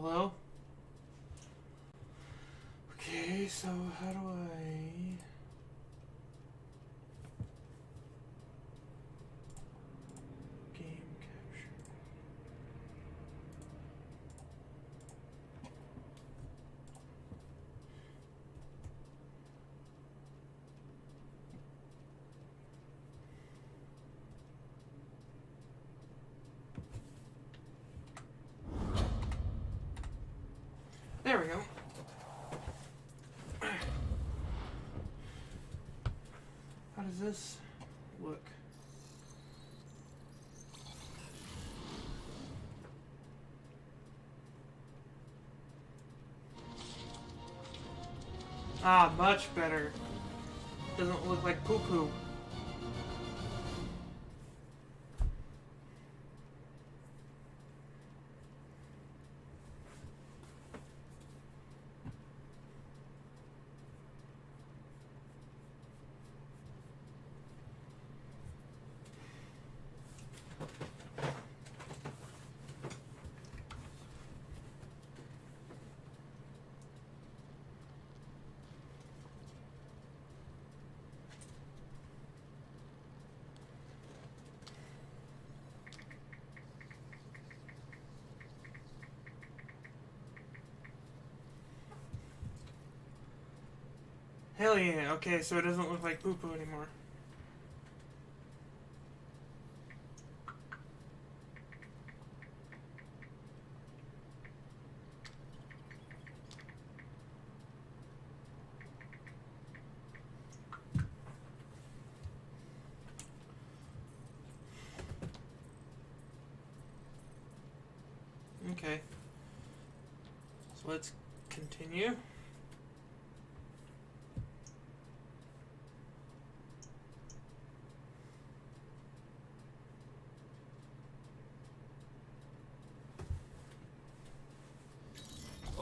Hello? Okay, so how do I... Game capture. There we go. How does this look? Ah, much better. Doesn't look like poo-poo. Hell yeah, okay, so it doesn't look like poo-poo anymore. Okay. So let's continue.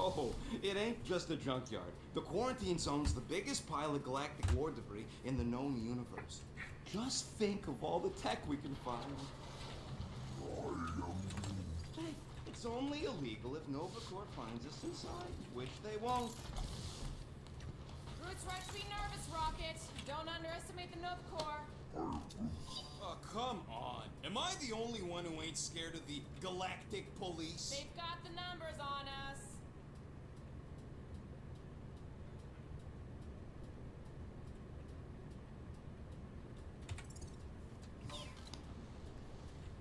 Oh, it ain't just a junkyard. The quarantine zone's the biggest pile of galactic war debris in the known universe. Just think of all the tech we can find. Hey, it's only illegal if Novacore finds us inside, which they won't. Groot's right to be nervous, Rocket. Don't underestimate the Novacore. Oh, come on. Am I the only one who ain't scared of the galactic police? They've got the numbers on us.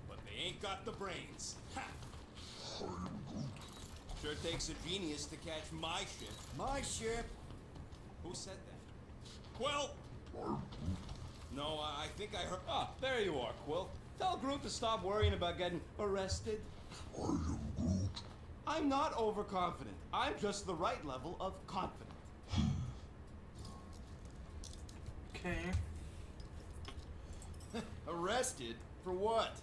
But they ain't got the brains. Ha! Sure takes a genius to catch my ship. My ship? Who said that? Quill! No, I think I heard... Ah, there you are, Quill. Tell Groot to stop worrying about getting arrested. I'm not overconfident. I'm just the right level of confident. Okay. Arrested? For what?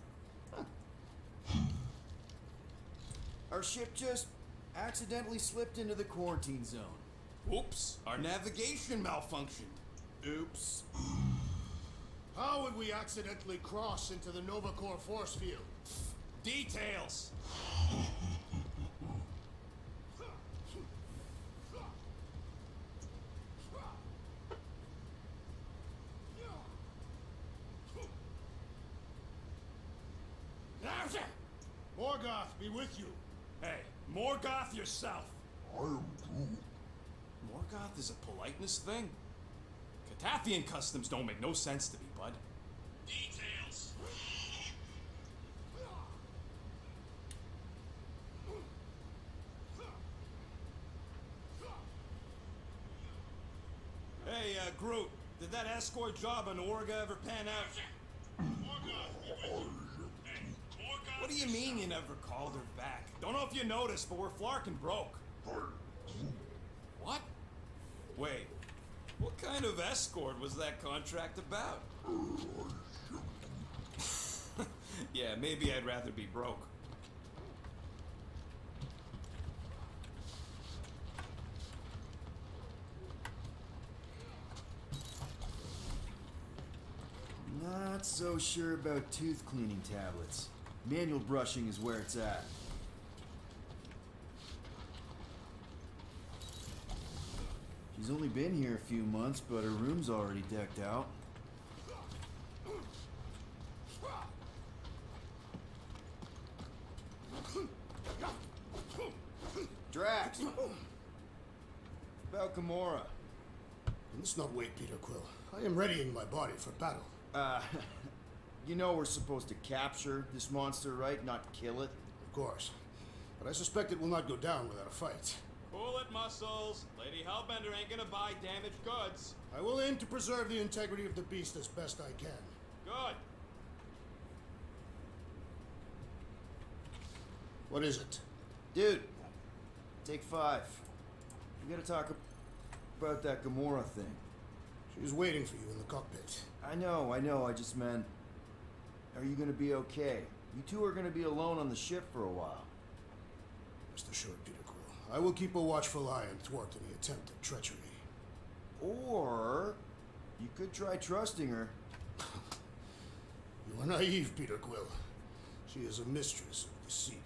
Our ship just accidentally slipped into the quarantine zone. Oops, our navigation malfunctioned. Oops. How would we accidentally cross into the Novacore force field? Details! Morgoth be with you. Hey, Morgoth yourself! Morgoth is a politeness thing? Catathian customs don't make no sense to me, bud. Details! Hey, Groot, did that escort job on Orga ever pan out? What do you mean you never called her back? Don't know if you noticed, but we're flarkin' broke. What? Wait, what kind of escort was that contract about? Yeah, maybe I'd rather be broke. Not so sure about tooth cleaning tablets. Manual brushing is where it's at. She's only been here a few months, but her room's already decked out. Drax! About Gamora. Let's not wait, Peter Quill. I am readying my body for battle. You know we're supposed to capture this monster, right? Not kill it? Of course. But I suspect it will not go down without a fight. Cool it, muscles. Lady Hellbender ain't gonna buy damaged goods. I will aim to preserve the integrity of the beast as best I can. Good. What is it? Dude, take 5. We gotta talk about that Gamora thing. She is waiting for you in the cockpit. I know. I just meant, are you gonna be okay? You two are gonna be alone on the ship for a while. Rest assured, Peter Quill. I will keep a watchful eye and thwart any attempt at treachery. Or, you could try trusting her. You are naive, Peter Quill. She is a mistress of deceit.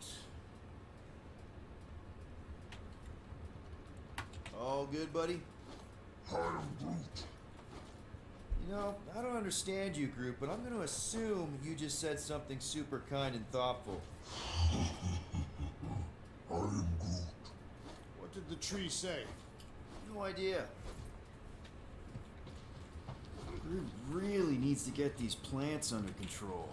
All good, buddy? I am Groot. You know, I don't understand you, Groot, but I'm gonna assume you just said something super kind and thoughtful. I am Groot. What did the tree say? No idea. Groot really needs to get these plants under control.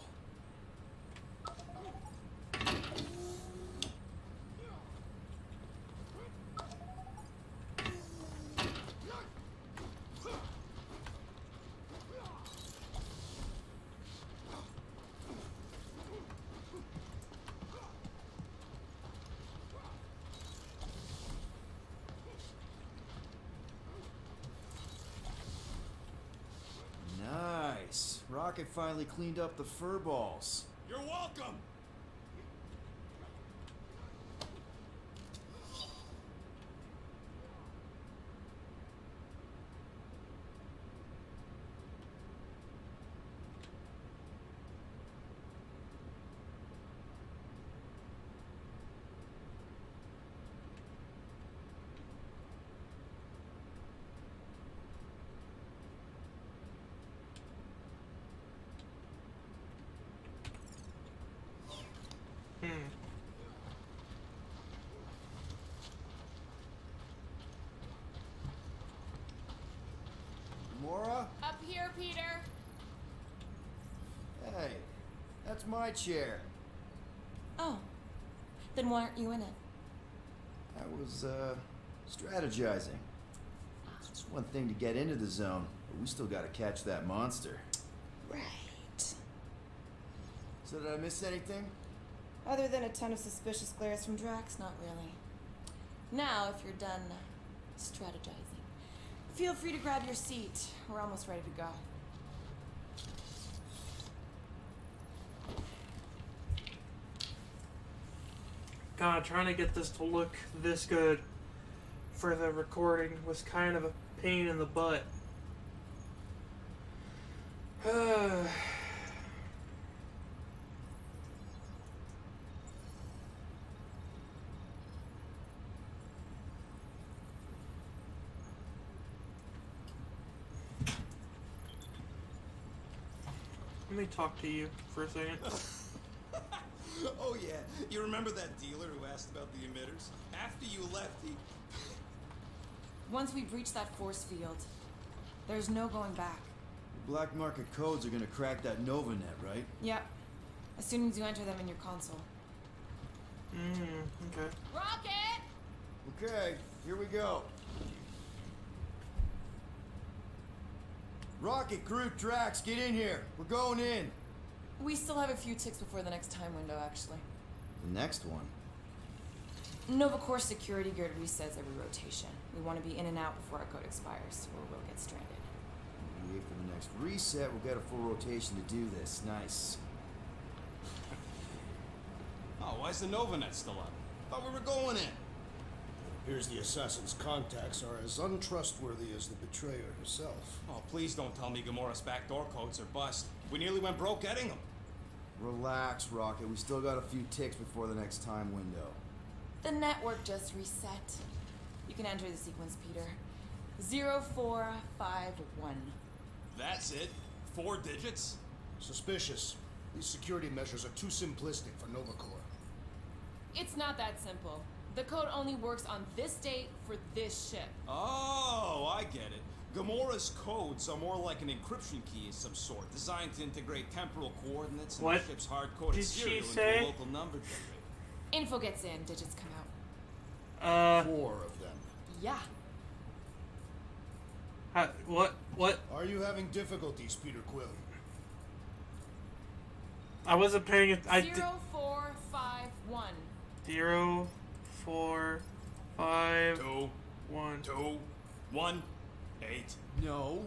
Nice. Rocket finally cleaned up the fur balls. You're welcome. Gamora? Up here, Peter. Hey, that's my chair. Oh, then why aren't you in it? I was, strategizing. It's one thing to get into the zone, but we still gotta catch that monster. Right. So did I miss anything? Other than a ton of suspicious glares from Drax, not really. Now, if you're done strategizing, feel free to grab your seat. We're almost ready to go. God, trying to get this to look this good for the recording was kind of a pain in the butt. Let me talk to you for a second. Oh yeah, you remember that dealer who asked about the emitters? After you left, he... Once we breach that force field, there's no going back. The black market codes are gonna crack that Nova net, right? Yep. As soon as you enter them in your console. Okay. Rocket! Okay, here we go. Rocket, Groot, Drax, get in here. We're going in. We still have a few ticks before the next time window, actually. The next one. Nova Corps security guard resets every rotation. We want to be in and out before our code expires, or we'll get stranded. We wait for the next reset. We'll get a full rotation to do this. Nice. Oh, why's the Novanet still up? Thought we were going in. Appears the assassin's contacts are as untrustworthy as the betrayer herself. Oh, please don't tell me Gamora's backdoor codes are bust. We nearly went broke getting them. Relax, Rocket. We still got a few ticks before the next time window. The network just reset. You can enter the sequence, Peter. 0451. That's it? 4 digits? Suspicious. These security measures are too simplistic for Novacore. It's not that simple. The code only works on this date for this ship. Oh, I get it. Gamora's codes are more like an encryption key of some sort, designed to integrate temporal coordinates and What the ship's hard-coded did she serial into say? a local number generator. Info gets in, digits come out. 4 of them. Yeah. What? Are you having difficulties, Peter Quill? I wasn't paying it. 0451. 0, 4, 5, 2, 1. 2, 1, 8. No.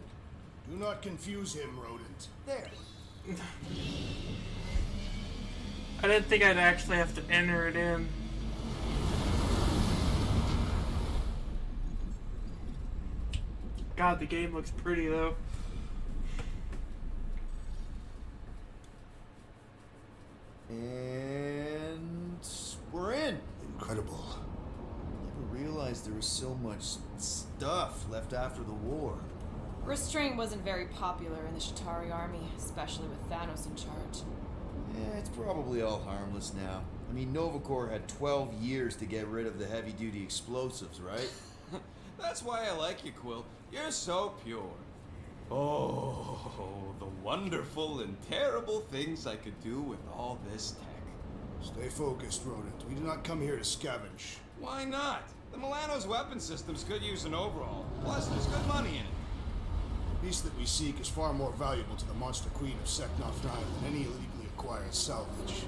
Do not confuse him, rodent. There. I didn't think I'd actually have to enter it in. God, the game looks pretty though. And we're in. Incredible. Never realized there was so much stuff left after the war. Restraint wasn't very popular in the Shatari army, especially with Thanos in charge. Yeah, it's probably all harmless now. I mean, Novacore had 12 years to get rid of the heavy-duty explosives, right? That's why I like you, Quill. You're so pure. Oh, the wonderful and terrible things I could do with all this tech. Stay focused, rodent. We do not come here to scavenge. Why not? The Milano's weapon systems could use an overhaul. Plus, there's good money in it. The beast that we seek is far more valuable to the Monster Queen of Seknov 9 than any illegally acquired salvage.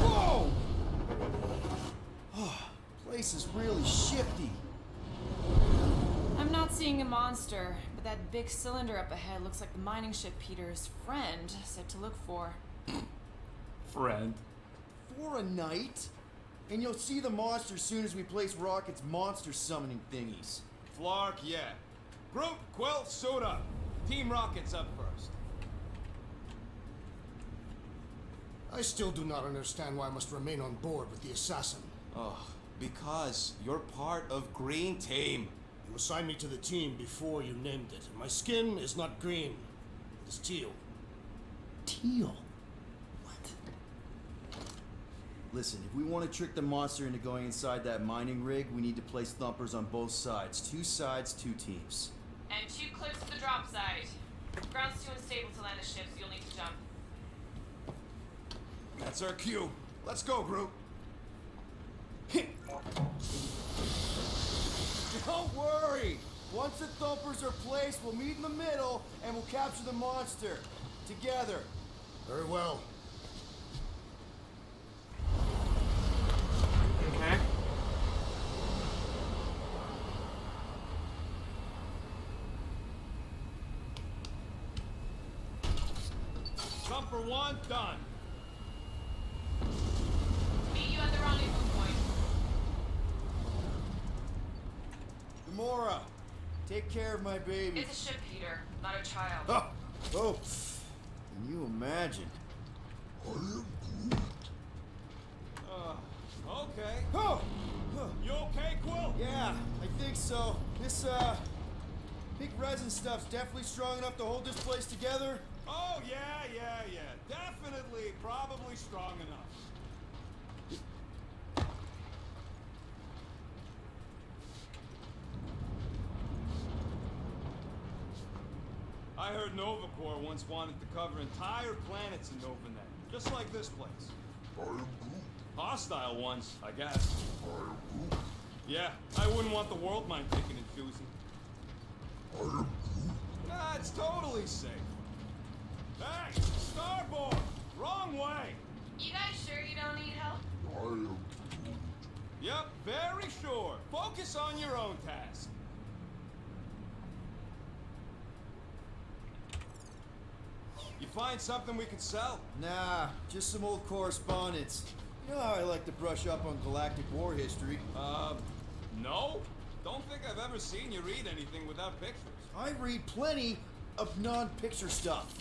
Whoa! Oh, place is really shifty. I'm not seeing a monster, but that big cylinder up ahead looks like the mining ship Peter's friend said to look for. Friend. For a night? And you'll see the monster soon as we place Rocket's monster summoning thingies. Flark, yeah. Groot, Quill, suit up. Team Rocket's up first. I still do not understand why I must remain on board with the assassin. Oh, because you're part of Green Team. You assigned me to the team before you named it. My skin is not green. It is teal. Teal? What? Listen, if we want to trick the monster into going inside that mining rig, we need to place thumpers on both sides. 2 sides, 2 teams. And 2 clips to the drop side. Ground's too unstable to land the ship, so you'll need to jump. That's our cue. Let's go, Groot. Don't worry! Once the thumpers are placed, we'll meet in the middle and we'll capture the monster. Together. Very well. Okay. Thumper 1, done. Meet you at the rendezvous point. Gamora, take care of my baby. It's a ship, Peter, not a child. Oh, can you imagine? I am Groot. Okay. Oh, You okay, Quill? yeah, I think so. This, pink resin stuff's definitely strong enough to hold this place together. Oh, yeah. Definitely, probably strong enough. I heard Novacore once wanted to cover entire planets in Novanet, just like this place. I am Groot. Hostile ones, I guess. I am Groot. Yeah, I wouldn't want the world mind picking and choosing. I am Groot. Nah, it's totally safe. Hey, starboard! Wrong way! You guys sure you don't need help? I am Groot. Yep, very sure. Focus on your own task. You find something we could sell? Nah, just some old correspondence. You know how I like to brush up on galactic war history. No. Don't think I've ever seen you read anything without pictures. I read plenty of non-picture stuff.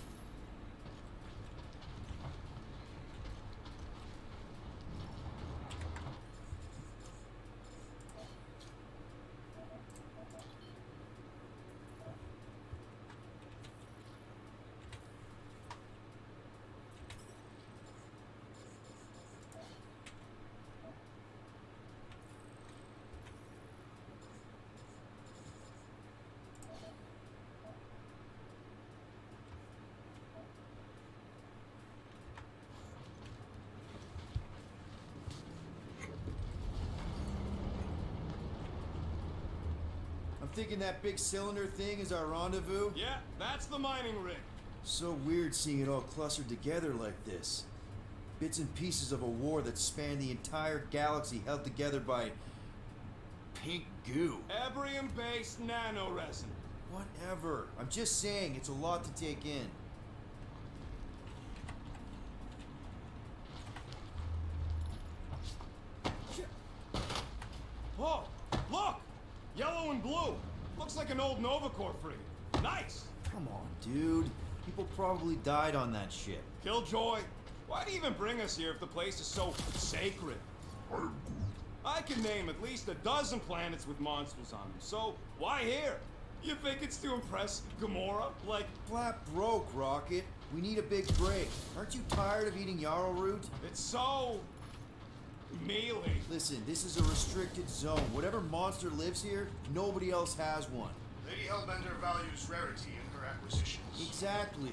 thinking that big cylinder thing is our rendezvous. Yeah, that's the mining rig. So weird seeing it all clustered together like this. Bits and pieces of a war that spanned the entire galaxy held together by pink goo. Ebrium-based nanoresin. Whatever. I'm just saying, it's a lot to take in. Oh, look! Yellow and blue. Looks like an old Nova Corps frigate. Nice! Come on, dude. People probably died on that ship. Killjoy, why do you even bring us here if the place is so sacred? I can name at least a dozen planets with monsters on them, so why here? You think it's to impress Gamora? Like, Flat broke, Rocket. We need a big break. Aren't you tired of eating yarrow root? it's so... mealy. Listen, this is a restricted zone. Whatever monster lives here, nobody else has one. Lady Hellbender values rarity in her acquisitions. Exactly.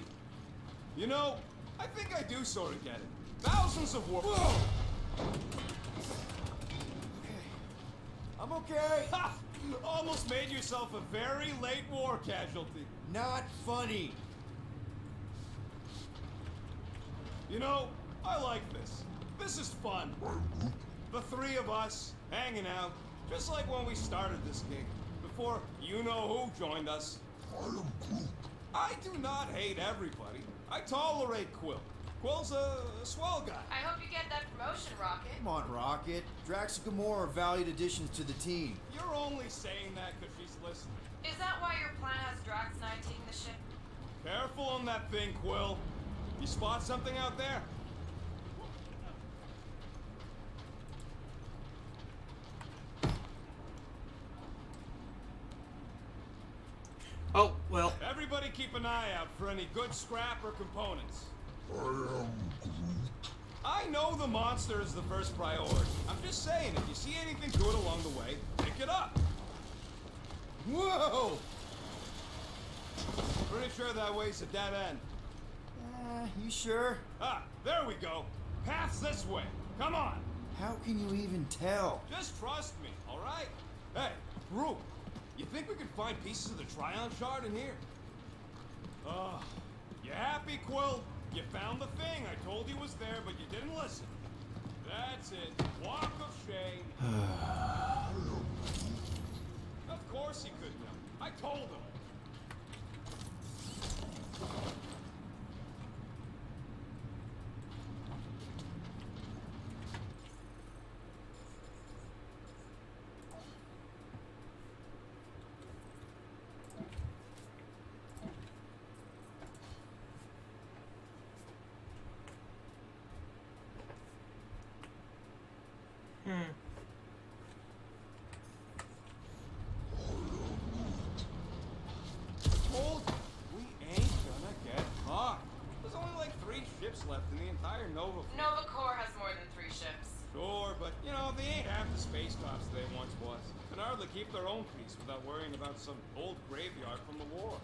You know, I think I do sort of get it. Thousands of war... I'm okay. Ha! Almost made yourself a very late war casualty. Not funny. You know, I like this. This is fun. The three of us, hanging out, just like when we started this gig, before you-know-who joined us. I do not hate everybody. I tolerate Quill. Quill's a swell guy. I hope you get that promotion, Rocket. Come on, Rocket. Drax and Gamora are valued additions to the team. You're only saying that because she's listening. Is that why your plan has Drax and I taking the ship? Careful on that thing, Quill. You spot something out there? Oh, well. Everybody keep an eye out for any good scrap or components. I know the monster is the first priority. I'm just saying, if you see anything good along the way, pick it up. Whoa! Pretty sure that way's a dead end. You sure? Ah, there we go. Path's this way. Come on. How can you even tell? Just trust me, all right? Hey, group, you think we could find pieces of the Tryon shard in here? You happy, Quill? You found the thing. I told you was there, but you didn't listen. That's it. Walk of shame. Of course he couldn't have. I told him. Told you, we ain't gonna get caught. There's only like 3 ships left in the entire Nova fleet. Nova Corps has more than 3 ships. Sure, but you know, they ain't half the space cops they once was. Can hardly keep their own peace without worrying about some old graveyard from the war.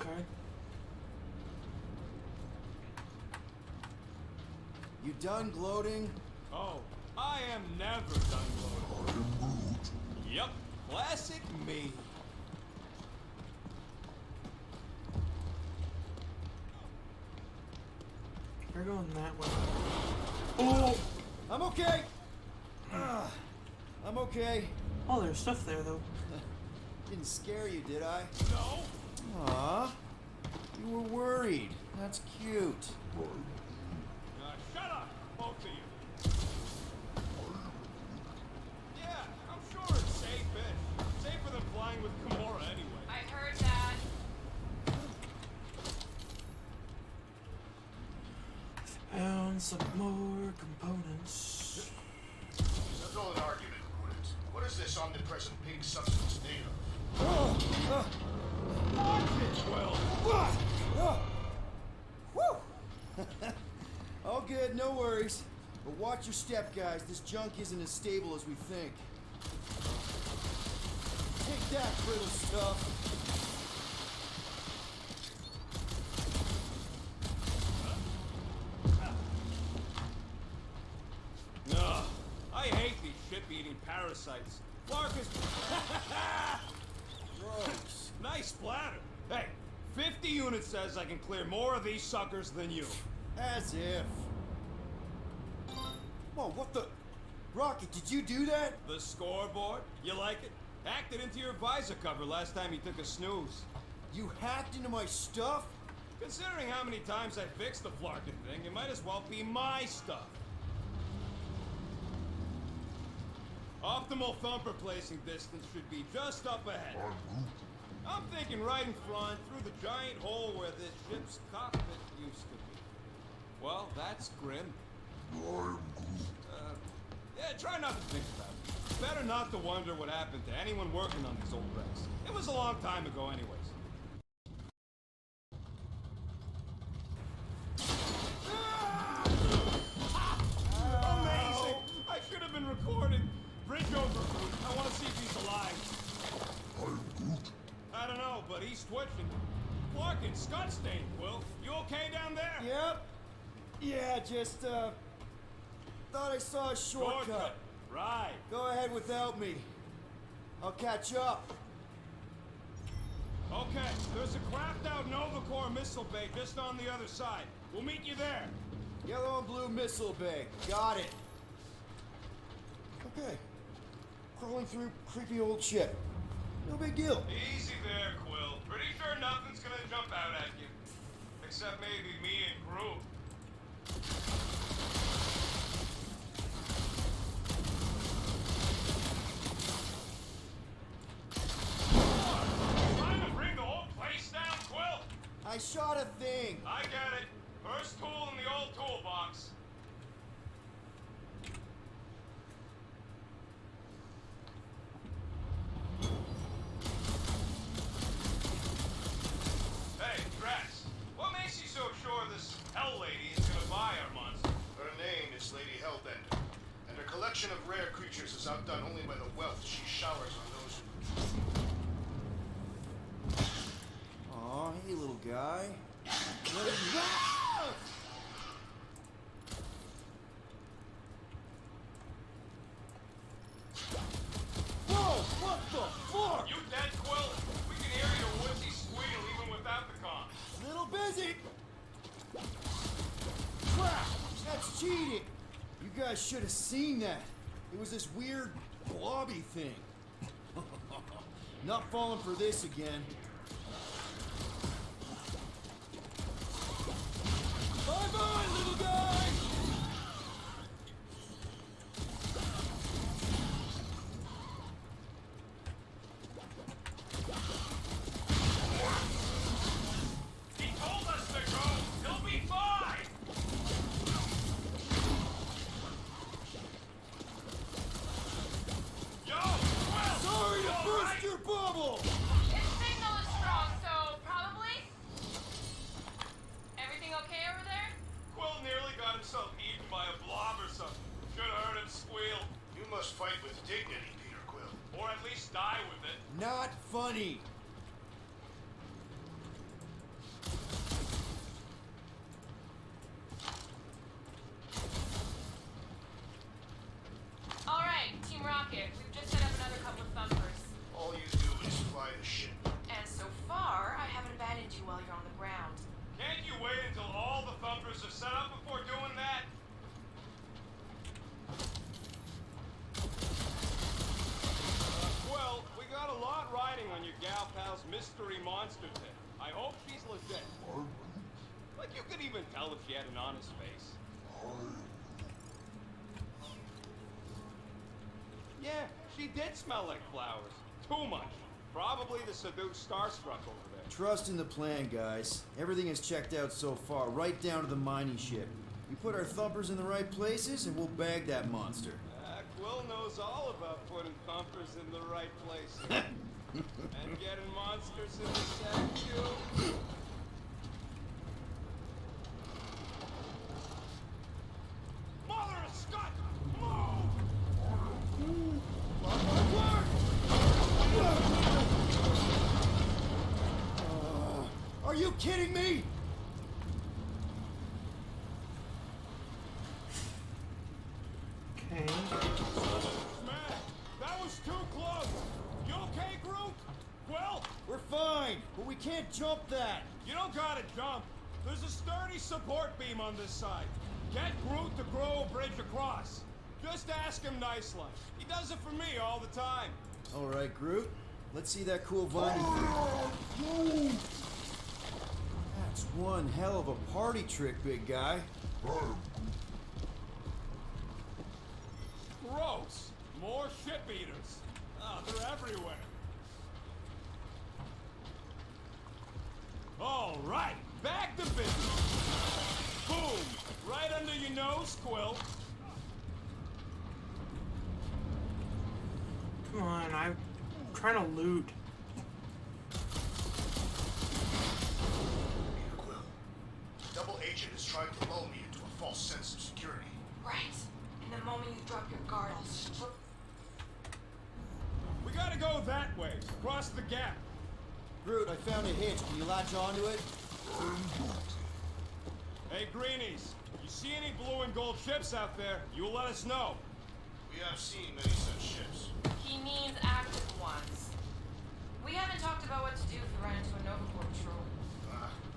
Okay. You done gloating? Oh, I am never done gloating. Yep, classic me. We're going that way. Oh! I'm okay. I'm okay. Oh, there's stuff there, though. Didn't scare you, did I? No? Aw. You were worried. That's cute. Shut up, both of you. Yeah, I'm sure it's safe-ish. Safer than flying with Gamora anyway. I heard that. Found some more components. Settle an argument, would it? What is this omnipresent pink substance made of? Woo! All good, no worries. But watch your step, guys. This junk isn't as stable as we think. Take that, brittle stuff. I hate these ship-eating parasites. Clark is... Gross. Nice splatter. Hey, 50 units says I can clear more of these suckers than you. As if. Whoa, what the? Rocket, did you do that? The scoreboard? You like it? Hacked it into your visor cover last time you took a snooze. You hacked into my stuff? Considering how many times I fixed the flarkin' thing, it might as well be my stuff. Optimal thumper placing distance should be just up ahead. I'm thinking right in front, through the giant hole where this ship's cockpit used to be. Well, that's grim. Yeah, try not to think about it. Better not to wonder what happened to anyone working on these old wrecks. It was a long time ago anyways. Amazing! I should have been recording. Bridge over. I want to see if he's alive. I don't know, but he's twitching. Flarkin, Scott stained, Quill. You okay down there? Yep. Yeah, just, thought I saw a shortcut. Right. Go ahead without me. I'll catch up. Okay, there's a craft out Nova Corps missile bay just on the other side. We'll meet you there. Yellow and blue missile bay. Got it. Okay. Crawling through creepy old ship. No big deal. Easy there, Quill. Pretty sure nothing's gonna jump out at you. Except maybe me and Groove. Trying to bring the whole place down, Quill? I shot a thing. I get it. First tool in the old toolbox. Hey, Drax. What makes you so sure this Hell Lady is gonna buy our monster? Her name is Lady Hellbender, and her collection of rare creatures is outdone only by the wealth she showers on those who... Aw, hey little guy. Whoa! What the fuck? You dead, Quill? We can hear your woodsy squeal even without the comms. Little busy. Crap! That's cheating. You guys should have seen that. It was this weird blobby thing. Not falling for this again. Bye-bye, little guy! He told us to go. He'll be fine. Yo, Quill. Sorry to all burst right? your bubble! Its signal is strong, so probably? Everything okay over there? Quill nearly got himself eaten by a blob or something. Should have heard him squeal. You must fight with dignity, Peter Quill. Or at least die with it. Not funny. All right, Team Rocket, we've just set up another couple of thumpers. All you do is fly the ship. And so far, I haven't abandoned you while you're on the ground. Can't you wait until all the thumpers are set up before doing that? Well, we got a lot riding on your gal pal's mystery monster thing. I hope she's legit. Like you could even tell if she had an honest face. Yeah, she did smell like flowers. Too much. Probably the seduced starstruck over there. Trust in the plan, guys. Everything is checked out so far, right down to the mining ship. We put our thumpers in the right places, and we'll bag that monster. Quill knows all about putting thumpers in the right places. And getting monsters in the sack, too. Mother of Scott! Move! Are you kidding me? Okay. fine, but we can't jump that. You don't gotta jump. There's a sturdy support beam on this side. Get Groot to grow a bridge across. Just ask him nicely. He does it for me all the time. All right, Groot. Let's see that cool vine. That's one hell of a party trick, big guy. Gross. More ship eaters. Oh, they're everywhere. All right, back to business. Boom! Right under your nose, Quill. Come on, I'm trying to loot. Peter Quill. Double Agent is trying to lull me into a false sense of security. Right. And the moment you drop your guard, I'll strip. We gotta go that way, across the gap. Groot, I found a hitch. Can you latch onto it? Hey, Greenies, you see any blue and gold ships out there, you'll let us know. We have seen many such ships. He means active ones. We haven't talked about what to do if we run into a Nova Corps patrol.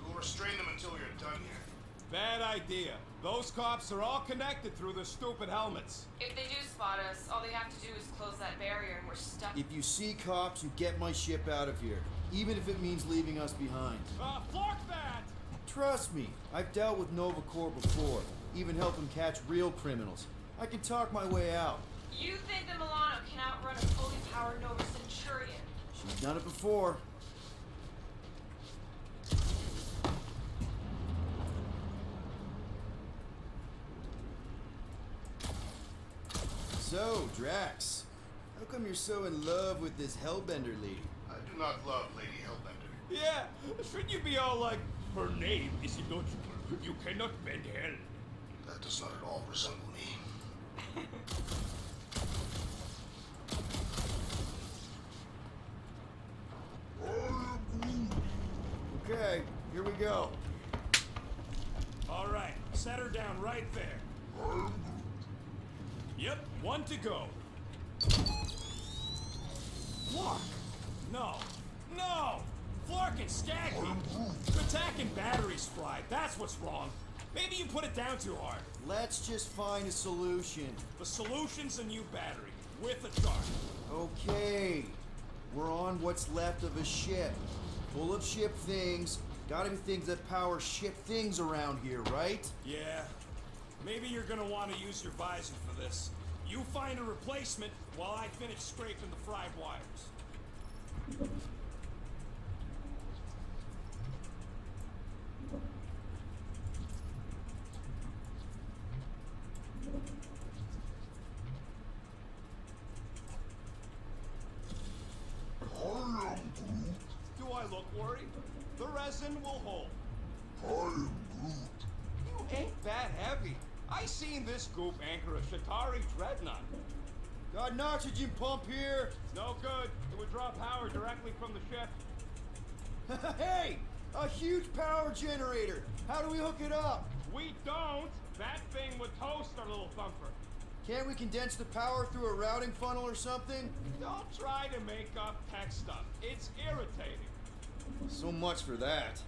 We'll restrain them until you're done here. Bad idea. Those cops are all connected through their stupid helmets. If they do spot us, all they have to do is close that barrier and we're stuck. If you see cops, you get my ship out of here, even if it means leaving us behind. Fork that! Trust me, I've dealt with Nova Corps before, even helped them catch real criminals. I can talk my way out. You think that Milano can outrun a fully powered Nova Centurion? She's done it before. So, Drax, how come you're so in love with this Hellbender lady? I do not love Lady Hellbender. Yeah, shouldn't you be all like, her name is illogical. You cannot bend hell. That does not at all resemble me. Okay, here we go. All right, set her down right there. Yep, one to go. Flark! No, no! Flark and Skaggy! Attacking batteries fried, that's what's wrong. Maybe you put it down too hard. Let's just find a solution. The solution's a new battery, with a charge. Okay, we're on what's left of a ship. Full of ship things. Gotta be things that power ship things around here, right? Yeah, maybe you're gonna want to use your visor for this. You find a replacement while I finish scraping the fried wires. Do I look worried? The resin will hold. You ain't that heavy. I seen this goop anchor a Shatari dreadnought. Got an oxygen pump here. No good. It would draw power directly from the ship. Hey, a huge power generator. How do we hook it up? We don't. That thing would toast our little thumper. Can't we condense the power through a routing funnel or something? Don't try to make up tech stuff. It's irritating. So much for that.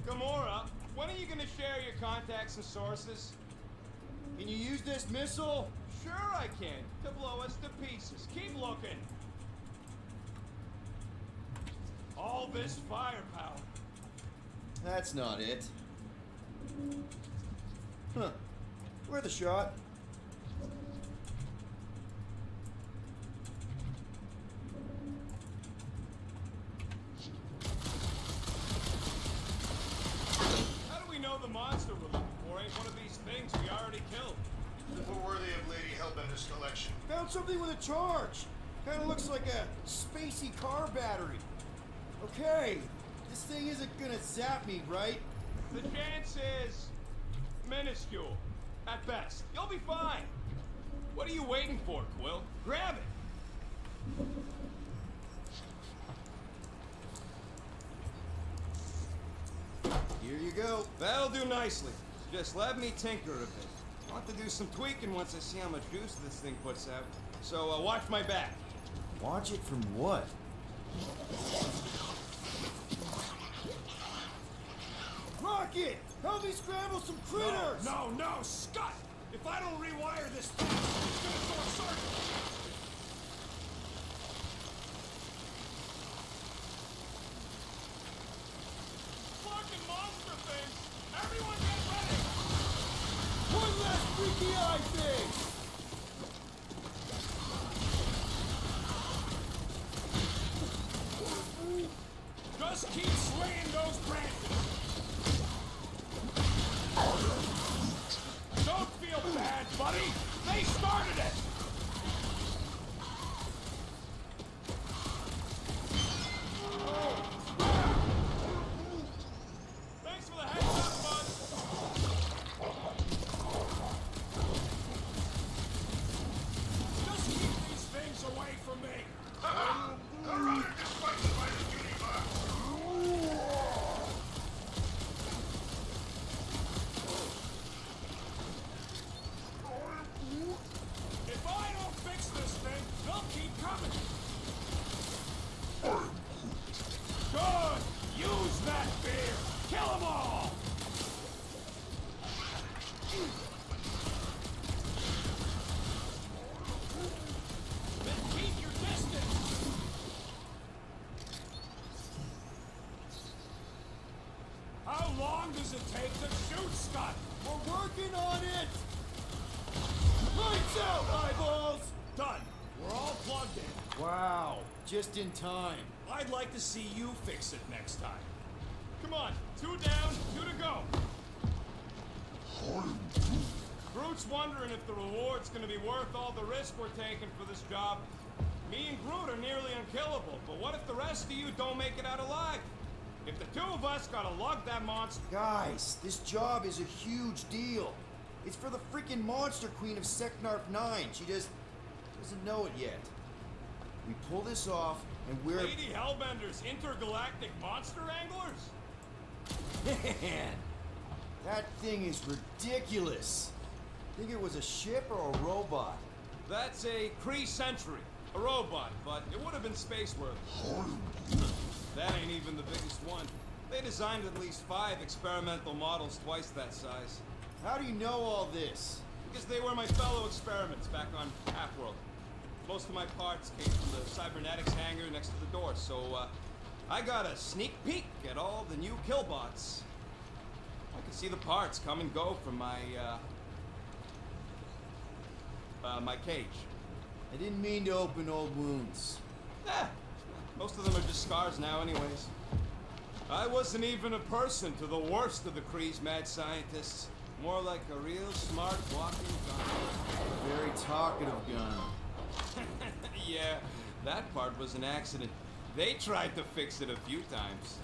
Gamora, when are you gonna share your contacts and sources? Can you use this missile? Sure I can, to blow us to pieces. Keep looking. All this firepower. That's not it. Huh. Worth a shot. How do we know the monster we're looking for ain't one of these things we already killed? We're worthy of Lady Hellbender's collection. Found something with a charge. Kinda looks like a spacey car battery. Okay, this thing isn't gonna zap me, right? The chance is minuscule, at best. You'll be fine. What are you waiting for, Quill? Grab it! Here you go. That'll do nicely. Just let me tinker a bit. I'll have to do some tweaking once I see how much juice this thing puts out. So watch my back. Watch it from what? Rocket! Help me scramble some critters! No, Scott! If I don't rewire this thing, it's gonna short circuit! Fucking monster things! Everyone get ready! One last freaky eye thing! Just keep swinging those branches! Don't feel bad, buddy! They started it! Thanks for the heads up, bud! Just keep these things away from me! If I don't fix this thing, they'll keep coming! Good! Use that beer! Kill them all! Then keep your distance! How long does it take to shoot, Scott? We're working on it! Lights out, eyeballs! Done. We're all plugged in. Wow, just in time. I'd like to see you fix it next time. Come on, 2 down, 2 to go. Groot's wondering if the reward's gonna be worth all the risk we're taking for this job. Me and Groot are nearly unkillable, but what if the rest of you don't make it out alive? If the 2 of us gotta lug that monster... Guys, this job is a huge deal. It's for the freaking Monster Queen of Seknarf 9. She just doesn't know it yet. We pull this off, and we're... Lady Hellbender's intergalactic monster anglers? Man, that thing is ridiculous. Think it was a ship or a robot? That's a Kree Sentry, a robot, but it would have been space-worthy. That ain't even the biggest one. They designed at least 5 experimental models twice that size. How do you know all this? Because they were my fellow experiments back on Half-World. Most of my parts came from the cybernetics hangar next to the door, so I got a sneak peek at all the new killbots. I could see the parts come and go from my cage. I didn't mean to open old wounds. Most of them are just scars now anyways. I wasn't even a person to the worst of the Kree's mad scientists. More like a real smart walking gun. Very talkative gun. Yeah, that part was an accident. They tried to fix it a few times.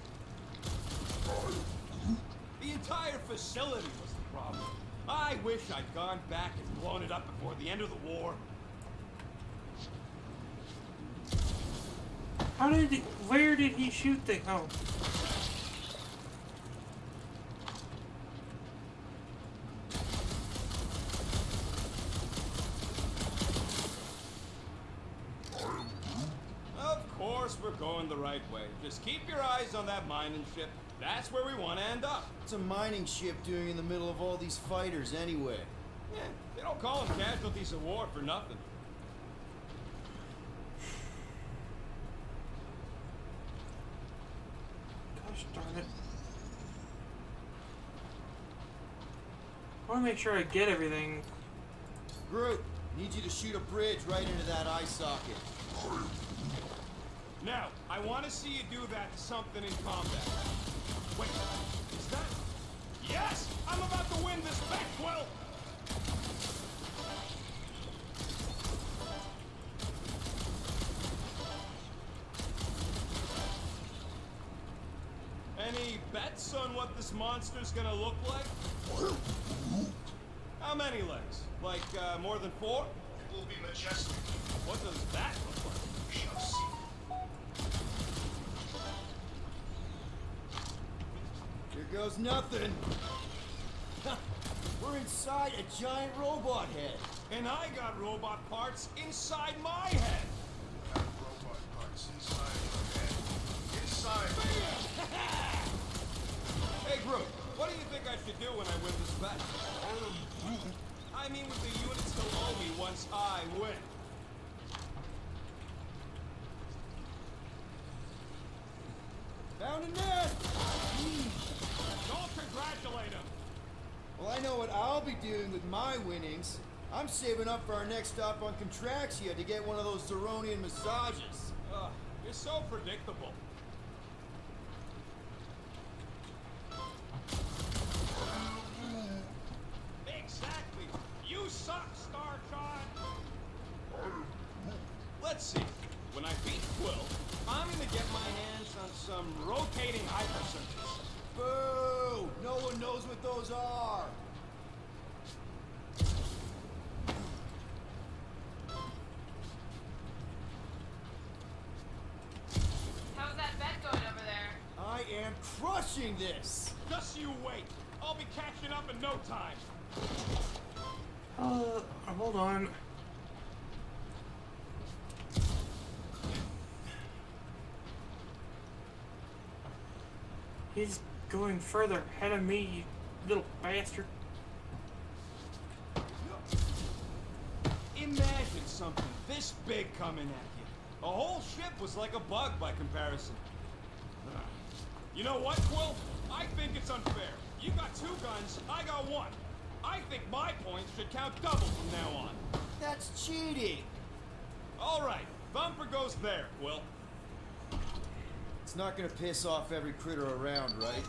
The entire facility was the problem. I wish I'd gone back and blown it up before the end of the war. Where did he shoot the... Oh. Of course we're going the right way. Just keep your eyes on that mining ship. That's where we want to end up. What's a mining ship doing in the middle of all these fighters anyway? Yeah, they don't call them casualties of war for nothing. Gosh darn it. I want to make sure I get everything. Groot, need you to shoot a bridge right into that eye socket. Now, I want to see you do that to something in combat. Wait, is that... Yes! I'm about to win this bet, Quill! Any bets on what this monster's gonna look like? How many legs? Like, more than 4? It will be majestic. What does that look like? We shall see. Here goes nothing. We're inside a giant robot head. And I got robot parts inside my head. That What's inside your head? Inside. Hey, Groot, what do you think I should do when I win this bet? I mean, with the units still owe me once I win. Found a nest! Don't congratulate him. Well, I know what I'll be doing with my winnings. I'm saving up for our next stop on Contraxia to get one of those Zeronian massages. Ugh, you're so predictable. Exactly. You suck, Starshot. Let's see. When I beat Quill, I'm gonna get my hands on some rotating hypersurges. Boo! No one knows what those are. How's that bet going over there? I am crushing this. Just you wait. I'll be catching up in no time. Hold on. He's going further ahead of me, you little bastard. Imagine something this big coming at you. A whole ship was like a bug by comparison. You know what, Quill? I think it's unfair. You got 2 guns, I got 1. I think my points should count double from now on. That's cheating. All right, Thumper goes there, Quill. It's not gonna piss off every critter around, right?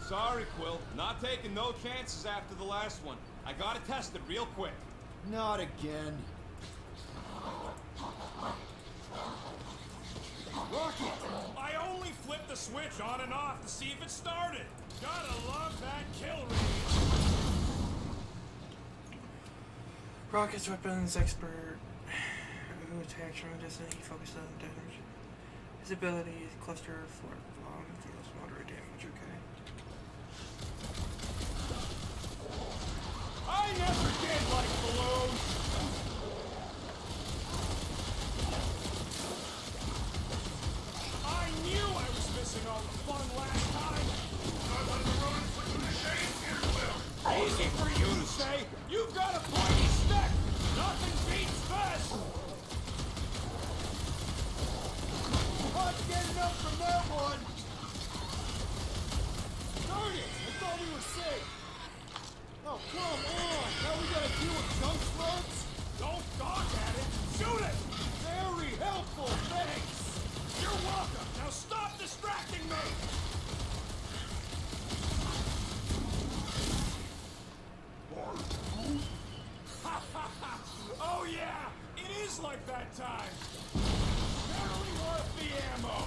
Sorry, Quill. Not taking no chances after the last one. I gotta test it real quick. Not again. Rocket! I only flipped the switch on and off to see if it started. Gotta love that kill range. Rocket's weapons expert who attacks from a distance. He focuses on damage. His ability is cluster for long deals moderate damage. Okay. I never did like balloons. I knew I was missing all the fun last time. Easy for you to say. You've got a pointy stick. Nothing beats this. Not getting up from that one! Darn it! I thought we were safe! Oh, come on! Now we gotta deal with junk slugs? Don't gawk at it. Shoot it. Very helpful, thanks! You're welcome. Now stop distracting me. Oh yeah, it is like that time. Barely worth the ammo.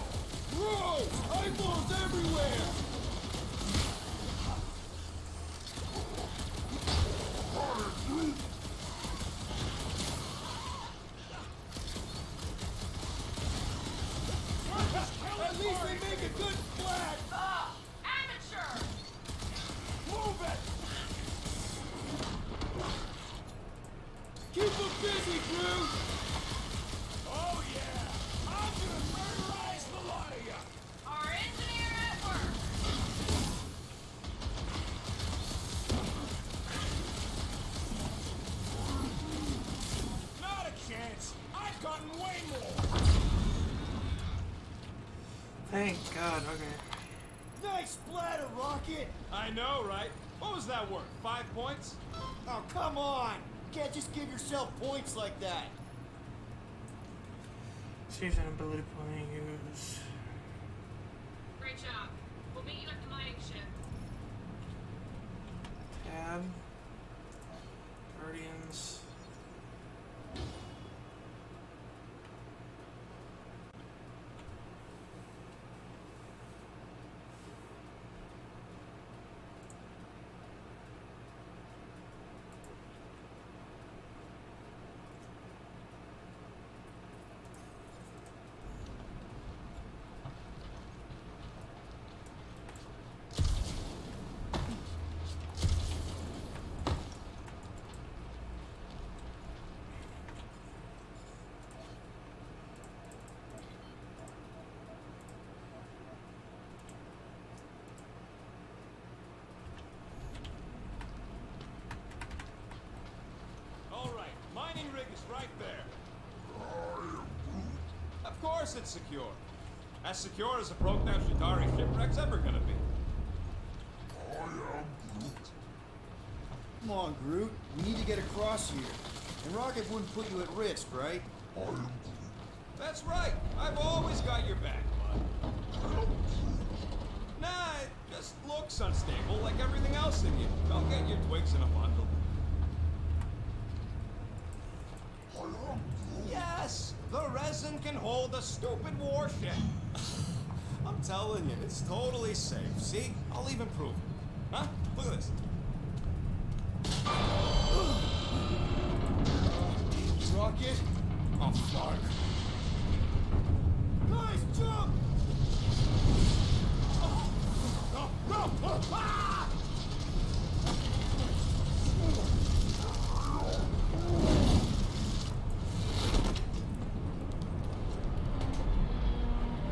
Whoa! Eyeballs everywhere! At least they make a good splat! Amateur! Move it. Keep them busy, Drew! Oh yeah, I'm gonna murderize the lot of ya. Our engineer at work! Not a chance. I've gotten way more. Thank God. Okay. Nice splatter, Rocket! I know, right? What was that worth? 5 points? Oh, come on! You can't just give yourself points like that! Seems an ability playing use. Great job. We'll meet you at the mining ship. Tab. Guardians. right there. Of course it's secure. As secure as a broke-down Shidari shipwreck's ever gonna be. Come on, Groot. We need to get across here. And Rocket wouldn't put you at risk, right? That's right. I've always got your back, bud. Nah, it just looks unstable like everything else in you. Don't get your twigs in a bundle. Yes, the resin can hold a stupid warship. I'm telling you, it's totally safe. See? I'll even prove it. Huh? Look at this. Rocket? Oh, fuck. Guys, jump! No! No! Ah!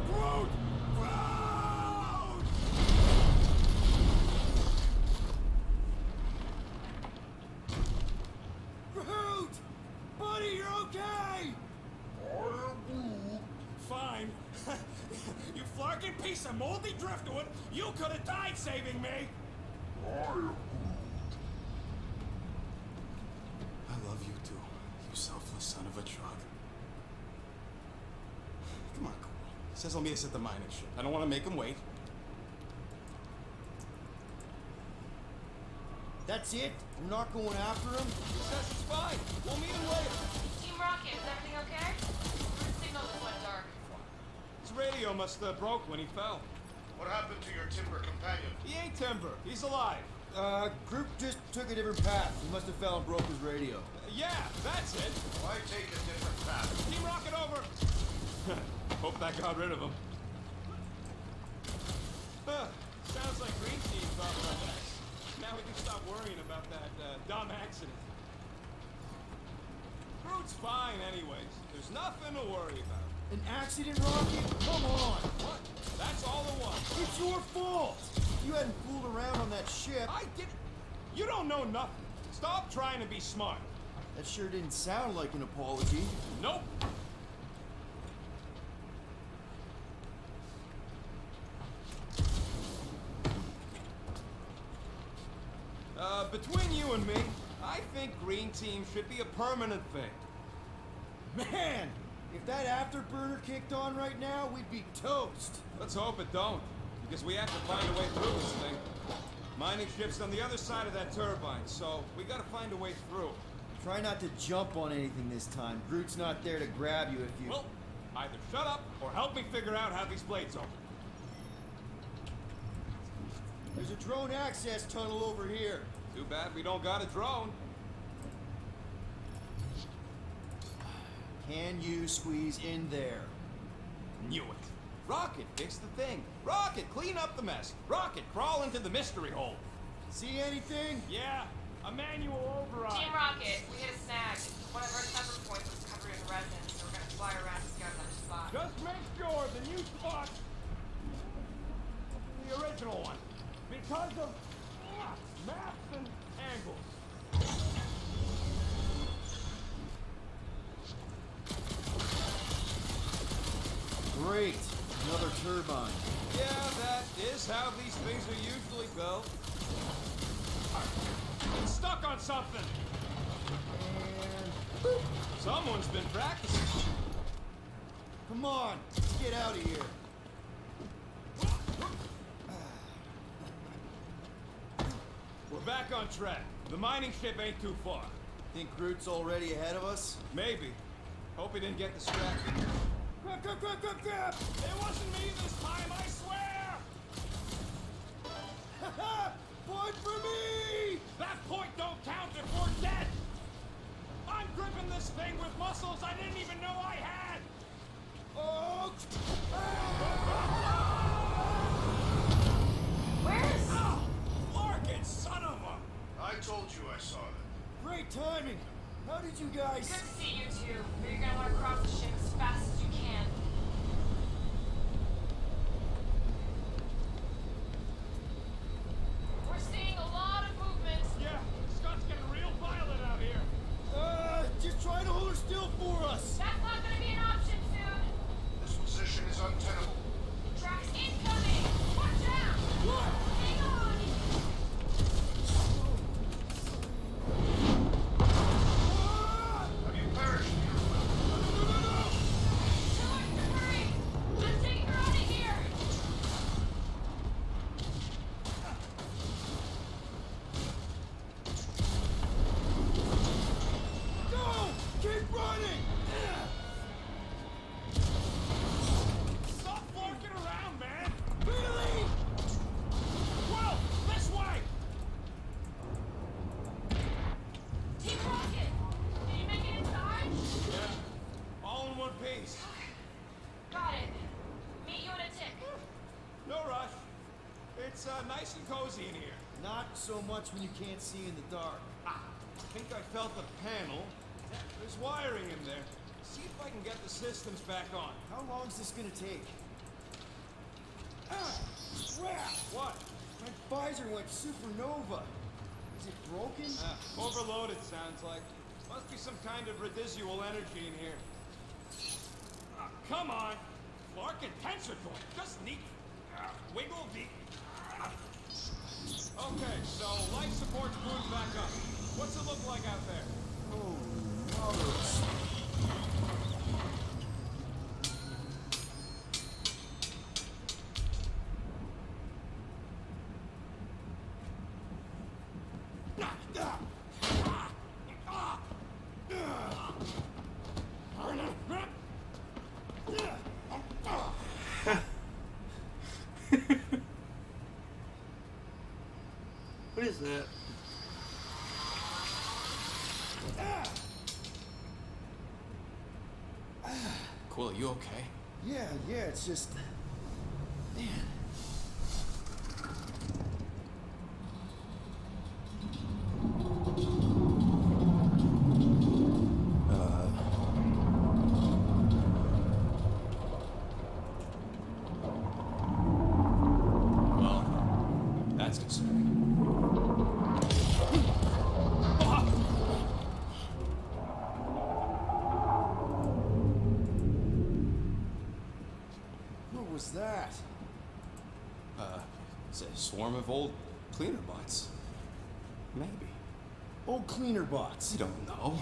Groot! Groot! Groot! Buddy, you're okay! Fine. You flarkin' piece of moldy driftwood, you could have died saving me! I love you too, you selfless son of a truck. Come on, Cole. He says I'll meet us at the mining ship. I don't want to make him wait. That's it? We're not going after him? He says it's fine. We'll meet him later. Team Rocket, is everything okay? Your signal just went dark. His radio must have broke when he fell. What happened to your timber companion? He ain't Timber. He's alive. Groot just took a different path. He must have fell and broke his radio. Yeah, that's it. Why take a different path? Team Rocket over. Hope that got rid of him. Sounds like Green Team's off our backs. Now we can stop worrying about that dumb accident. Groot's fine anyways. There's nothing to worry about. An accident, Rocket? Come on! What? That's all it was. It's your fault! If you hadn't fooled around on that ship, I didn't. You don't know nothing. Stop trying to be smart. that sure didn't sound like an apology. Nope. Between you and me, I think Green Team should be a permanent thing. Man! If that afterburner kicked on right now, we'd be toast. Let's hope it don't, because we have to find a way through this thing. Mining ship's on the other side of that turbine, so we gotta find a way through. Try not to jump on anything this time. Groot's not there to grab you if you... Well, either shut up or help me figure out how these blades open. There's a drone access tunnel over here. Too bad we don't got a drone. Can you squeeze in there? Knew it. Rocket, fix the thing. Rocket, clean up the mess. Rocket, crawl into the mystery hole. See anything? Yeah, a manual override. Team Rocket, we hit a snag. One of our sever points was covered in resin, so we're gonna fly around to scout another spot. Just make sure the new spot the original one. Because of maps and angles. Great. Another turbine. Yeah, that is how these things are usually built. It's stuck on something. And... boop. Someone's been practicing. Come on, let's get out of here. We're back on track. The mining ship ain't too far. Think Groot's already ahead of us? Maybe. Hope he didn't get distracted. Grab, grab, grab, grab, grab! It wasn't me this time, I swear! Ha point for me! That point don't count if we're dead! I'm gripping this thing with muscles I didn't even know I had! Oh! Where's... Oh! Larkin, son of a... I told you I saw that. Great timing! How did you guys... Good to see you two, but you're gonna want to cross the ship as fast as you can. We're seeing a lot of movement. Yeah, Scott's getting real violent out here. Just try to hold her still nice and cozy in here. Not so much when you can't see in the dark. I think I felt the panel. There's wiring in there. See if I can get the systems back on. How long is this gonna take? Ah! Crap! What? My visor went supernova. Is it broken? Overloaded, sounds like. Must be some kind of residual energy in here. Come on! Clark and tensor joint. Just neat. Wiggle deep. Okay, so life support's booted back up. What's it look like out there? Oh, marvelous. What is that? Quill, you okay? Yeah, it's just... Man. Well, that's concerning. What was that? It's a swarm of old cleaner bots. Maybe. Old cleaner bots. You don't know.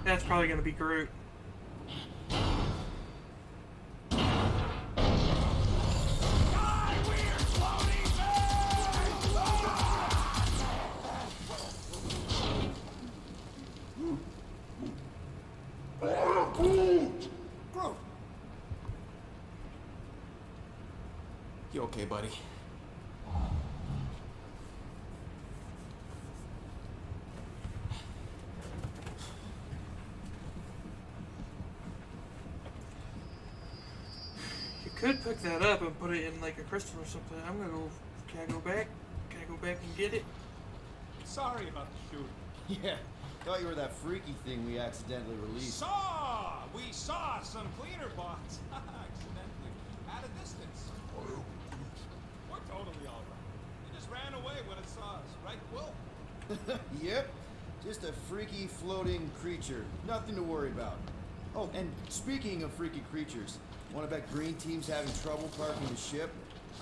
That's probably gonna be Groot. Groot! You okay, buddy? You could pick that up and put it in like a crystal or something. I'm gonna go. Can I go back? Can I go back and get it? Sorry about the shooting. Yeah, thought you were that freaky thing we accidentally released. We saw some cleaner bots. Accidentally. At a distance. We're totally alright. It just ran away when it saw us, right, Quill? Yep, just a freaky floating creature. Nothing to worry about. Oh, and speaking of freaky creatures, wanna bet Green Team's having trouble parking the ship?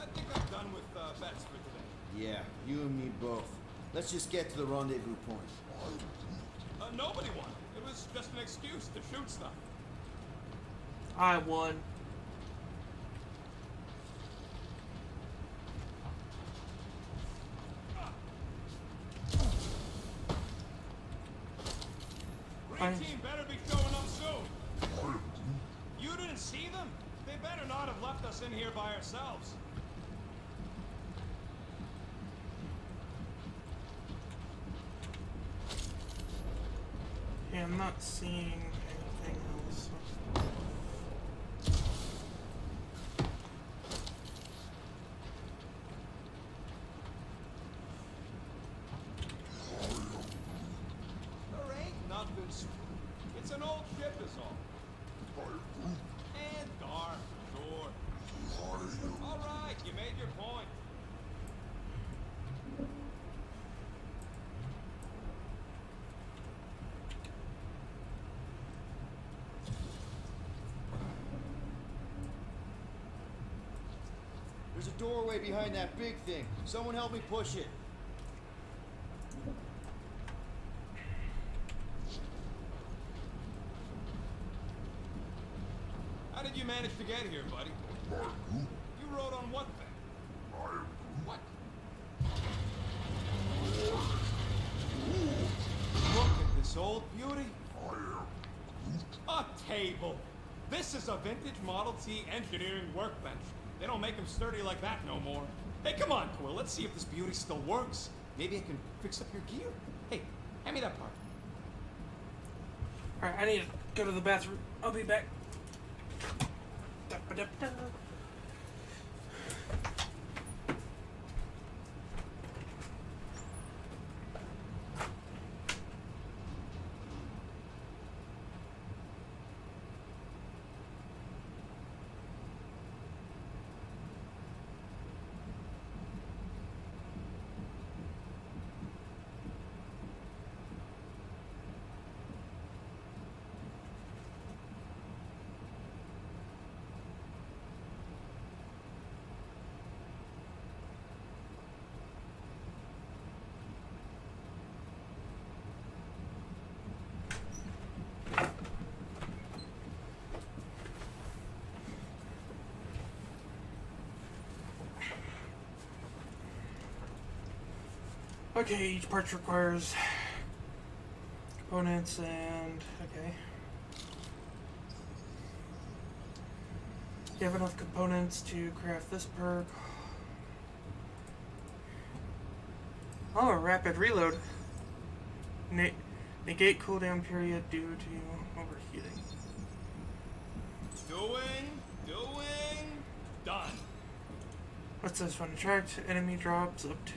I think I'm done with bets for today. Yeah, you and me both. Let's just get to the rendezvous point. Nobody won. It was just an excuse to shoot stuff. I won. Green Fine. Team better be showing up soon. You didn't see them? They better not have left us in here by ourselves. Yeah, I'm not seeing anything else. There ain't nothing. It's an old ship is all. And dark, sure. All right, you made your point. There's a doorway behind that big thing. Someone help me push it. How did you manage to get here, buddy? You rode on what thing? What? Look at this old beauty. A table. This is a vintage Model T engineering workbench. They don't make them sturdy like that no more. Hey, come on, Quill. Let's see if this beauty still works. Maybe I can fix up your gear. Hey, hand me that part. Alright, I need to go to the bathroom. I'll be back. Da-ba-da-ba. Okay, each part requires components and okay. You have enough components to craft this perk. Oh, a rapid reload. Negate cooldown period due to overheating. Done. What's this one? Attract enemy drops up to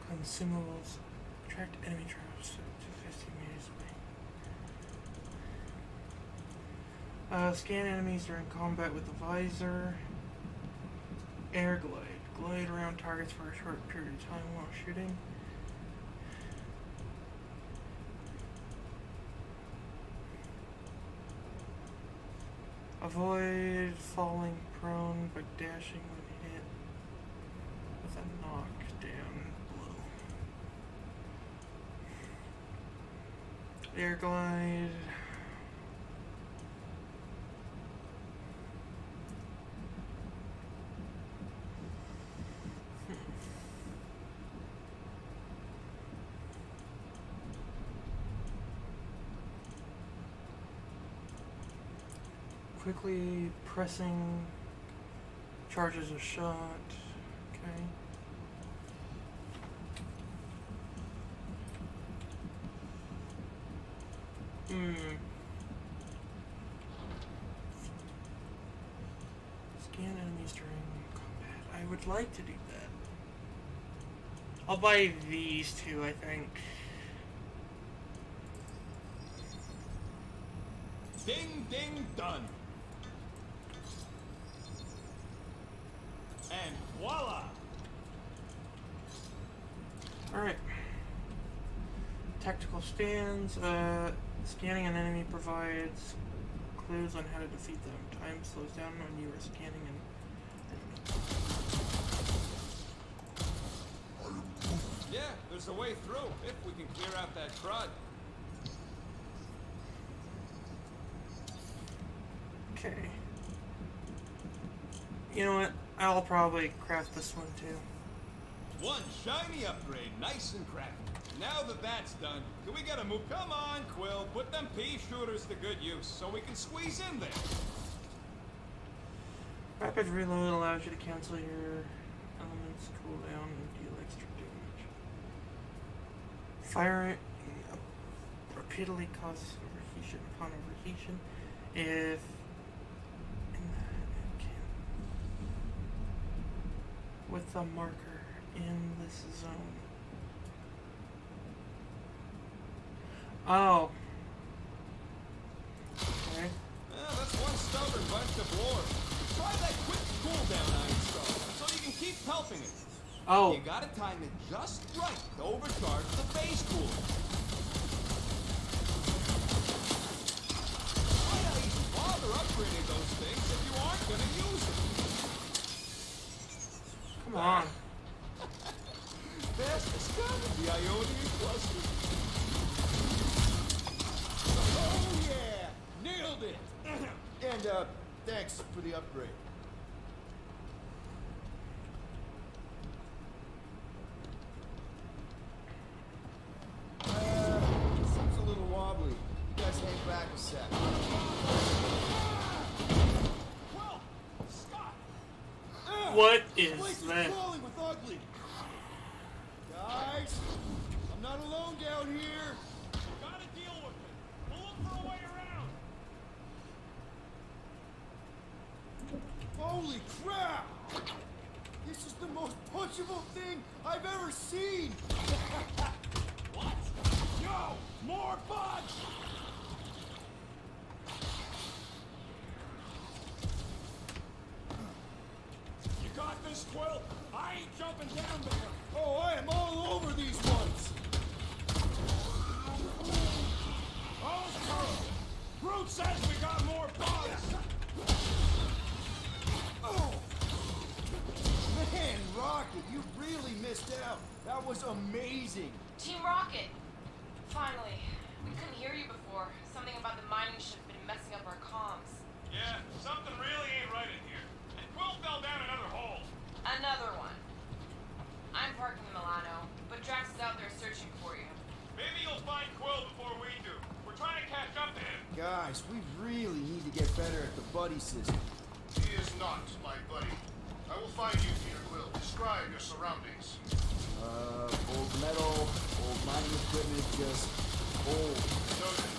consumables. Attract enemy drops up to 15 meters away. Scan enemies during combat with the visor. Air glide. Glide around targets for a short period of time while shooting. Avoid falling prone by dashing when hit with a knockdown blow. Air glide. Quickly pressing charges a shot. Okay. Scan enemies during combat. I would like to do that. I'll buy these two, I think. Ding, ding, done. And voila! Alright. Tactical stands. Scanning an enemy provides clues on how to defeat them. Time slows down when you are scanning an enemy. Yeah, there's a way through if we can clear out that crud. Okay. You know what? I'll probably craft this one too. One shiny upgrade, nice and crafty. Now that that's done, can we get a move? Come on, Quill, put them pea shooters to good use so we can squeeze in there. Rapid reload allows you to cancel your elements cooldown and deal extra damage. Firing repeatedly causes overheating. Upon overheating, if with a marker in this zone. Oh. Okay. Yeah, that's one stubborn bunch of dwarves. Try that quick cooldown I installed so you can keep helping it. Oh. You gotta time it just right to overcharge the phase cooler. Why not even bother upgrading those things if you aren't gonna use them? Come on. There's discovered the Ionian cluster. Oh yeah! Nailed it! And, thanks for the upgrade. Seems a little wobbly. You guys hang back a sec. Well, Scott! What This is place that? is crawling with ugly. Guys, I'm not alone down here. Holy crap! This is the most punchable thing I've ever seen! What? Yo! More punch! You got this, Quill? I ain't jumping down there. Oh, I am all over these ones! Oh, Brute says we got more bugs! Oh! Man, Rocket, you really missed out. That was amazing. Team Rocket! Finally. We couldn't hear you before. Something about the mining ship been messing up our comms. Yeah, something really ain't right in here. And Quill fell down another hole. Another one. I'm parking in Milano, but Drax is out there searching for you. Maybe you'll find Quill before we do. We're trying to catch up to him. Guys, we really need to get better at the buddy system. He is not my buddy. I will find you, Peter Quill. Describe your surroundings. Old metal, old mining equipment, just old. Noted.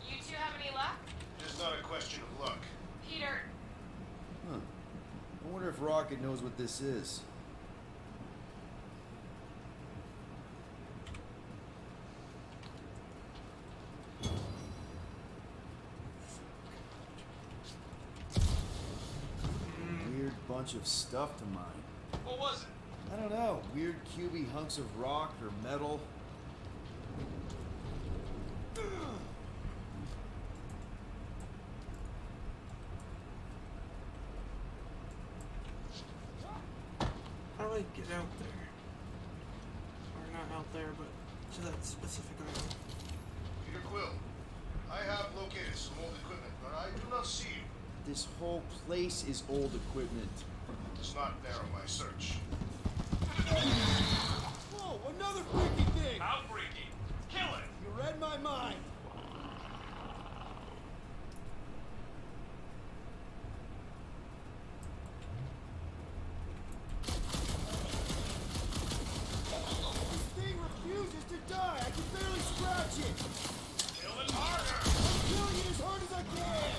You two have any luck? It is not a question of luck. Peter, Huh. I wonder if Rocket knows what this is. Weird bunch of stuff to mine. What was it? I don't know. Weird cubey hunks of rock or metal. How do I get out there? Or not out there, but to that specific island. Peter Quill, I have located some old equipment, but I do not see you. This whole place is old equipment. It does not narrow my search. Whoa, another freaky thing! How freaky? Kill it! You read my mind. This thing refuses to die. I can barely scratch it. Kill it harder! I'm killing it as hard as I can.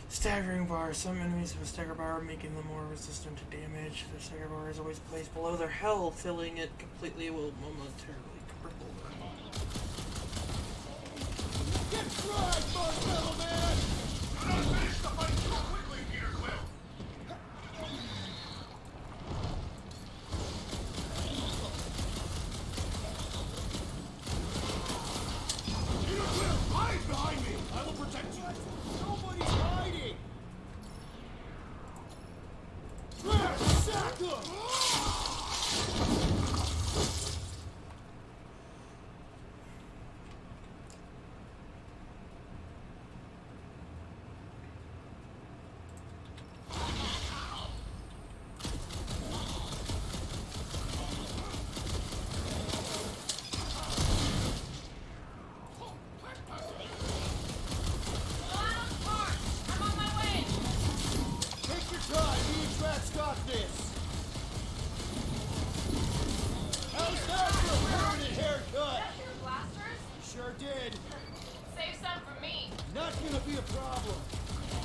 Staggering bar. Some enemies have a stagger bar, making them more resistant to damage. Their stagger bar is always placed below their health. Filling it completely will momentarily cripple them. Get fried, Marshmallow Man! Do not finish the fight so quickly, Peter Quill! Peter Quill, hide behind me! I will protect you! Nobody's hiding! Grab, sack 'em! Milano's parked! I'm on my way! Take your time, me and Drax got this! How's that for a permanent haircut? That's your blasters? Sure did. Save some for me. Not gonna be a problem.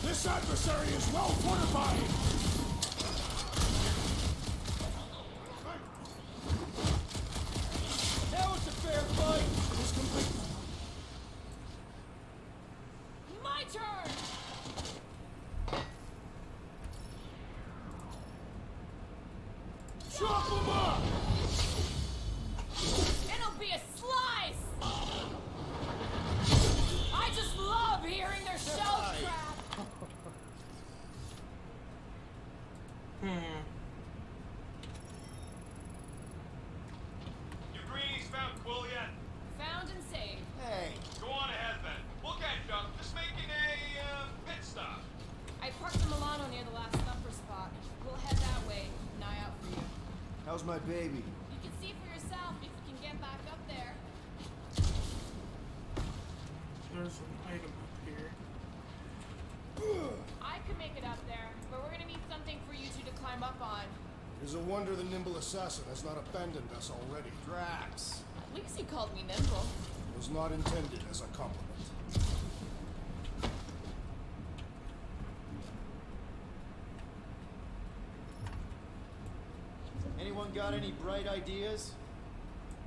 This adversary is well fortified! Now it's a fair fight. It's complete. My turn! Chop 'em up! It'll be a slice! I just love hearing their shells crack! You greenies found Quill yet? Found and saved. Hey, Go on ahead then. We'll catch up. Just making a pit stop. I parked in Milano near the last thumper spot. We'll head that way. An eye out for you. how's my baby? You can see for yourself if you can get back up there. There's an item up here. I could make it up there, but we're gonna need something for you two to climb up on. It's a wonder the nimble assassin has not abandoned us already. Drax. At least you called me nimble. It was not intended as a compliment. Anyone got any bright ideas?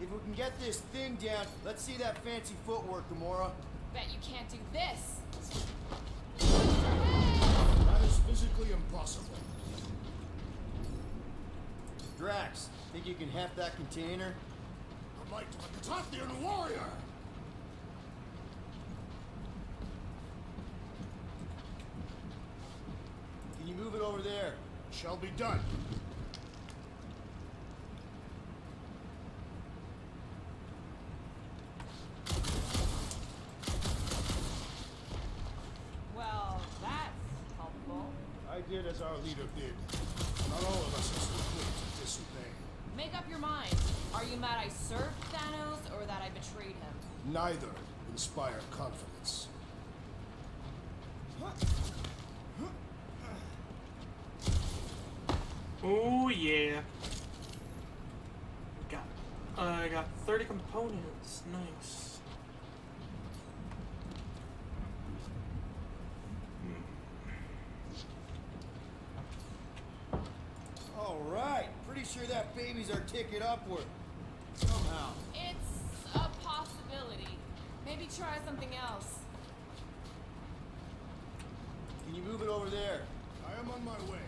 If we can get this thing down, let's see that fancy footwork, Gamora. Bet you can't do this. That is physically impossible. Drax, think you can heft that container? The might of a Giantess warrior! Can you move it over there? Shall be done. Well, that's helpful. I did as our leader bid. Not all of us are so quick to disobey. Make up your mind. Are you mad I served Thanos or that I betrayed him? Neither inspire confidence. Oh yeah. I got 30 components. Nice. All right. Pretty sure that baby's our ticket upward. Somehow. It's a possibility. Maybe try something else. Can you move it over there? I am on my way.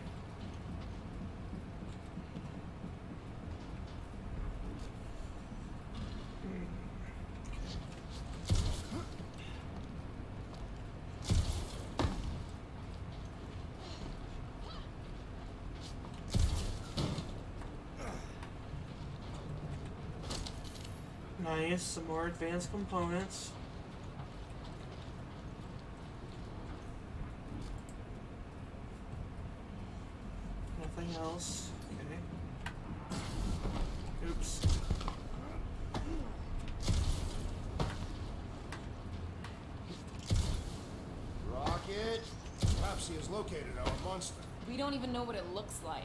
Nice, some more advanced components. Nothing else. Okay. Oops. Rocket. Perhaps he has located our monster. We don't even know what it looks like.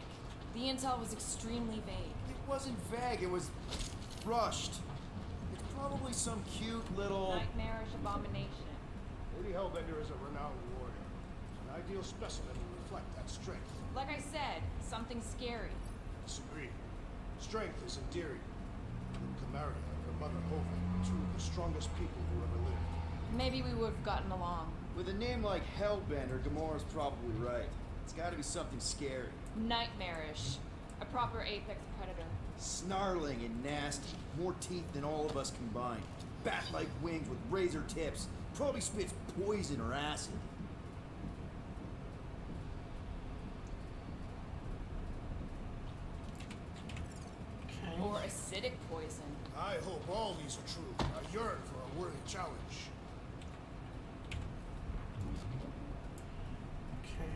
The intel was extremely vague. It wasn't vague, it was rushed. It's probably some cute little... Nightmarish abomination. Lady Hellbender is a renowned warrior. An ideal specimen to reflect that strength. Like I said, something scary. Disagree. Strength is endearing. Kamaria and her mother Hoven were two of the strongest people who ever lived. Maybe we would have gotten along. With a name like Hellbender, Gamora's probably right. It's gotta be something scary. Nightmarish. A proper apex predator. Snarling and nasty. More teeth than all of us combined. Bat-like wings with razor tips. Probably spits poison or acid. Okay. Or acidic poison. I hope all these are true. I yearn for a worthy challenge. Okay.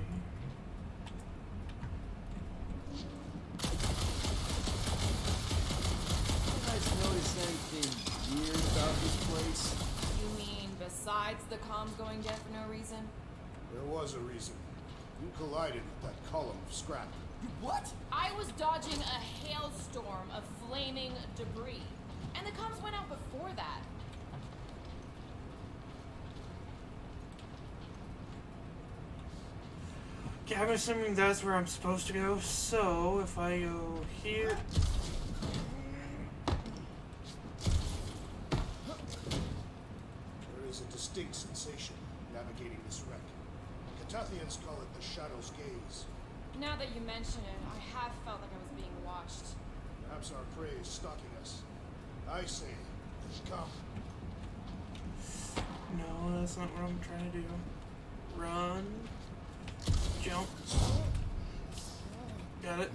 You guys notice anything weird about this place? You mean besides the comms going dead for no reason? There was a reason. You collided with that column of scrap. What? I was dodging a hailstorm of flaming debris. And the comms went out before that. Okay, I'm assuming that's where I'm supposed to go. So if I go here. There is a distinct sensation navigating this wreck. Catathians call it the Shadow's Gaze. Now that you mention it, I have felt like I was being watched. Perhaps our prey is stalking us. I say, come. No, that's not what I'm trying to do. Run. Jump. Got it.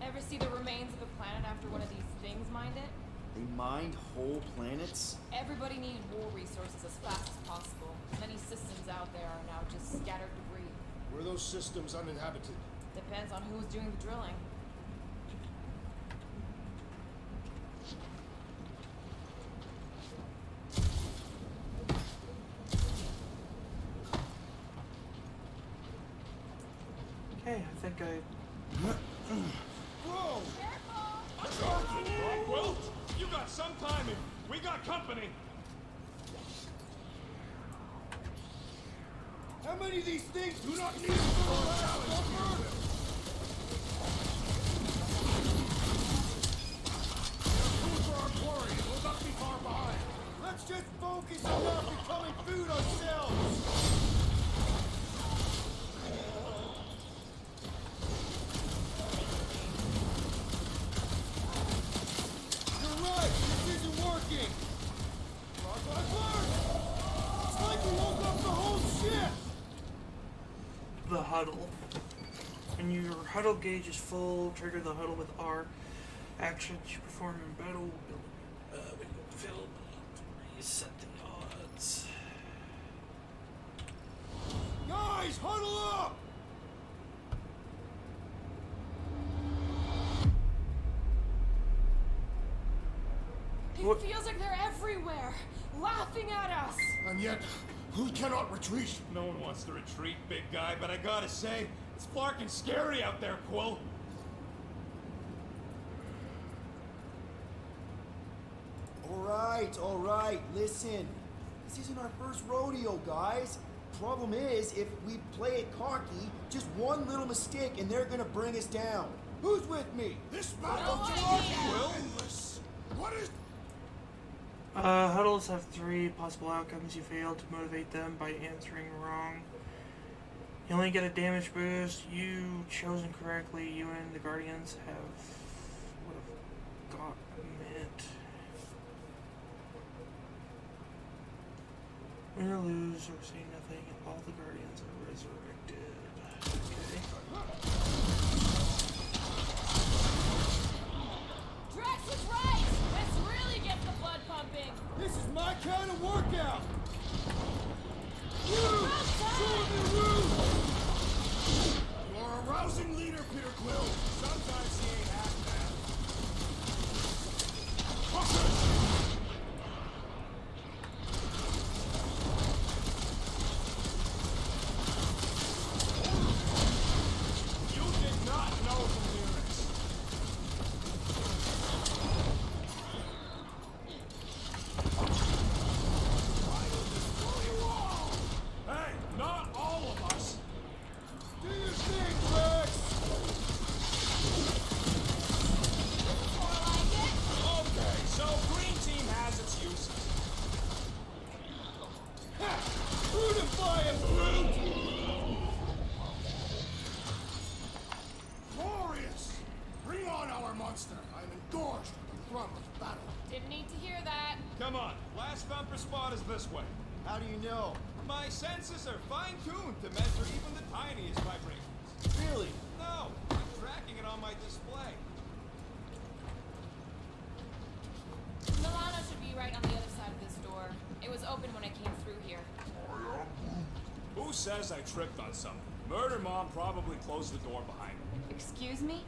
Ever see the remains of a planet after one of these things mined it? They mined whole planets? Everybody needed war resources as fast as possible. Many systems out there are now just scattered debris. Were those systems uninhabited? Depends on who was doing the drilling. Okay, I think I. Whoa! Well, you got some timing. We got company. How many of these things do not need to go around? Let's just focus on not becoming food ourselves! You're right, this isn't working! It's like we woke up the whole ship! The huddle. When your huddle gauge is full, trigger the huddle with R. Actions you perform in battle will fill reset the odds. Guys, huddle up! It feels like they're everywhere, laughing at us. And yet, we cannot retreat. No one wants to retreat, big guy, but I gotta say, it's flarkin' scary out there, Quill. All right, listen. This isn't our first rodeo, guys. Problem is, if we play it cocky, just one little mistake and they're gonna bring us down. Who's with me? This battle No cannot idea. be endless. What is... Huddles have 3 possible outcomes. You fail to motivate them by answering wrong. You only get a damage boost. You chosen correctly. You and the Guardians would have got it. Win or lose or say nothing, and all the Guardians are resurrected. Okay. Drax is right. This really gets the blood pumping. This is my kind of workout. Woo! Outside. You are a rousing leader, Peter Quill. Sometimes he ain't half bad. You did not know from lyrics. Hey, not all of us. Do your thing, Rex. More like it. Okay, so green team has its uses. Beautify him, brute! Glorious! Bring on our monster. I'm engorged with the thrum of battle. Didn't need to hear that. Come on, last bumper spot is this way. How do you know? My senses are fine-tuned to measure even the tiniest vibrations. Really? No, I'm tracking it on my display. Milano should be right on the other side of this door. It was open when I came through here. Who says I tripped on something? Murder Mom probably closed the door behind me. Excuse me?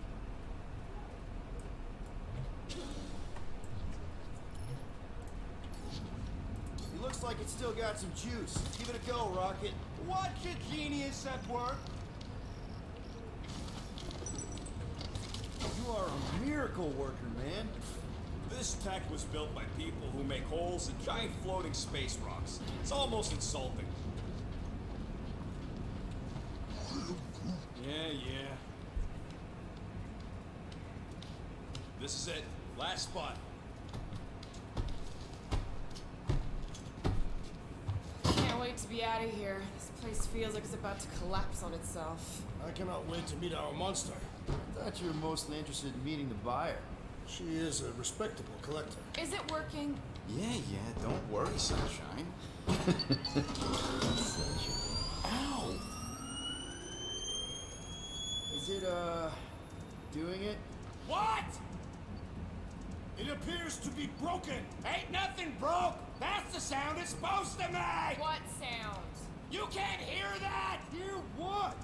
He looks like it's still got some juice. Give it a go, Rocket. Watch a genius at work. You are a miracle worker, man. This tech was built by people who make holes in giant floating space rocks. It's almost insulting. Yeah. This is it. Last spot. Can't wait to be out of here. This place feels like it's about to collapse on itself. I cannot wait to meet our monster. I thought you were mostly interested in meeting the buyer. She is a respectable collector. Is it working? Yeah, don't worry, Sunshine. Ow! Is it, doing it? What? It appears to be broken. Ain't nothing broke. That's the sound it's supposed to make. What sound? You can't hear that. Hear what?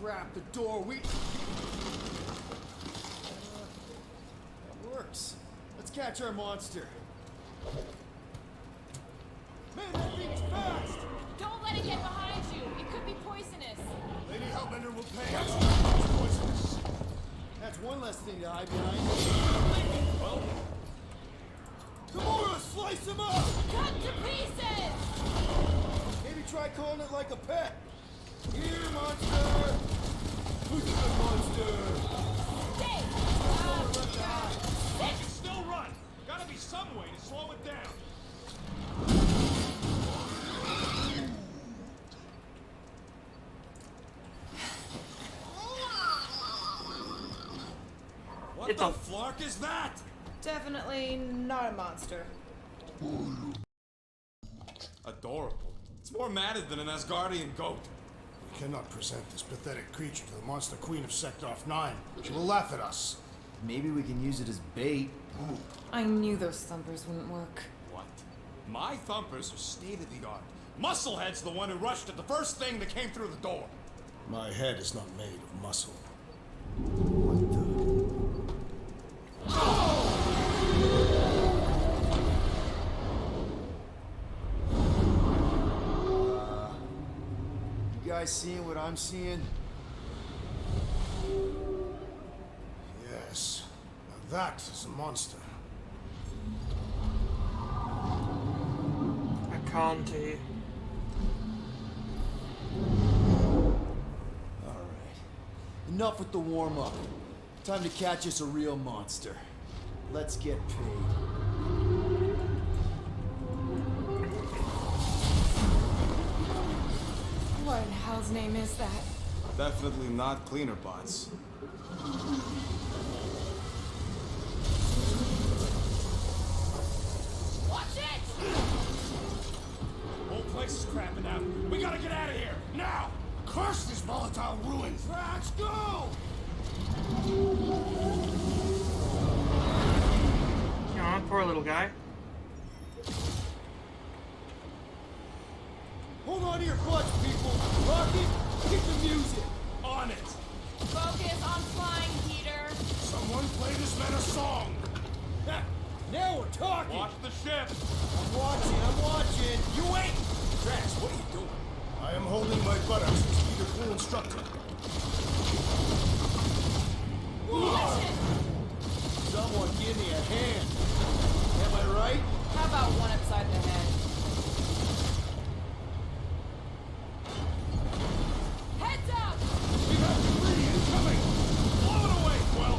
crap, the door, that works. Let's catch our monster. Man, that thing's fast! Don't let it get behind you. It could be poisonous. Lady Hellbender will pay us. It's poisonous. That's one less thing to hide behind. Well, Gamora, slice him up! Cut to pieces! Maybe try calling it like a pet. Here, monster! Who's the monster? Stay! it can still run. Gotta be some way to slow it down. What It's the a- flark is that? Definitely not a monster. Adorable. It's more matted than an Asgardian goat. We cannot present this pathetic creature to the monster queen of Sector 9. She will laugh at us. Maybe we can use it as bait. I knew those thumpers wouldn't work. What? My thumpers are state of the art. Musclehead's the one who rushed at the first thing that came through the door. My head is not made of muscle. What the? You guys seeing what I'm seeing? Yes. Now that is a monster. A Conti. Alright. Enough with the warm-up. Time to catch us a real monster. Let's get paid. What in hell's name is that? Definitely not cleaner bots. Watch it! Whole place is crapping out. We gotta get out of here now. Curse this volatile ruin! Drax, go! Aw, poor little guy. Hold on to your butts, people! Rocket, hit the music! On it. Focus on flying, Peter. Someone play this man a song! Ha! Now we're talking! Watch the ship. I'm watching! You wait. Drax, what are you doing? I am holding my buttocks as Peter Quill instructed. Watch it! Someone give me a hand! Am I right? How about one upside the head? Heads up! We have debris incoming! Blow it away, Quill.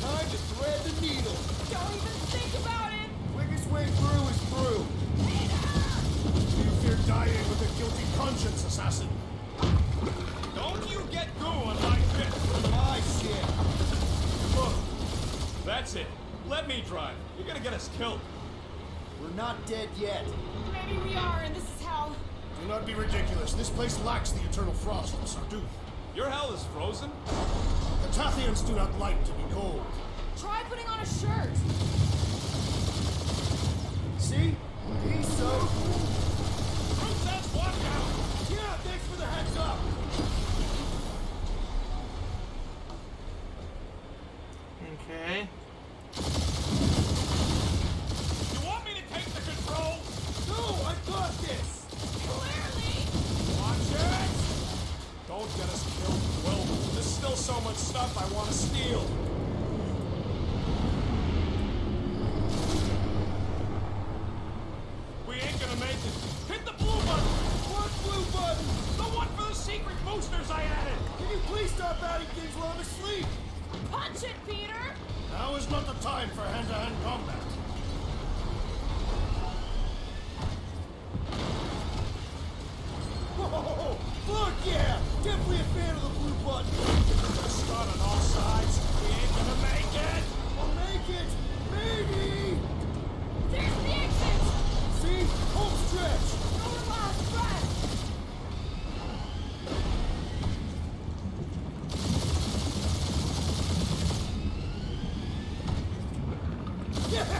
Time to thread the needle! Don't even think about it! Quickest way through is through! Do you fear dying with a guilty conscience, assassin? Don't you get goo on my ship. My shit! Look. That's it. Let me drive. You're gonna get us killed. We're not dead yet. Maybe we are, and this is hell. Do not be ridiculous. This place lacks the eternal frost of Sarduth. Your hell is frozen? The Tathians do not like to be cold. Try putting on a shirt. See? He's so... Princess, watch out! Yeah, thanks for the heads up! Okay. You want me to take the control? No, I got this! Clearly! Watch it! Don't get us killed, Quill. There's still so much stuff I want to steal. We ain't gonna make it. Hit the blue button! What blue button? The one for the secret boosters I added! Can you please stop adding things while I'm asleep? Punch it, Peter! Now is not the time for hand-to-hand combat. Whoa! Fuck yeah! Definitely a fan of the blue button! Start on all sides. We ain't gonna make it! I'll make it! Maybe! There's the exit! See? Home stretch! Your last breath! Yeah!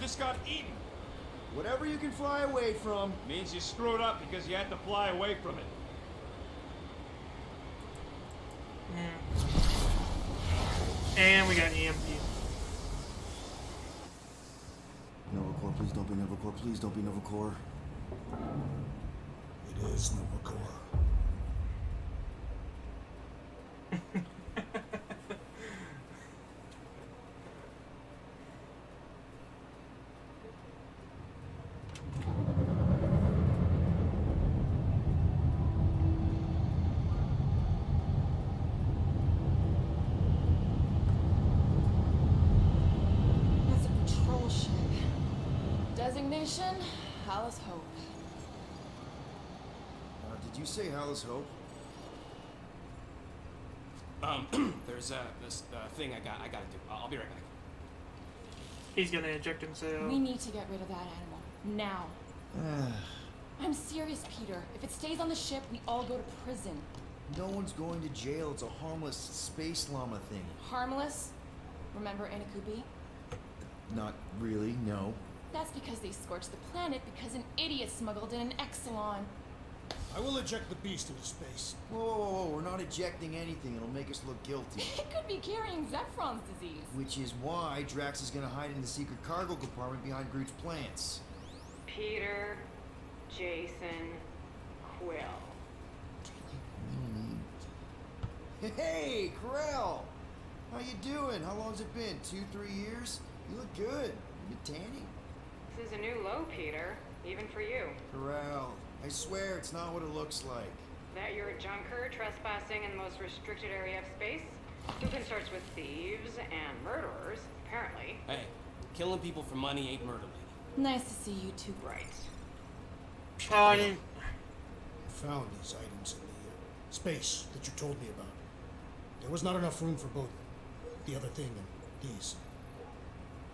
just got eaten. Whatever you can fly away from. Means you screwed up because you had to fly away from it. And we got EMP. Novacore, please don't be Novacore. Please don't be Novacore. It is Novacore. That's a patrol ship. Designation, Alice Hope. Did you say Hallis Hope? There's this thing I gotta do. I'll be right back. He's gonna eject himself. We need to get rid of that animal. Now. I'm serious, Peter. If it stays on the ship, we all go to prison. No one's going to jail. It's a harmless space llama thing. Harmless? Remember Inakubi? Not really, no. That's because they scorched the planet because an idiot smuggled in an Exelon. I will eject the beast into space. Whoa, whoa, whoa, we're not ejecting anything. It'll make us look guilty. It could be carrying Zephron's disease. Which is why Drax is gonna hide in the secret cargo compartment behind Groot's plants. Peter, Jason, Quill. Hey, Corell! How you doing? How long's it been? 2-3 years? You look good. You've been tanning. This is a new low, Peter, even for you. Corell, I swear it's not what it looks like. That you're a junker trespassing in the most restricted area of space? Who consorts with thieves and murderers, apparently. Hey, killing people for money ain't murder, lady. Nice to see you two. Right. Oh, I didn't. I found these items in the space that you told me about. There was not enough room for both the other thing and these.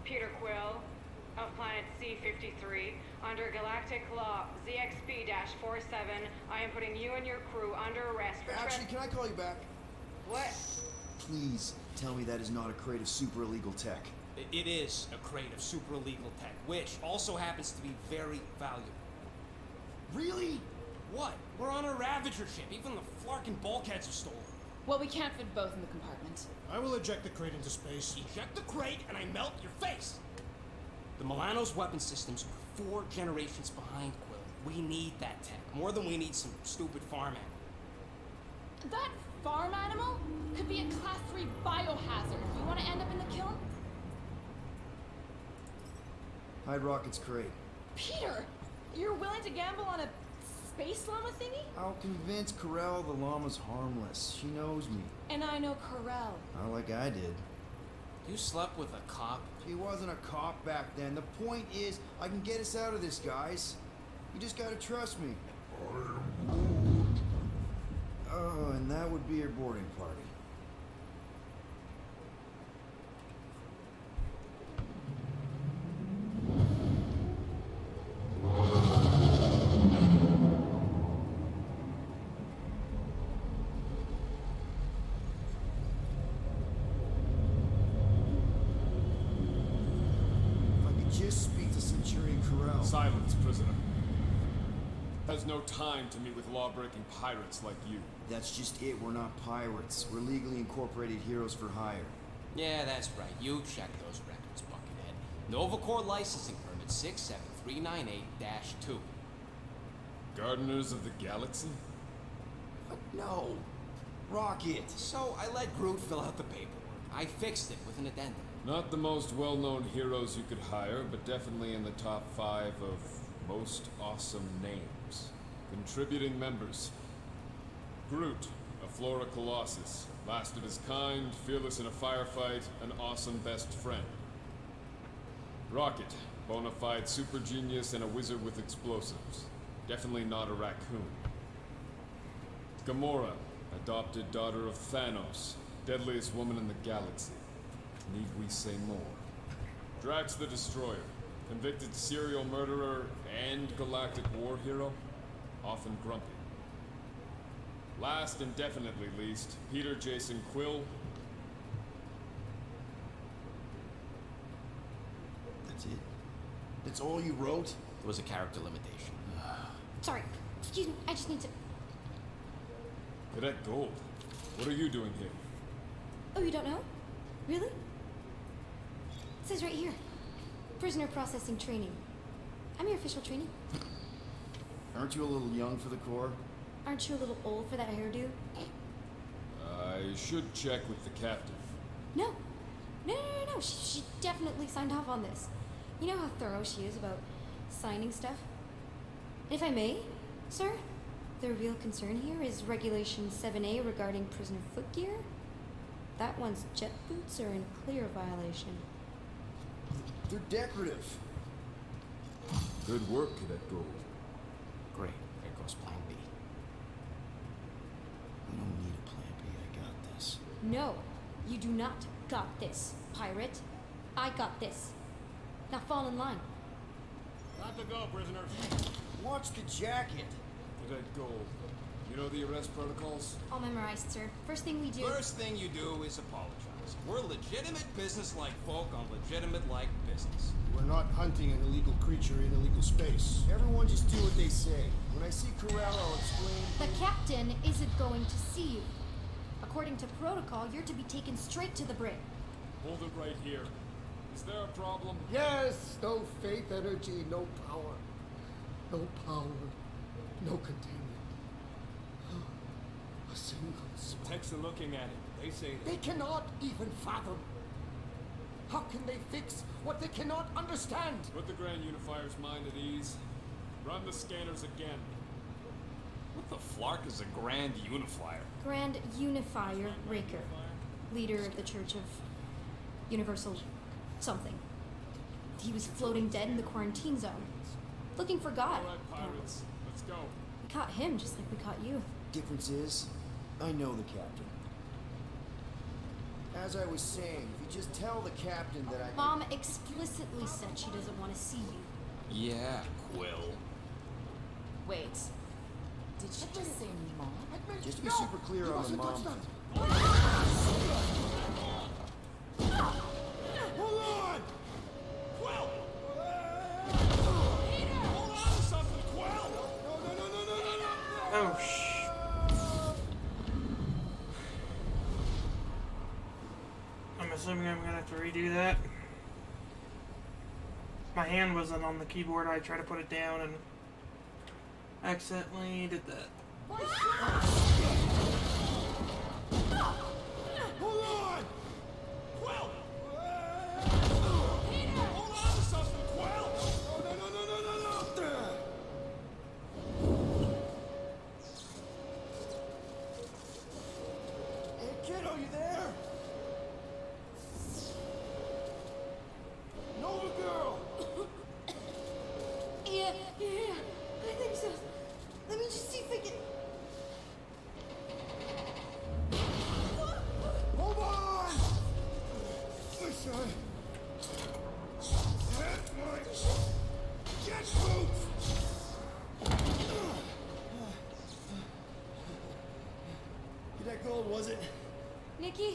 Peter Quill, of planet C-53, under galactic law ZXP-47, I am putting you and your crew under arrest for Actually, can I call you back? What? Please tell me that is not a crate of super illegal tech. It is a crate of super illegal tech, which also happens to be very valuable. Really? What? We're on a Ravager ship. Even the flarkin' bulkheads are stolen. Well, we can't fit both in the compartment. I will eject the crate into space. Eject the crate and I melt your face! The Milano's weapon systems are 4 generations behind, Quill. We need that tech, more than we need some stupid farm animal. That farm animal could be a Class 3 biohazard. You want to end up in the kiln? Hide Rocket's crate. Peter, you're willing to gamble on a space llama thingy? I'll convince Corell the llama's harmless. She knows me. And I know Corell. Not like I did. You slept with a cop? He wasn't a cop back then. The point is, I can get us out of this, guys. You just gotta trust me. Oh, and that would be your boarding party. If I could just speak to Centurion Corell. Silence, prisoner. Has no time to meet with law-breaking pirates like you. That's just it. We're not pirates. We're legally incorporated heroes for hire. Yeah, that's right. You check those records, Buckethead. Novacore licensing permit 67398-2. Gardeners of the Galaxy? What? No. Rocket. So I let Groot fill out the paperwork. I fixed it with an addendum. Not the most well-known heroes you could hire, but definitely in the top 5 of most awesome names. Contributing members. Groot, a Flora Colossus. Lasted as kind, fearless in a firefight, an awesome best friend. Rocket, bona fide super genius and a wizard with explosives. Definitely not a raccoon. Gamora, adopted daughter of Thanos, deadliest woman in the galaxy. Need we say more? Drax the Destroyer, convicted serial murderer and galactic war hero, often grumpy. Last and definitely least, Peter Jason Quill. That's it. That's all you wrote? It was a character limitation. Sorry. Excuse me. I just need to. Cadet Gold, what are you doing here? Oh, you don't know? Really? It says right here. Prisoner processing training. I'm your official trainee. Aren't you a little young for the Corps? Aren't you a little old for that hairdo? I should check with the captain. No. No. She definitely signed off on this. You know how thorough she is about signing stuff? If I may, sir, the real concern here is Regulation 7A regarding prisoner footgear. That one's jet boots are in clear violation. They're decorative. Good work, Cadet Gold. Great. There goes Plan B. I don't need a plan B. I got this. No, you do not got this, pirate. I got this. Now fall in line. Time to go, prisoners. Watch the jacket. Cadet Gold, you know the arrest protocols? All memorized, sir. First thing we do. First thing you do is apologize. We're legitimate business-like folk on legitimate-like business. We're not hunting an illegal creature in illegal space. Everyone just do what they say. When I see Corral, I'll explain. The captain isn't going to see you. According to protocol, you're to be taken straight to the brig. Hold it right here. Is there a problem? Yes, no faith energy, no power. No power, no containment. A single spark. Techs are looking at it. They say They cannot even fathom. How can they fix what they cannot understand? put the Grand Unifier's mind at ease. Run the scanners again. What the flark is a Grand Unifier? Grand Unifier Raker, leader of the Church of Universal something. He was floating dead in the quarantine zone, looking for God. All right, pirates. Let's go. We caught him just like we caught you. Difference is, I know the captain. As I was saying, if you just tell the captain that I... Mom explicitly said she doesn't want to see you. Yeah, Quill. Wait. Did she just say mom? Just to be super clear on the mom. Hold on! Quill! Hold on to something, Quill! No! Oh, I'm assuming I'm gonna have to redo that. My hand wasn't on the keyboard. I tried to put it down and accidentally did that. Hold on! Quill! Hold on to something, Quill! No! Hey, kiddo, you there? Nova girl! Yeah, I think so. Let me just see if I can. Hold on! Wish I had my jet boots! Cadet Gold, was it? Nikki?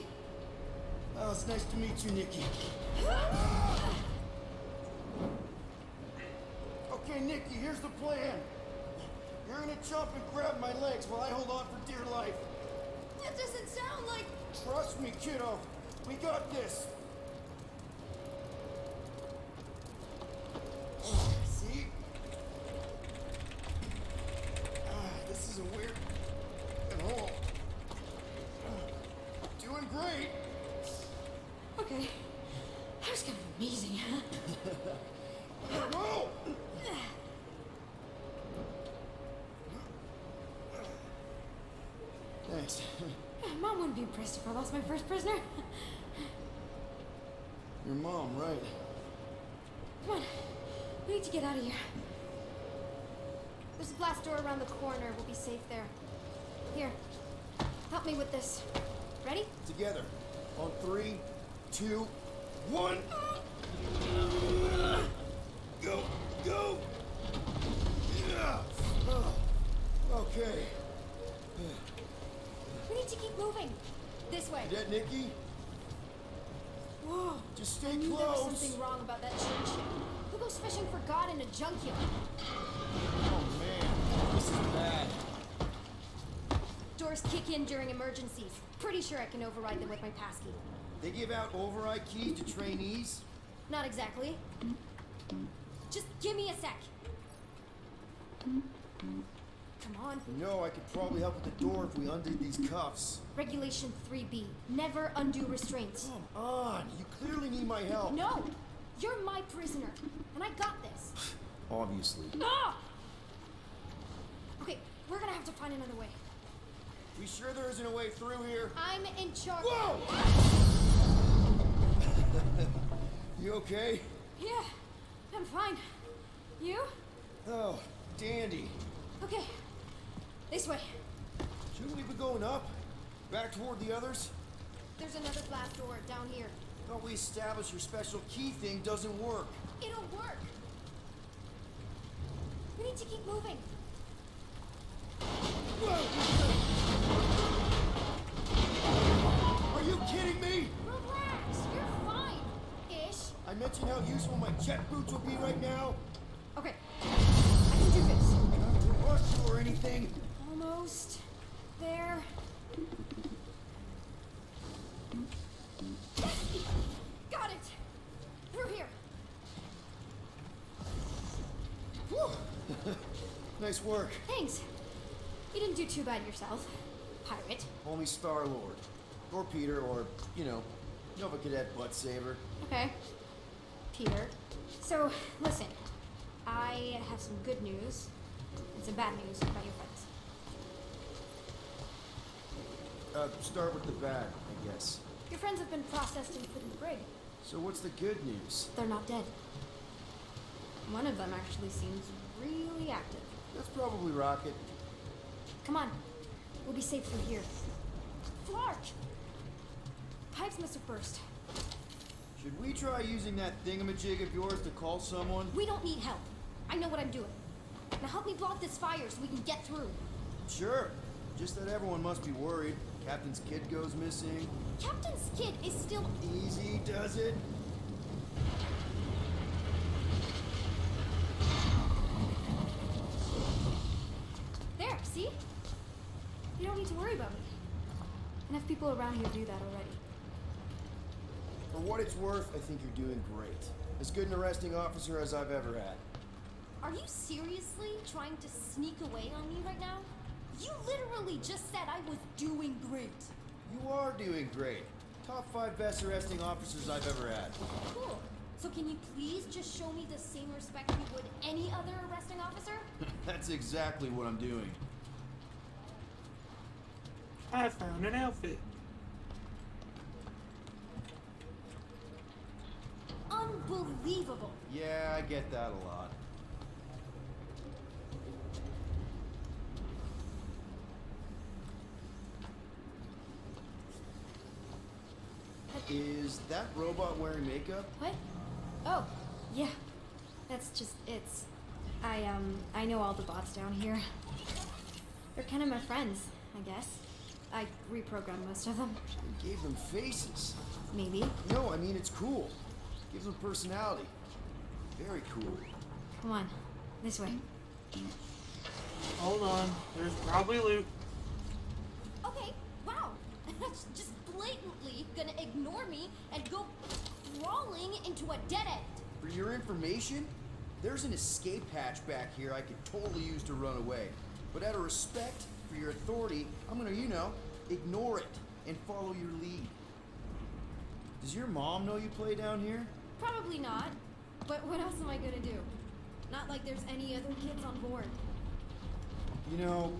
Oh, it's nice to meet you, Nikki. Okay, Nikki, here's the plan. You're gonna jump and grab my legs while I hold on for dear life. That doesn't sound like. Trust me, kiddo. We got this. See? This is a weird hole. Doing great. Okay. That was kind of amazing. Whoa! Thanks. Mom wouldn't be impressed if I lost my first prisoner. Your mom, right? Come on. We need to get out of here. There's a blast door around the corner. We'll be safe there. Here. Help me with this. Ready? Together. On 3, 2, 1. Go! Go! Yeah. Oh, okay. We need to keep moving. This way. Is that Nikki? Whoa. Just stay I knew close. there was something wrong about that church. Who goes fishing for God in a junkyard? Oh man, this is bad. Doors kick in during emergencies. Pretty sure I can override them with my passkey. They give out override keys to trainees? Not exactly. Just give me a sec. Come on. You know, I could probably help with the door if we undid these cuffs. Regulation 3B. Never undo restraints. Come on, you clearly need my help. No! You're my prisoner, and I got this. Obviously. Ah! Okay, we're gonna have to find another way. We sure there isn't a way through here? I'm in charge. Whoa! You okay? Yeah, I'm fine. You? Oh, dandy. Okay, this way. Shouldn't we be going up? Back toward the others? There's another glass door down here. Thought we established your special key thing doesn't work. It'll work. We need to keep moving. Are you kidding me? Relax, you're fine. Ish. I mentioned how useful my jet boots will be right now. Okay, I can do this. Not to rush you or anything. Almost there. Got it. Through here. Whew. Nice work. Thanks. You didn't do too bad yourself, pirate. Homie Star-Lord. Or Peter, or, you know, Nova Cadet Butt Saver. Okay. Peter. So, listen. I have some good news and some bad news about your friends. Start with the bad, I guess. Your friends have been processed and put in the brig. So what's the good news? They're not dead. One of them actually seems really active. That's probably Rocket. Come on. We'll be safe through here. Flark! Pipes must have burst. Should we try using that thingamajig of yours to call someone? We don't need help. I know what I'm doing. Now help me block this fire so we can get through. Sure. Just that everyone must be worried. Captain's kid goes missing. Captain's kid is still... Easy does it. There, see? You don't need to worry about me. Enough people around here do that already. For what it's worth, I think you're doing great. As good an arresting officer as I've ever had. Are you seriously trying to sneak away on me right now? You literally just said I was doing great. You are doing great. Top 5 best arresting officers I've ever had. Cool. So can you please just show me the same respect you would any other arresting officer? That's exactly what I'm doing. I found an outfit. Unbelievable. Yeah, I get that a lot. Is that robot wearing makeup? What? Oh, yeah. That's just it's. I know all the bots down here. They're kind of my friends, I guess. I reprogrammed most of them. They gave them faces. Maybe. No, I mean it's cool. Gives them personality. Very cool. Come on, this way. Hold on. There's probably loot. Okay, wow. Just blatantly gonna ignore me and go crawling into a dead end. For your information, there's an escape hatch back here I could totally use to run away. But out of respect for your authority, I'm gonna, you know, ignore it and follow your lead. Does your mom know you play down here? Probably not. But what else am I gonna do? Not like there's any other kids on board. You know,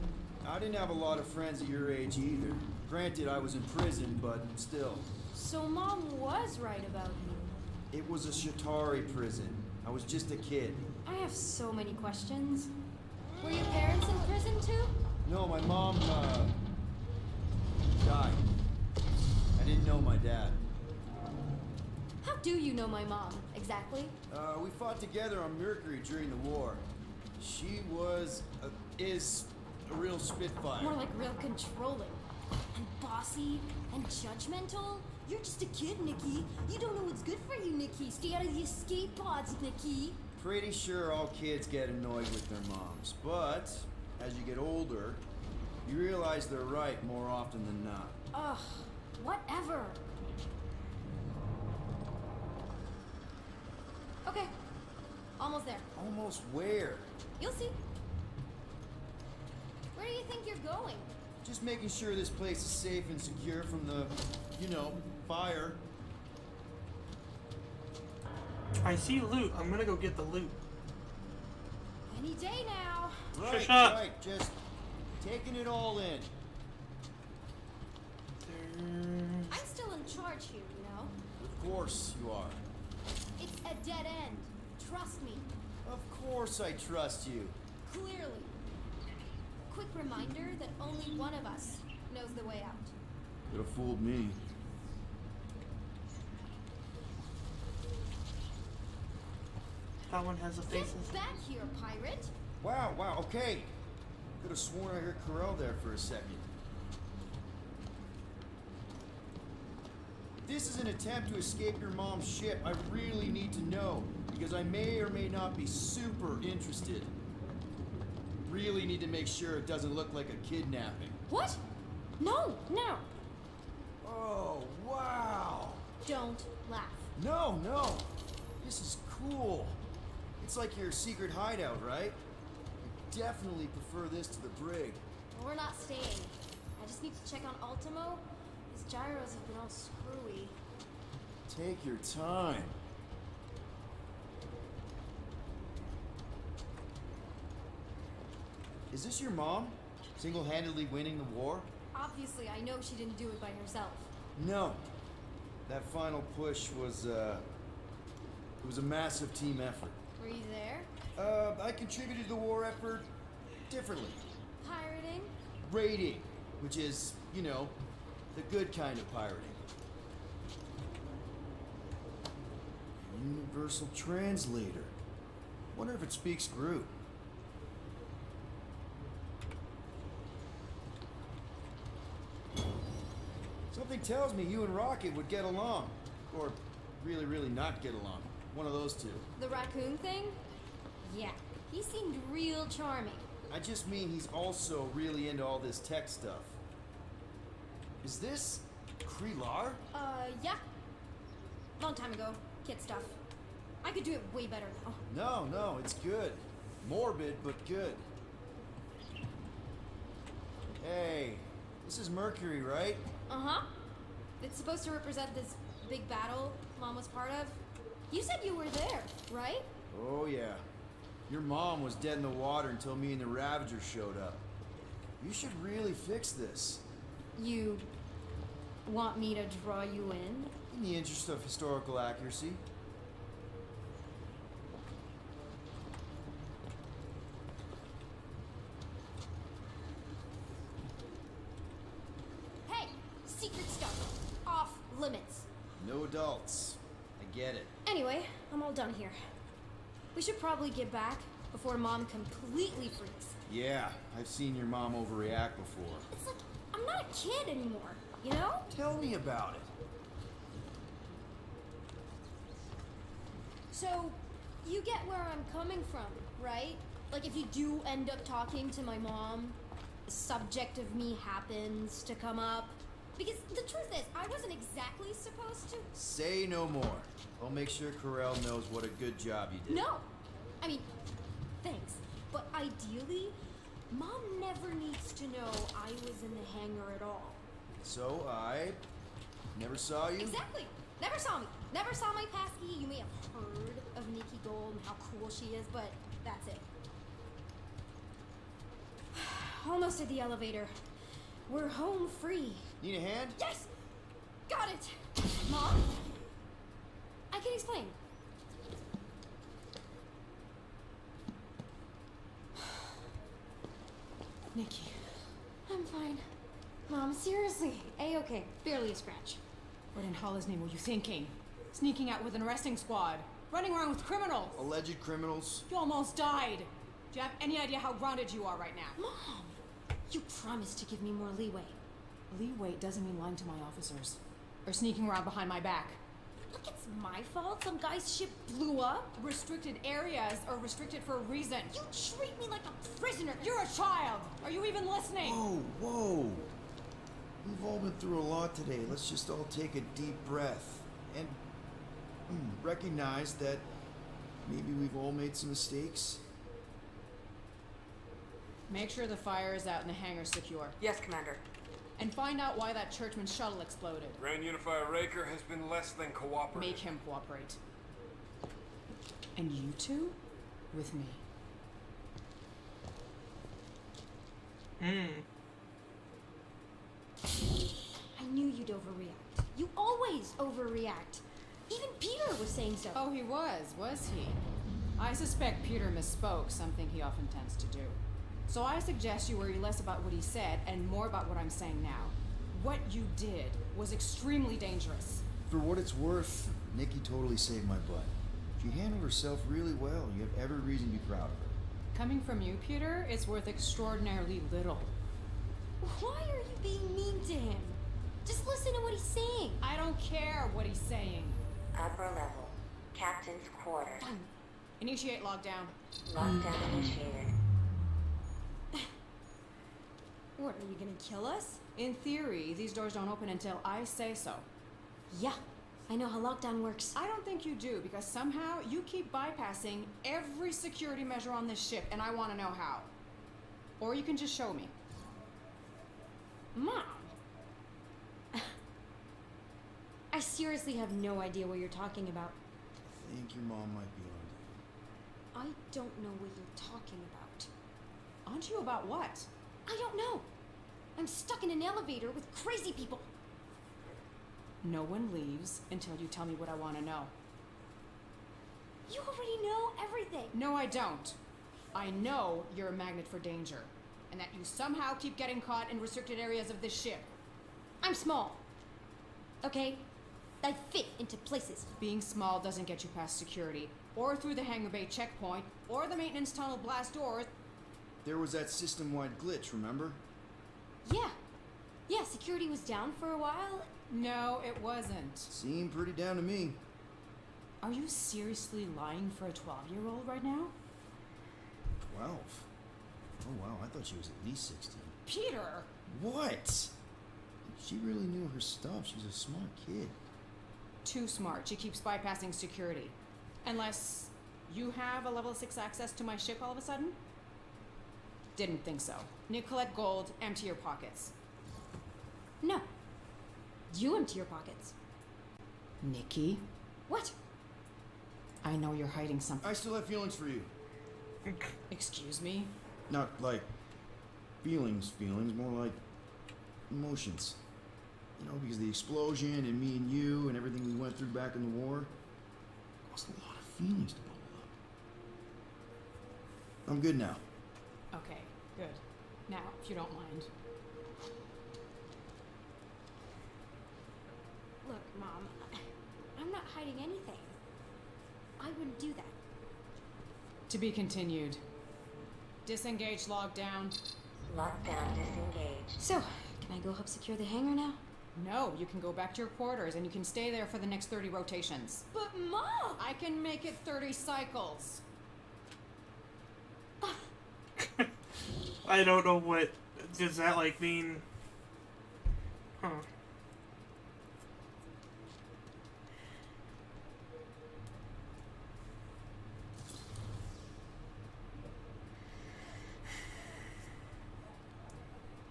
I didn't have a lot of friends at your age either. Granted, I was in prison, but still. So Mom was right about you. It was a Shatari prison. I was just a kid. I have so many questions. Were your parents in prison too? No, my mom, died. I didn't know my dad. How do you know my mom, exactly? We fought together on Mercury during the war. She is a real spitfire. More like real controlling. And bossy and judgmental. You're just a kid, Nikki. You don't know what's good for you, Nikki. Stay out of the escape pods, Nikki. Pretty sure all kids get annoyed with their moms, but as you get older, you realize they're right more often than not. Ugh, whatever. Okay, almost there. Almost where? You'll see. Where do you think you're going? Just making sure this place is safe and secure from the, fire. I see loot. I'm gonna go get the loot. Any day now. Right, Shush up. right, just taking it all in. I'm still in charge here, you know? Of course you are. It's a dead end. Trust me. Of course I trust you. Clearly. Quick reminder that only one of us knows the way out. Could have fooled me. That one has a face. Get back here, pirate! Wow, okay. Could have sworn I heard Corell there for a second. If this is an attempt to escape your mom's ship, I really need to know, because I may or may not be super interested. Really need to make sure it doesn't look like a kidnapping. What? No. Oh, wow. Don't laugh. No. This is cool. It's like your secret hideout, right? I definitely prefer this to the brig. We're not staying. I just need to check on Ultimo. His gyros have been all screwy. Take your time. Is this your mom? Single-handedly winning the war? Obviously, I know she didn't do it by herself. No. That final push was, it was a massive team effort. Were you there? I contributed to the war effort differently. Pirating? Raiding, which is, the good kind of pirating. Universal translator. Wonder if it speaks Groot. Something tells me you and Rocket would get along. Or really not get along. One of those two. The raccoon thing? Yeah, he seemed real charming. I just mean he's also really into all this tech stuff. Is this Krelar? Yeah. Long time ago. Kid stuff. I could do it way better now. No, it's good. Morbid, but good. Hey, this is Mercury, right? Uh-huh. It's supposed to represent this big battle Mom was part of. You said you were there, right? Oh, yeah. Your mom was dead in the water until me and the Ravagers showed up. You should really fix this. You want me to draw you in? In the interest of historical accuracy. Hey! Secret stuff. Off limits. No adults. I get it. Anyway, I'm all done here. We should probably get back before Mom completely freaks. Yeah, I've seen your mom overreact before. It's like, I'm not a kid anymore, you know? Tell me about it. So, you get where I'm coming from, right? Like, if you do end up talking to my mom, the subject of me happens to come up. Because the truth is, I wasn't exactly supposed to. Say no more. I'll make sure Corell knows what a good job you did. No! I mean, thanks. But ideally, Mom never needs to know I was in the hangar at all. So I never saw you? Exactly! Never saw me. Never saw my passkey. You may have heard of Nikki Gold and how cool she is, but that's it. Almost at the elevator. We're home free. Need a hand? Yes! Got it! Mom? I can explain. Nikki. I'm fine. Mom, seriously. A-okay. Barely a scratch. What in Hollis' name were you thinking? Sneaking out with an arresting squad. Running around with criminals. Alleged criminals? You almost died. Do you have any idea how grounded you are right now? Mom! You promised to give me more leeway. Leeway doesn't mean lying to my officers. Or sneaking around behind my back. Look, it's my fault. Some guy's ship blew up. Restricted areas are restricted for a reason. You treat me like a prisoner. You're a child! Are you even listening? Whoa, whoa. We've all been through a lot today. Let's just all take a deep breath and recognize that maybe we've all made some mistakes. Make sure the fire is out and the hangar's secure. Yes, Commander. And find out why that churchman's shuttle exploded. Grand Unifier Raker has been less than cooperative. Make him cooperate. And you two? With me. I knew you'd overreact. You always overreact. Even Peter was saying so. Oh, he was he? I suspect Peter misspoke, something he often tends to do. So I suggest you worry less about what he said and more about what I'm saying now. What you did was extremely dangerous. For what it's worth, Nikki totally saved my butt. She handled herself really well. You have every reason to be proud of her. Coming from you, Peter, it's worth extraordinarily little. Why are you being mean to him? Just listen to what he's saying. I don't care what he's saying. Upper level. Captain's quarters. Fine. Initiate lockdown. Lockdown initiated. What, are you gonna kill us? In theory, these doors don't open until I say so. Yeah, I know how lockdown works. I don't think you do, because somehow you keep bypassing every security measure on this ship, and I want to know how. Or you can just show me. Mom! I seriously have no idea what you're talking about. I think your mom might be on. I don't know what you're talking about. Aren't you about what? I don't know. I'm stuck in an elevator with crazy people. No one leaves until you tell me what I want to know. You already know everything. No, I don't. I know you're a magnet for danger, and that you somehow keep getting caught in restricted areas of this ship. I'm small. Okay? I fit into places. Being small doesn't get you past security, or through the hangar bay checkpoint, or the maintenance tunnel blast doors. There was that system-wide glitch, remember? Yeah. Yeah, security was down for a while. No, it wasn't. Seemed pretty down to me. Are you seriously lying for a 12-year-old right now? 12? Oh wow, I thought she was at least 16. Peter! What? She really knew her stuff. She's a smart kid. Too smart. She keeps bypassing security. Unless you have a level 6 access to my ship all of a sudden? Didn't think so. Collect gold, empty your pockets. No. You empty your pockets. Nikki? What? I know you're hiding something. I still have feelings for you. Excuse me? Not like feelings, more like emotions. You know, because the explosion and me and you and everything we went through back in the war caused a lot of feelings to bubble up. I'm good now. Okay, good. Now, if you don't mind. Look, Mom, I'm not hiding anything. I wouldn't do that. To be continued. Disengage lockdown. Lockdown disengaged. So, can I go help secure the hangar now? No, you can go back to your quarters and you can stay there for the next 30 rotations. But Mom! I can make it 30 cycles. I don't know what... Does that, like, mean... Huh.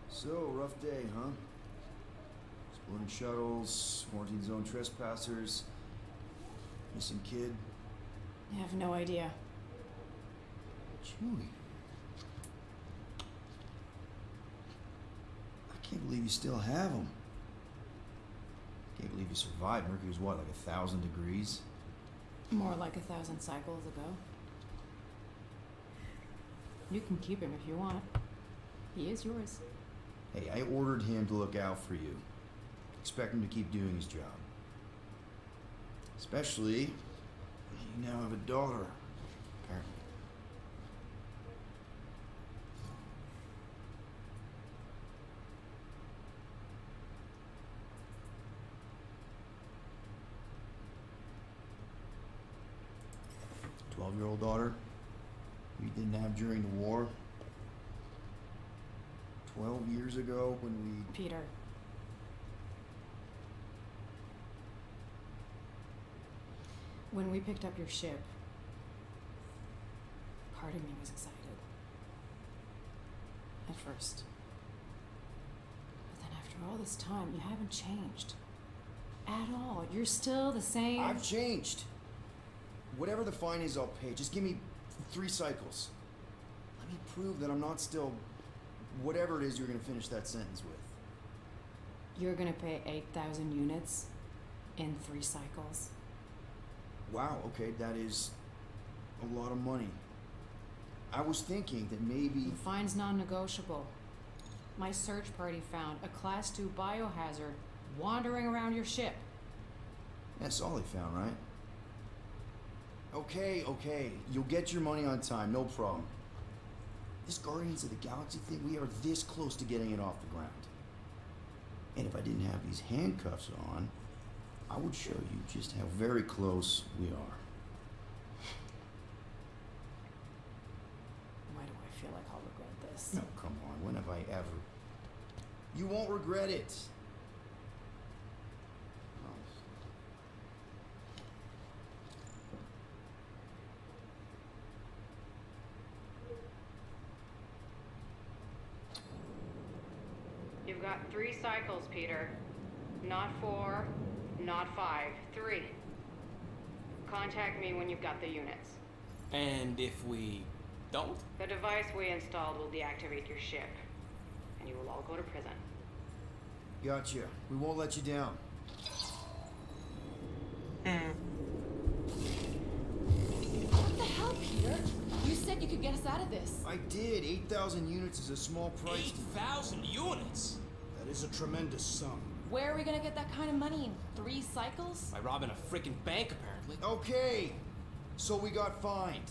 So, rough day, huh? Exploding shuttles, quarantine zone trespassers, missing kid. I have no idea. Chewie. I can't believe you still have them. Can't believe you survived. Mercury was what, like 1,000 degrees? More like 1,000 cycles ago. You can keep him if you want. He is yours. Hey, I ordered him to look out for you. Expect him to keep doing his job. Especially, you now have a daughter, apparently. 12-year-old daughter we didn't have during the war. 12 years ago when we... Peter. When we picked up your ship, part of me was excited. At first. But then after all this time, you haven't changed. At all. You're still the same. I've changed. Whatever the fine is, I'll pay. Just give me 3 cycles. Let me prove that I'm not still... whatever it is you're gonna finish that sentence with. You're gonna pay 8,000 units in 3 cycles. Wow, okay, that is a lot of money. I was thinking that maybe... The fine's non-negotiable. My search party found a Class 2 biohazard wandering around your ship. That's all they found, right? Okay. You'll get your money on time, no problem. This Guardians of the Galaxy thing, we are this close to getting it off the ground. And if I didn't have these handcuffs on, I would show you just how very close we are. Why do I feel like I'll regret this? No, come on, when have I ever? You won't regret it. You've got 3 cycles, Peter. Not 4, not 5, 3. Contact me when you've got the units. And if we don't? The device we installed will deactivate your ship, and you will all go to prison. Gotcha. We won't let you down. What the hell, Peter? You said you could get us out of this. I did. 8,000 units is a small price. 8,000 units? That is a tremendous sum. Where are we gonna get that kind of money in 3 cycles? By robbing a freaking bank, apparently. Okay. So we got fined.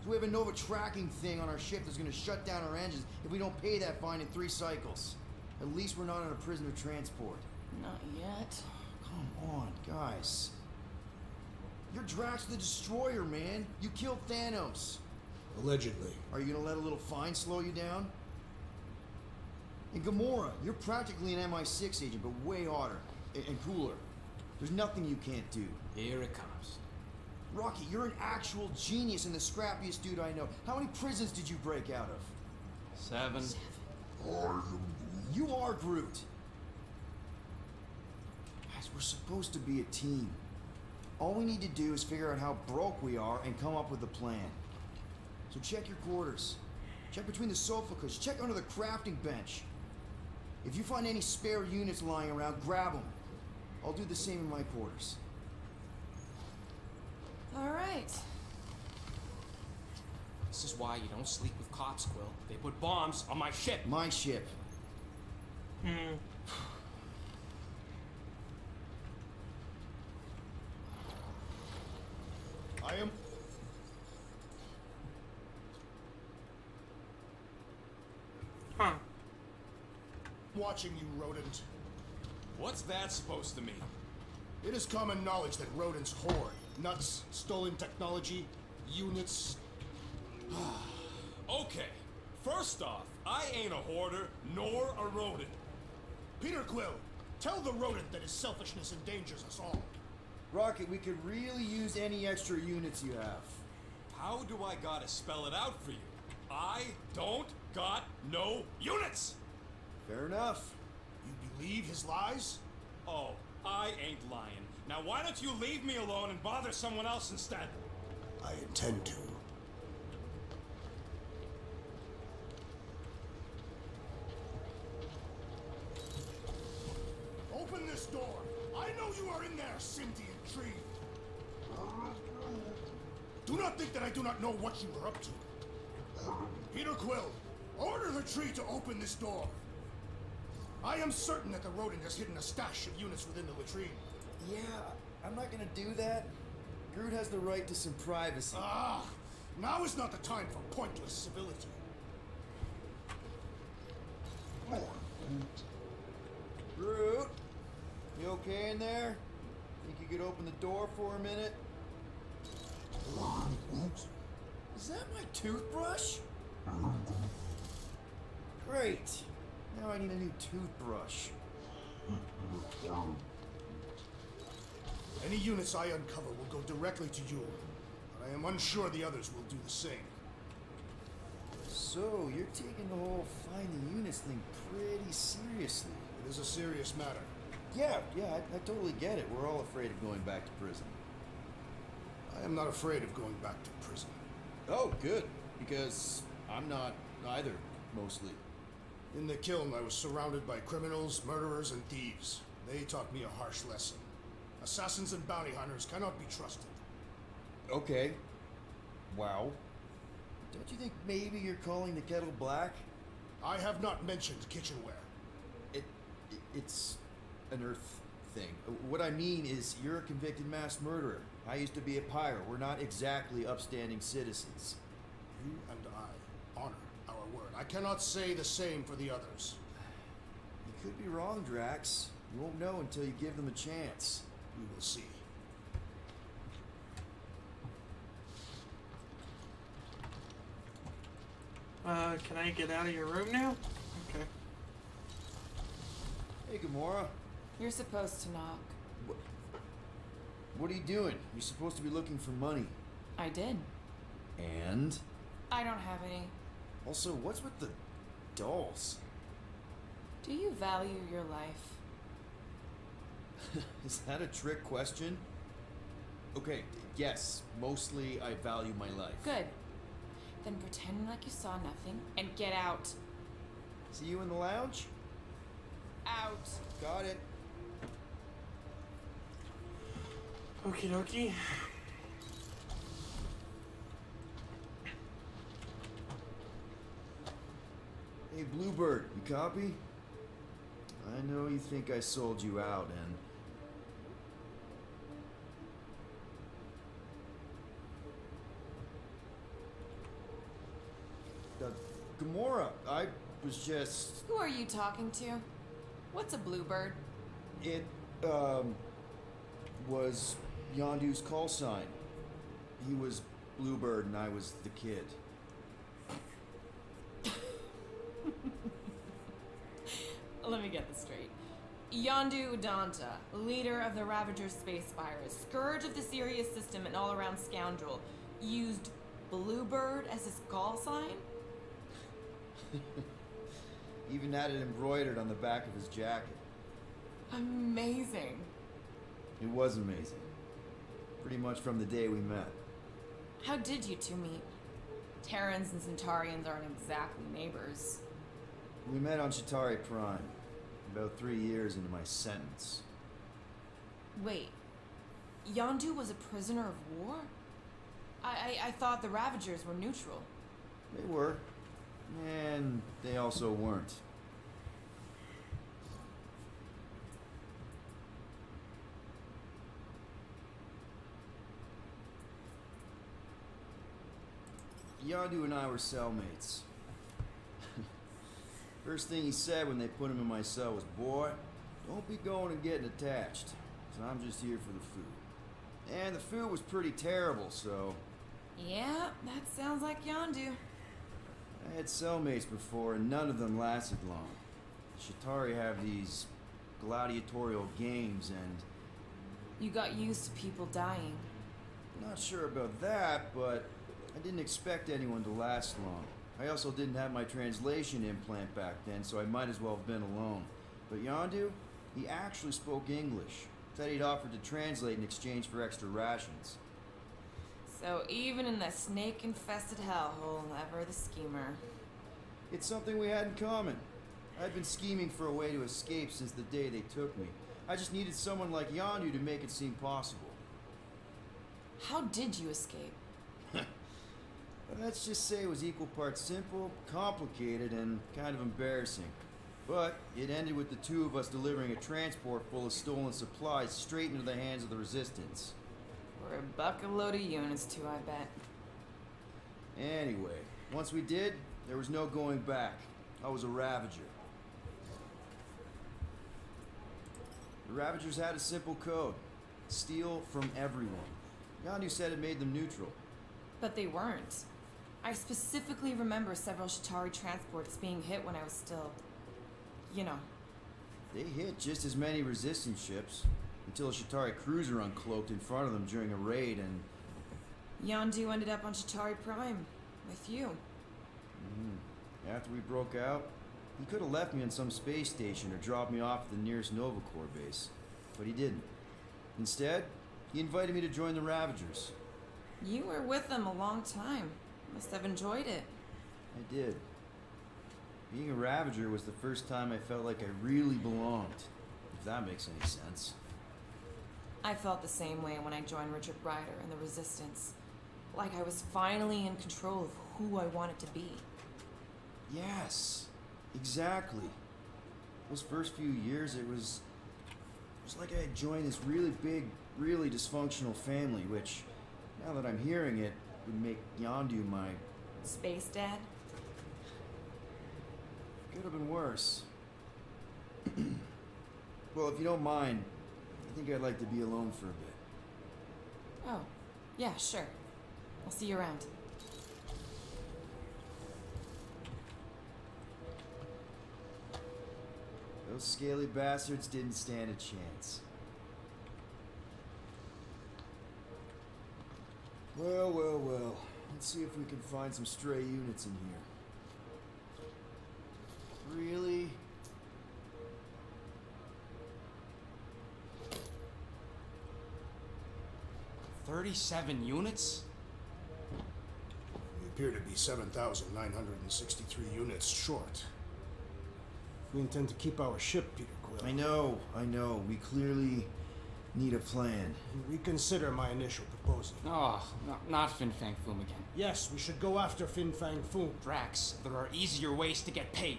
So we have a Nova tracking thing on our ship that's gonna shut down our engines if we don't pay that fine in 3 cycles. At least we're not on a prisoner transport. Not yet. Come on, guys. You're Drax the Destroyer, man. You killed Thanos. Allegedly. Are you gonna let a little fine slow you down? And Gamora, you're practically an MI6 agent, but way hotter and cooler. There's nothing you can't do. Here it comes. Rocky, you're an actual genius and the scrappiest dude I know. How many prisons did you break out of? 7. You are Groot. Guys, we're supposed to be a team. All we need to do is figure out how broke we are and come up with a plan. So check your quarters. Check between the sofa cushions. Check under the crafting bench. If you find any spare units lying around, grab them. I'll do the same in my quarters. All right. This is why you don't sleep with cops, Quill. They put bombs on my ship. My ship. I am... Huh. watching you, rodent. What's that supposed to mean? It is common knowledge that rodents hoard nuts, stolen technology, units. Okay, first off, I ain't a hoarder nor a rodent. Peter Quill, tell the rodent that his selfishness endangers us all. Rocket, we could really use any extra units you have. How do I gotta spell it out for you? I don't got no units! Fair enough. You believe his lies? Oh, I ain't lying. Now why don't you leave me alone and bother someone else instead? I intend to. Open this door. I know you are in there, sentient tree. Do not think that I do not know what you are up to. Peter Quill, order the tree to open this door. I am certain that the rodent has hidden a stash of units within the latrine. Yeah, I'm not gonna do that. Groot has the right to some privacy. Ah, now is not the time for pointless civility. Groot, you okay in there? Think you could open the door for a minute? toothbrush? Great. Now I need a new toothbrush. Any units I uncover will go directly to you, but I am unsure the others will do the same. So, you're taking the whole find the units thing pretty seriously. It is a serious matter. Yeah, I totally get it. We're all afraid of going back to prison. I am not afraid of going back to prison. Oh, good. Because I'm not either, mostly. In the kiln, I was surrounded by criminals, murderers, and thieves. They taught me a harsh lesson. Assassins and bounty hunters cannot be trusted. Okay. Wow. Don't you think maybe you're calling the kettle black? I have not mentioned kitchenware. It's an Earth thing. What I mean is, you're a convicted mass murderer. I used to be a pirate. We're not exactly upstanding citizens. You and I honor our word. I cannot say the same for the others. You could be wrong, Drax. You won't know until you give them a chance. We will see. Can I get out of your room now? Okay. Hey, Gamora. You're supposed to knock. What are you doing? You're supposed to be looking for money. I did. And? I don't have any. Also, what's with the dolls? Do you value your life? Is that a trick question? Okay, yes, mostly I value my life. Good. Then pretend like you saw nothing and get out. See you in the lounge? Out. Got it. Okie dokie. Hey, Bluebird, you copy? I know you think I sold you out, and... Gamora, I was just... Who are you talking to? What's a bluebird? It, was Yondu's call sign. He was Bluebird and I was the kid. Let me get this straight. Yondu Udonta, leader of the Ravagers space virus, scourge of the Sirius system and all-around scoundrel, used Bluebird as his call sign? Even had it embroidered on the back of his jacket. Amazing. It was amazing. Pretty much from the day we met. How did you two meet? Terrans and Centaurians aren't exactly neighbors. We met on Chitauri Prime, about 3 years into my sentence. Wait, Yondu was a prisoner of war? I thought the Ravagers were neutral. They were. And they also weren't. Yondu and I were cellmates. First thing he said when they put him in my cell was, "Boy, don't be going and getting attached, 'cause I'm just here for the food." And the food was pretty terrible, so... Yeah, that sounds like Yondu. I had cellmates before, and none of them lasted long. Chitauri have these gladiatorial games, and... You got used to people dying. Not sure about that, but I didn't expect anyone to last long. I also didn't have my translation implant back then, so I might as well have been alone. But Yondu, he actually spoke English. Said he'd offered to translate in exchange for extra rations. So even in the snake-infested hellhole, ever the schemer. It's something we had in common. I'd been scheming for a way to escape since the day they took me. I just needed someone like Yondu to make it seem possible. How did you escape? Let's just say it was equal parts simple, complicated, and kind of embarrassing. But it ended with the two of us delivering a transport full of stolen supplies straight into the hands of the Resistance. We're a bucket load of units too, I bet. Anyway, once we did, there was no going back. I was a Ravager. The Ravagers had a simple code. Steal from everyone. Yondu said it made them neutral. But they weren't. I specifically remember several Shatari transports being hit when I was still, you know. They hit just as many resistance ships until a Shatari cruiser uncloaked in front of them during a raid and... Yondu ended up on Shatari Prime with you. After we broke out, he could have left me on some space station or dropped me off at the nearest Nova Corps base. But he didn't. Instead, he invited me to join the Ravagers. You were with them a long time. Must have enjoyed it. I did. Being a Ravager was the first time I felt like I really belonged, if that makes any sense. I felt the same way when I joined Richard Ryder and the Resistance. Like I was finally in control of who I wanted to be. Yes, exactly. Those first few years, it was like I had joined this really big, really dysfunctional family, which, now that I'm hearing it, would make Yondu my... Space Dad? Could have been worse. Well, if you don't mind, I think I'd like to be alone for a bit. Oh, yeah, sure. I'll see you around. Those scaly bastards didn't stand a chance. Well, well, well. Let's see if we can find some stray units in here. Really? $37 units? We appear to be 7,963 units short. We intend to keep our ship, Peter Quill. I know. We clearly need a plan. Reconsider my initial proposal. Oh, not Fin Fang Foom again. Yes, we should go after Fin Fang Foom. Drax, there are easier ways to get paid.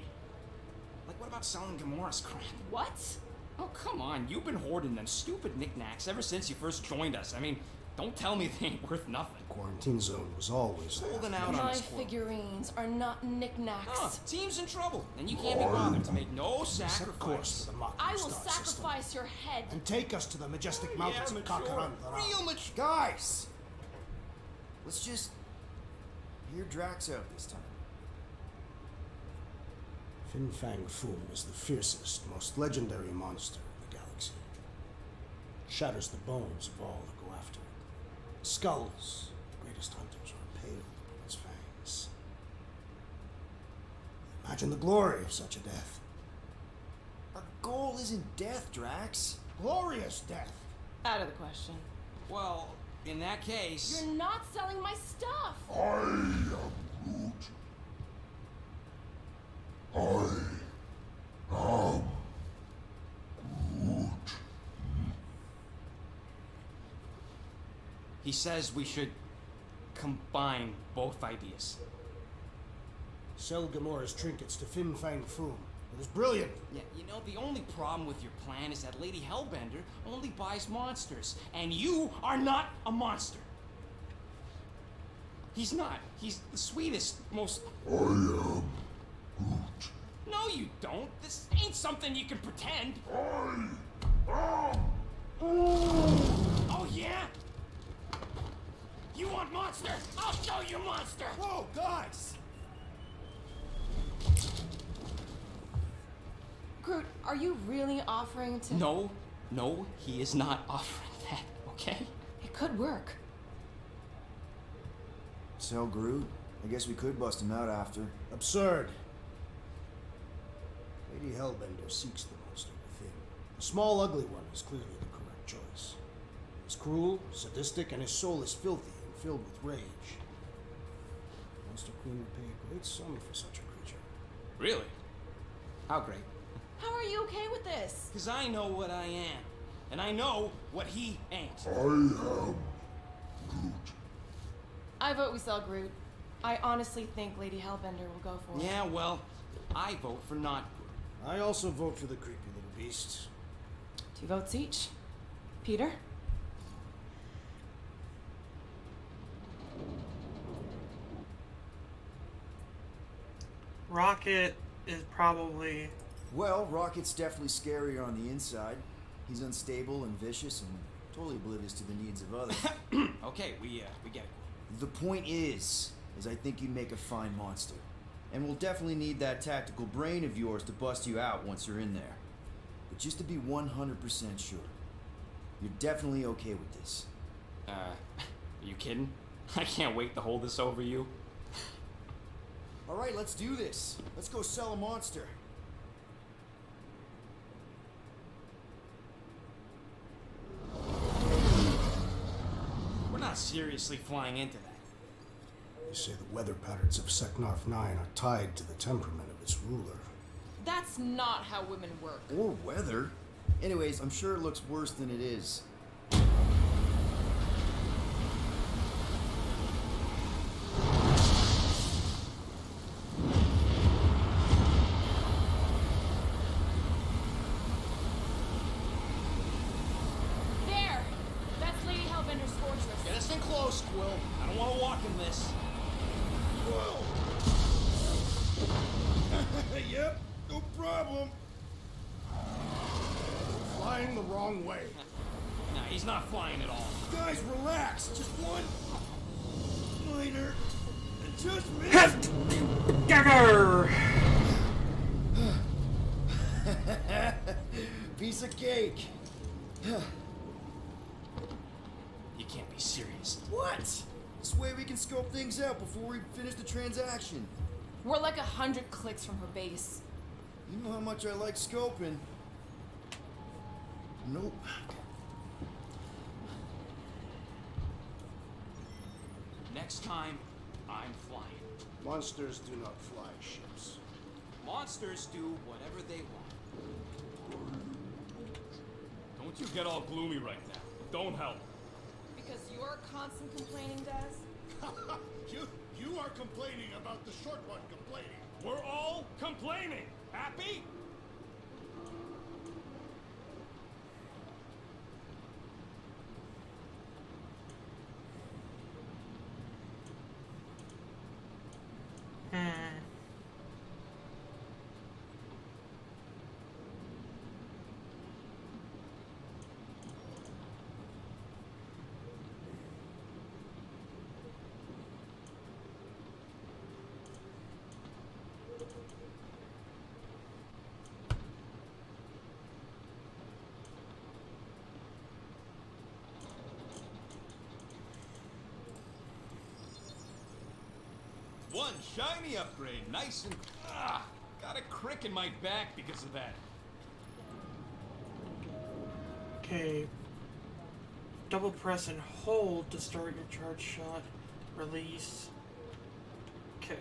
Like, what about selling Gamora's crap? What? Oh, come on. You've been hoarding them stupid knickknacks ever since you first joined us. I mean, don't tell me they ain't worth nothing. Quarantine zone was always there. Holding out on My us. figurines are not knickknacks. Oh, team's in trouble, and you can't be bothered to make no Set course sacrifice. for the Mach I will Star system. sacrifice your head. And take us to the majestic mountains of Kakaran. Real mature. Guys! Let's just hear Drax out this time. Fin Fang Foom is the fiercest, most legendary monster in the galaxy. Shatters the bones of all that go after it. Skulls, the greatest hunters, are impaled upon its fangs. Imagine the glory of such a death. Our goal isn't death, Drax. Glorious death! Out of the question. Well, in that case... You're not selling my stuff. I am Groot. I am Groot. He says we should combine both ideas. Sell Gamora's trinkets to Fin Fang Foom. It is brilliant. Yeah, you know, the only problem with your plan is that Lady Hellbender only buys monsters, and you are not a monster. He's not. He's the sweetest, most... I am Groot. No, you don't. This ain't something you can pretend. I am Oh, yeah? You want monster? I'll show you monster! Whoa, guys! Groot, are you really offering to... No, he is not offering that, okay? It could work. Sell Groot? I guess we could bust him out after. Absurd. Lady Hellbender seeks the monster within. The small, ugly one is clearly the correct choice. He's cruel, sadistic, and his soul is filthy and filled with rage. Monster Queen would pay a great sum for such a creature. Really? How great? How are you okay with this? Because I know what I am. And I know what he ain't. I am Groot. I vote we sell Groot. I honestly think Lady Hellbender will go for it. Yeah, well, I vote for not Groot. I also vote for the creepy little beast. 2 votes each. Peter? Rocket is probably... Well, Rocket's definitely scarier on the inside. He's unstable and vicious and totally oblivious to the needs of others. Okay, we get it. The point is as I think you'd make a fine monster. And we'll definitely need that tactical brain of yours to bust you out once you're in there. But just to be 100% sure, you're definitely okay with this. Are you kidding? I can't wait to hold this over you. Alright, let's do this. Let's go sell a monster. We're not seriously flying into that. You say the weather patterns of Seknarf 9 are tied to the temperament of its ruler. That's not how women work. Or weather. Anyways, I'm sure it looks worse than it is. There! That's Lady Hellbender's fortress. Get us in close, Quill. I don't want to walk in this. Whoa! Yep, no problem. Flying the wrong way. Nah, he's not flying at all. Guys, relax. Just one minor adjustment. Gagger! Piece of cake. You can't be serious. What? This way we can scope things out before we finish the transaction. We're like 100 clicks from her base. You know how much I like scoping. Nope. Next time, I'm flying. Monsters do not fly ships. Monsters do whatever they want. Don't you get all gloomy right now. Don't help. Because you're constant complaining, Des? You are complaining about the short one complaining. We're all complaining. Happy? One shiny upgrade, nice and... got a crick in my back because of that. Okay. Double press and hold to start your charge shot. Release. Okay.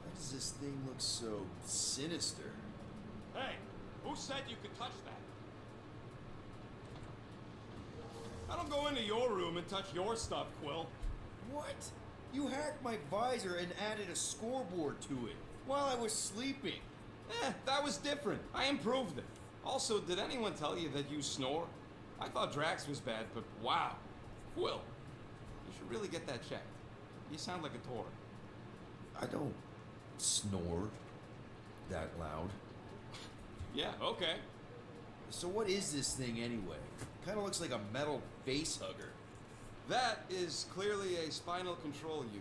Why does this thing look so sinister? Hey, who said you could touch that? I don't go into your room and touch your stuff, Quill. What? You hacked my visor and added a scoreboard to it while I was sleeping. That was different. I improved it. Also, did anyone tell you that you snore? I thought Drax was bad, but wow. Quill, you should really get that checked. You sound like a tour. I don't snore that loud. Yeah, okay. So what is this thing anyway? Kind of looks like a metal face hugger. That is clearly a spinal control unit.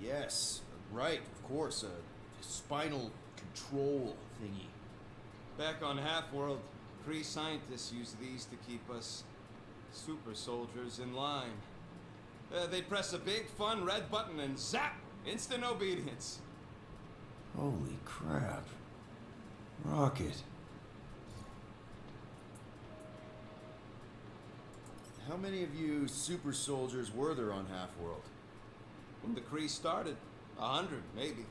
Yes, right, of course, a spinal control thingy. Back on Half-World, Kree scientists use these to keep us super soldiers in line. They press a big, fun red button and zap! Instant obedience. Holy crap. Rocket. how many of you super soldiers were there on Half-World? When the Kree started, 100 maybe.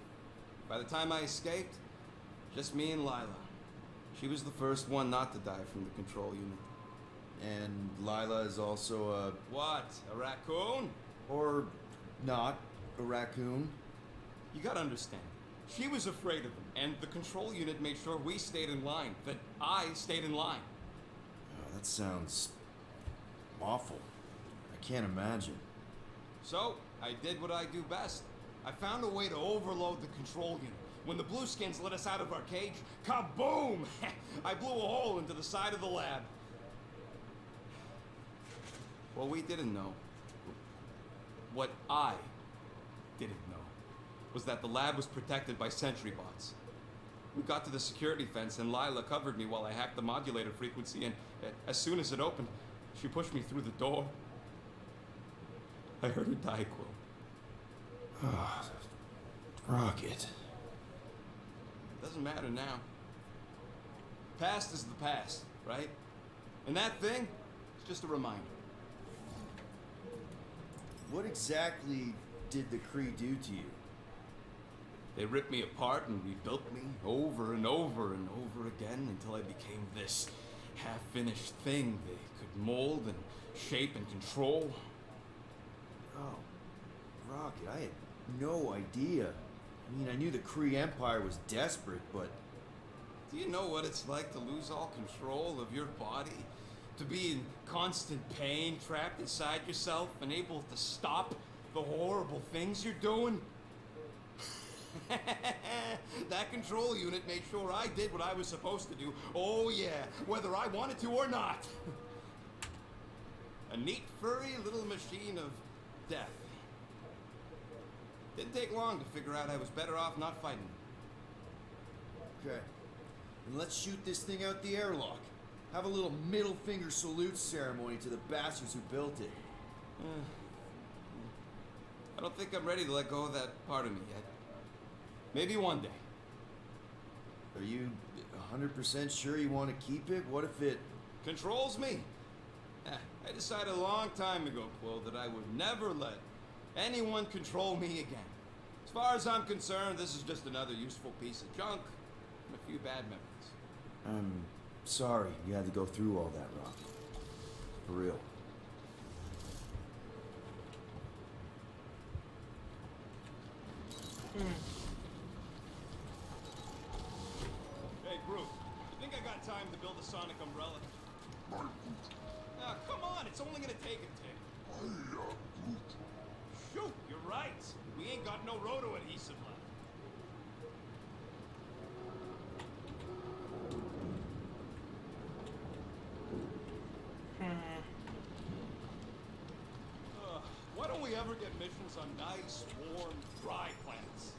By the time I escaped, just me and Lila. She was the first one not to die from the control unit. And Lila is also a... What? A raccoon? Or not a raccoon? You gotta understand. She was afraid of them, and the control unit made sure we stayed in line. That I stayed in line. Oh, that sounds awful. I can't imagine. So, I did what I do best. I found a way to overload the control unit. When the Blueskins let us out of our cage, kaboom! I blew a hole into the side of the lab. What we didn't know, what I didn't know, was that the lab was protected by sentry bots. We got to the security fence and Lila covered me while I hacked the modulator frequency, and as soon as it opened, she pushed me through the door. I heard her die, Quill. Ah, Rocket. Doesn't matter now. Past is the past, right? And that thing is just a reminder. What exactly did the Kree do to you? They ripped me apart and rebuilt me over and over and over again until I became this half-finished thing they could mold and shape and control. Oh, Rocket, I had no idea. I mean, I knew the Kree Empire was desperate, but... Do you know what it's like to lose all control of your body? To be in constant pain, trapped inside yourself, unable to stop the horrible things you're doing? That control unit made sure I did what I was supposed to do. Oh yeah, whether I wanted to or not. A neat, furry little machine of death. Didn't take long to figure out I was better off not fighting. Okay. And let's shoot this thing out the airlock. Have a little middle finger salute ceremony to the bastards who built it. I don't think I'm ready to let go of that part of me yet. Maybe one day. Are you 100% sure you want to keep it? What if it... Controls me? I decided a long time ago, Quill, that I would never let anyone control me again. As far as I'm concerned, this is just another useful piece of junk and a few bad memories. I'm sorry you had to go through all that, Rock. For real. Hey, Groot, you think I got time to build a sonic umbrella? Come on, it's only gonna take a tick. Shoot, you're right. We ain't got no roto adhesive left. Why don't we ever get missions on nice, warm, dry planets?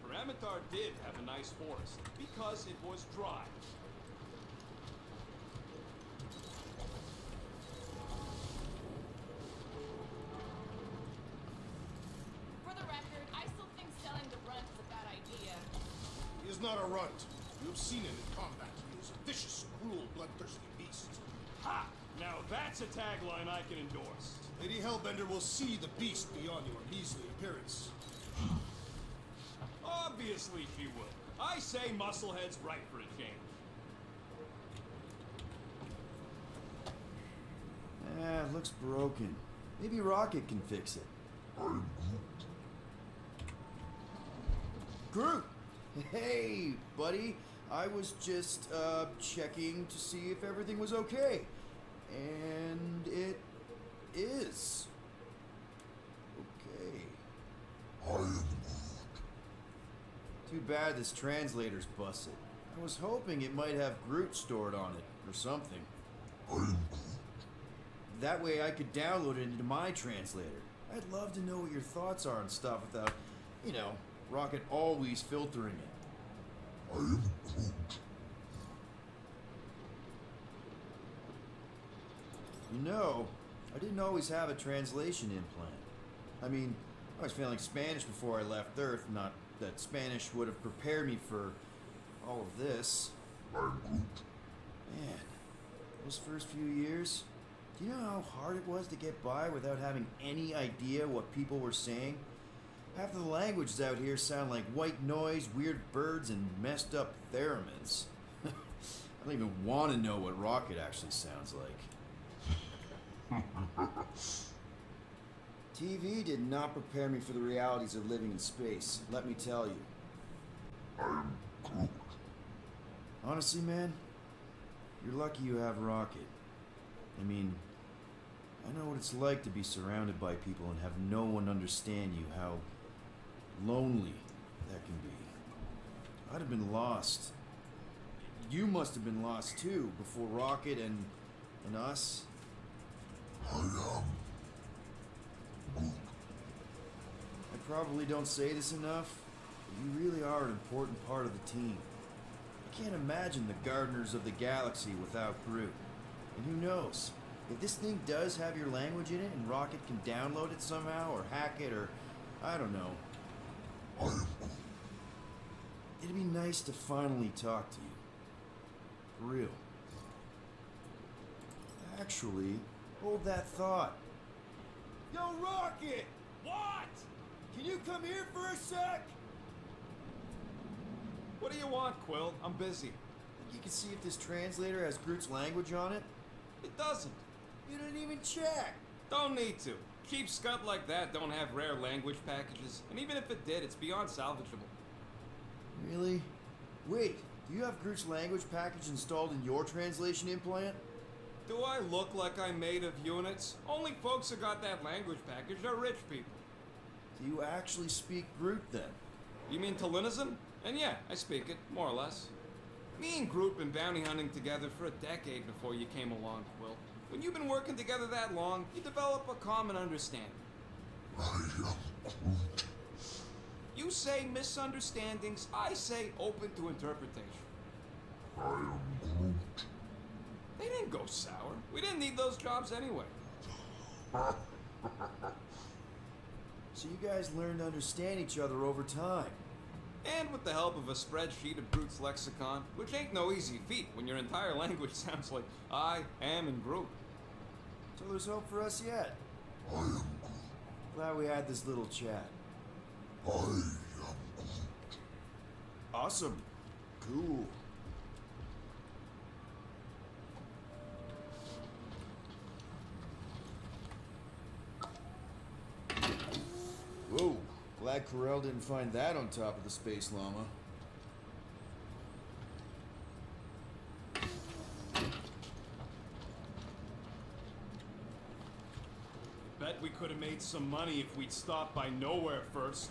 Ramatar did have a nice forest because it was dry. For the record, I still think selling the runt is a bad idea. He is not a runt. You have seen him in combat. He is a vicious, cruel, bloodthirsty beast. Ha! Now that's a tagline I can endorse. Lady Hellbender will see the beast beyond your measly appearance. Obviously she will. I say Musclehead's right for a change. It looks broken. Maybe Rocket can fix it. Groot! Hey, buddy. I was just, checking to see if everything was okay. And it is. Okay. I am Too bad this translator's busted. I was hoping it might have Groot stored on it, or something. That way I could download it into my translator. I'd love to know what your thoughts are on stuff without, you know, Rocket always filtering it. I am Groot. You know, I didn't always have a translation implant. I mean, I was failing Spanish before I left Earth, not that Spanish would have prepared me for all of this. I'm Groot. Man, Those first few years, do you know how hard it was to get by without having any idea what people were saying? Half of the languages out here sound like white noise, weird birds, and messed up theremins. I don't even want to know what Rocket actually sounds like. TV did not prepare me for the realities of living in space, let me tell you. I'm Groot. Honestly, man, you're lucky you have Rocket. I mean, I know what it's like to be surrounded by people and have no one understand you, how lonely that can be. I'd have been lost. You must have been lost too, before Rocket and us. I am Groot. I probably don't say this enough, but you really are an important part of the team. I can't imagine the Gardeners of the Galaxy without Groot. And who knows? If this thing does have your language in it and Rocket can download it somehow or hack it or I don't know. I am Groot. It'd be nice to finally talk to you. For real. Actually, hold that thought. Yo, Rocket! What? Can you come here for a sec? What do you want, Quill? I'm busy. Think you can see if this translator has Groot's language on it? It doesn't. You didn't even check. Don't need to. Cheap scut like that don't have rare language packages, and even if it did, it's beyond salvageable. Really? Wait, do you have Groot's language package installed in your translation implant? Do I look like I'm made of units? Only folks who got that language package are rich people. Do you actually speak Groot then? You mean Talinism? And yeah, I speak it, more or less. Me and Groot been bounty hunting together for a decade before you came along, Quill. When you've been working together that long, you develop a common understanding. I am Groot. You say misunderstandings, I say open to interpretation. I am Groot. They didn't go sour. We didn't need those jobs anyway. So you guys learned to understand each other over time. And with the help of a spreadsheet of Groot's lexicon, which ain't no easy feat when your entire language sounds like I, am, and Groot. So there's hope for us yet. I am Groot. Glad we had this little chat. I am Groot. Awesome. Cool. Whoa. Glad Corel didn't find that on top of the Space Llama. Bet we could have made some money if we'd stopped by nowhere first.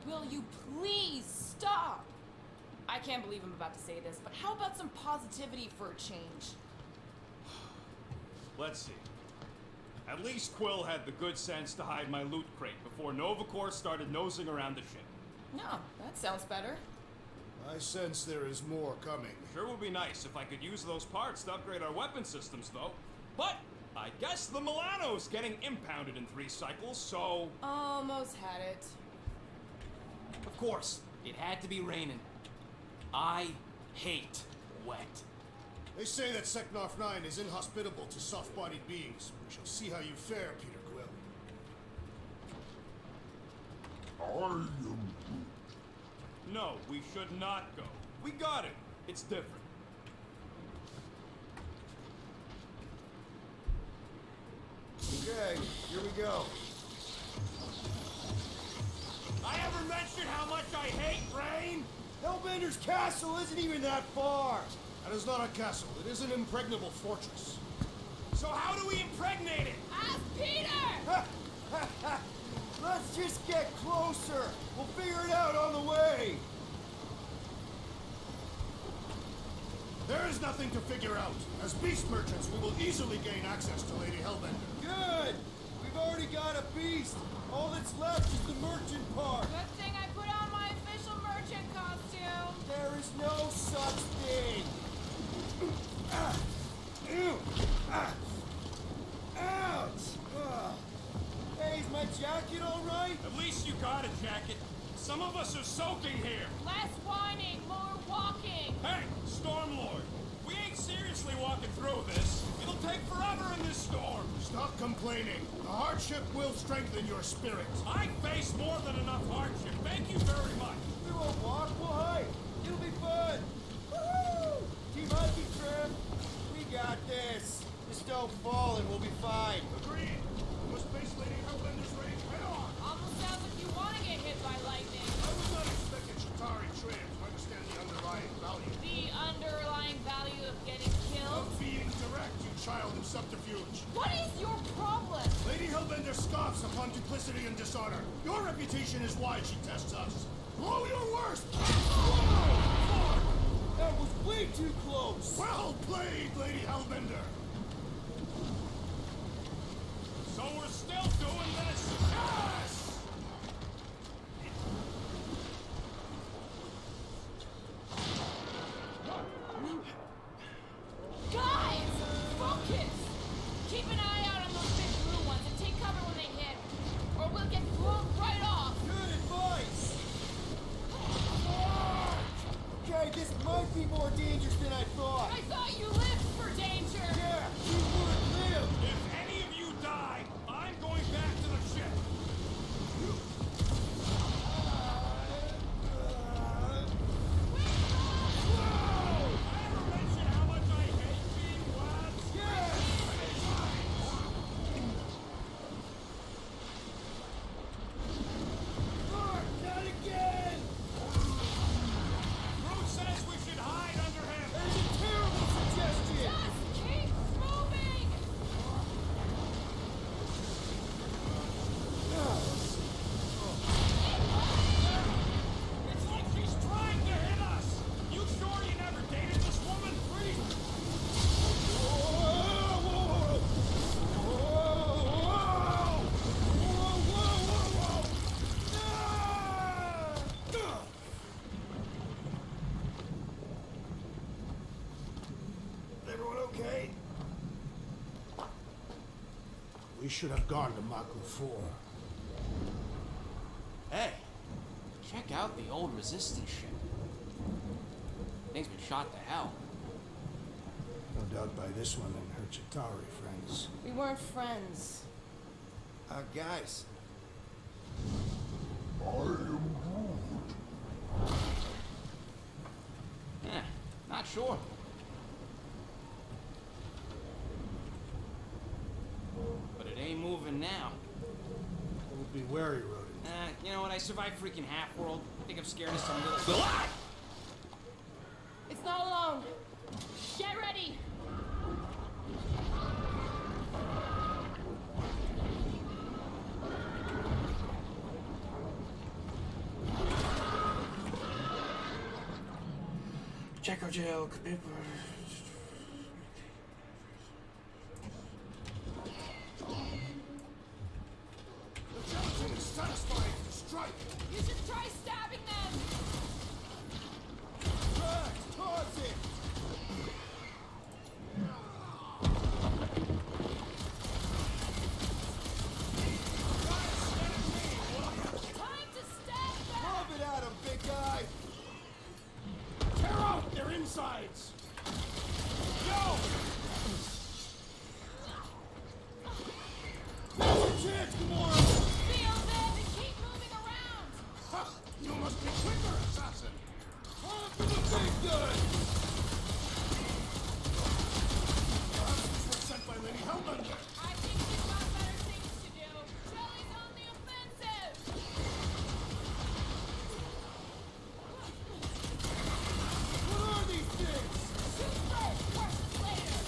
Will you please stop? I can't believe I'm about to say this, but how about some positivity for a change? Let's see. At least Quill had the good sense to hide my loot crate before Nova Corps started nosing around the ship. No, that sounds better. I sense there is more coming. Sure would be nice if I could use those parts to upgrade our weapon systems, though. But I guess the Milano's getting impounded in 3 cycles, so... Almost had it. Of course, it had to be raining. I hate wet. They say that Seknarf 9 is inhospitable to soft-bodied beings. We shall see how you fare, Peter Quill. I am Groot. No, we should not go. We got it. It's different. Okay, here we go. I ever mentioned how much I hate rain? Hellbender's castle isn't even that far. That is not a castle. It is an impregnable fortress. So how do we impregnate it? Ask Peter! Let's just get closer. We'll figure it out on the way. There is nothing to figure out. As beast merchants, we will easily gain access to Lady Hellbender. Good. We've already got a beast. All that's left is the merchant part. Good thing I put on my official merchant costume. There is no such thing. Ouch! Hey, is my jacket all right? At least you got a jacket. Some of us are soaking here. Less whining, more walking. Hey, Stormlord, we ain't seriously walking through this. complaining. The hardship will strengthen your spirit. I face more than enough hardship. Thank you very much. We won't walk, we'll hike. It'll be fun. Woohoo! Team hiking trip. We got this. Just don't fall and we'll be fine. Agreed. Must face Lady Hellbender's rage head on. Almost sounds like you want to get hit by lightning. I would not expect a Chitauri tramp to understand the underlying value. The underlying value of getting killed? Of being direct, you child of subterfuge. What is your problem? Lady Hellbender scoffs upon duplicity and dishonor. Your reputation is why she tests us. Blow your worst! Whoa! That was way too close. Well played, Lady Hellbender. So we're still doing this? Yes! Guys! Focus! Keep an eye out on those big blue ones and take cover when they hit. Or we'll get blown right off. Good advice. Okay, this might be more dangerous than I thought. I thought you lived for danger. Yeah, you would live. If any of you die, I'm going back to the ship. Whoa! I ever mention how much I hate being last? Not again. Groot says we should hide under him. That's a terrible suggestion. Just keep moving! It's like she's trying to hit us. You sure you never dated this woman? Please. Everyone okay? We should have gone to Maku 4. Hey, check out the old resistance ship. Thing's been shot to hell. No doubt by this one and her Chitauri friends. We weren't friends. Guys. I am Groot. Eh, not sure. But it ain't moving now. We'll be wary, Rodent. You know what? I survived freaking Half-World. I think I'm scared of some little... It's not alone. Get ready! Check our jail. The gelatin is satisfying. Strike! You should try stabbing them! Right, toss it. Time to stab them! Lob it at him, big guy. Tear out their insides! Yo! Now's your chance, Gamora. Feel them and keep moving around! Ha! You must be quicker, assassin! On for the big gun. Perhaps these were sent by Lady Hellbender. I think we've got better things to do. Shelly's on the offensive! What are these things? Shoot first, questions later!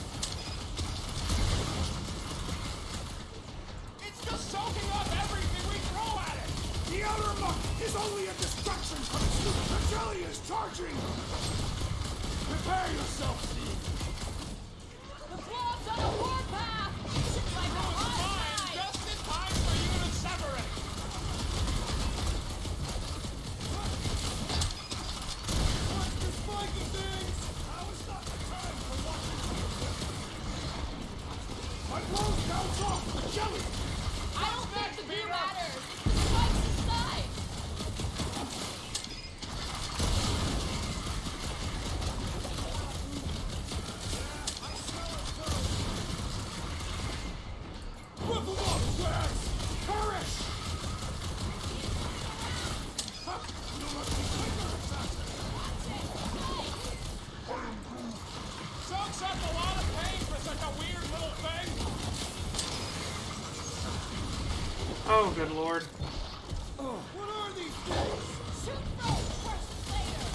It's just soaking up everything we throw at it! The outer muck is only a distraction from its loop. The jelly is charging! Prepare yourself, Steve! The blob's on a warpath! Like a hot Fine, knife! just in time for you to sever it! Watch the spiky things. Now is not the time for watching. My blows bounce off the jelly! I don't think the glue matters! It's the spikes inside! I smell it too! That's up a lot of pain for such a weird little thing. Oh, good lord. What are these things? Shoot first, questions later.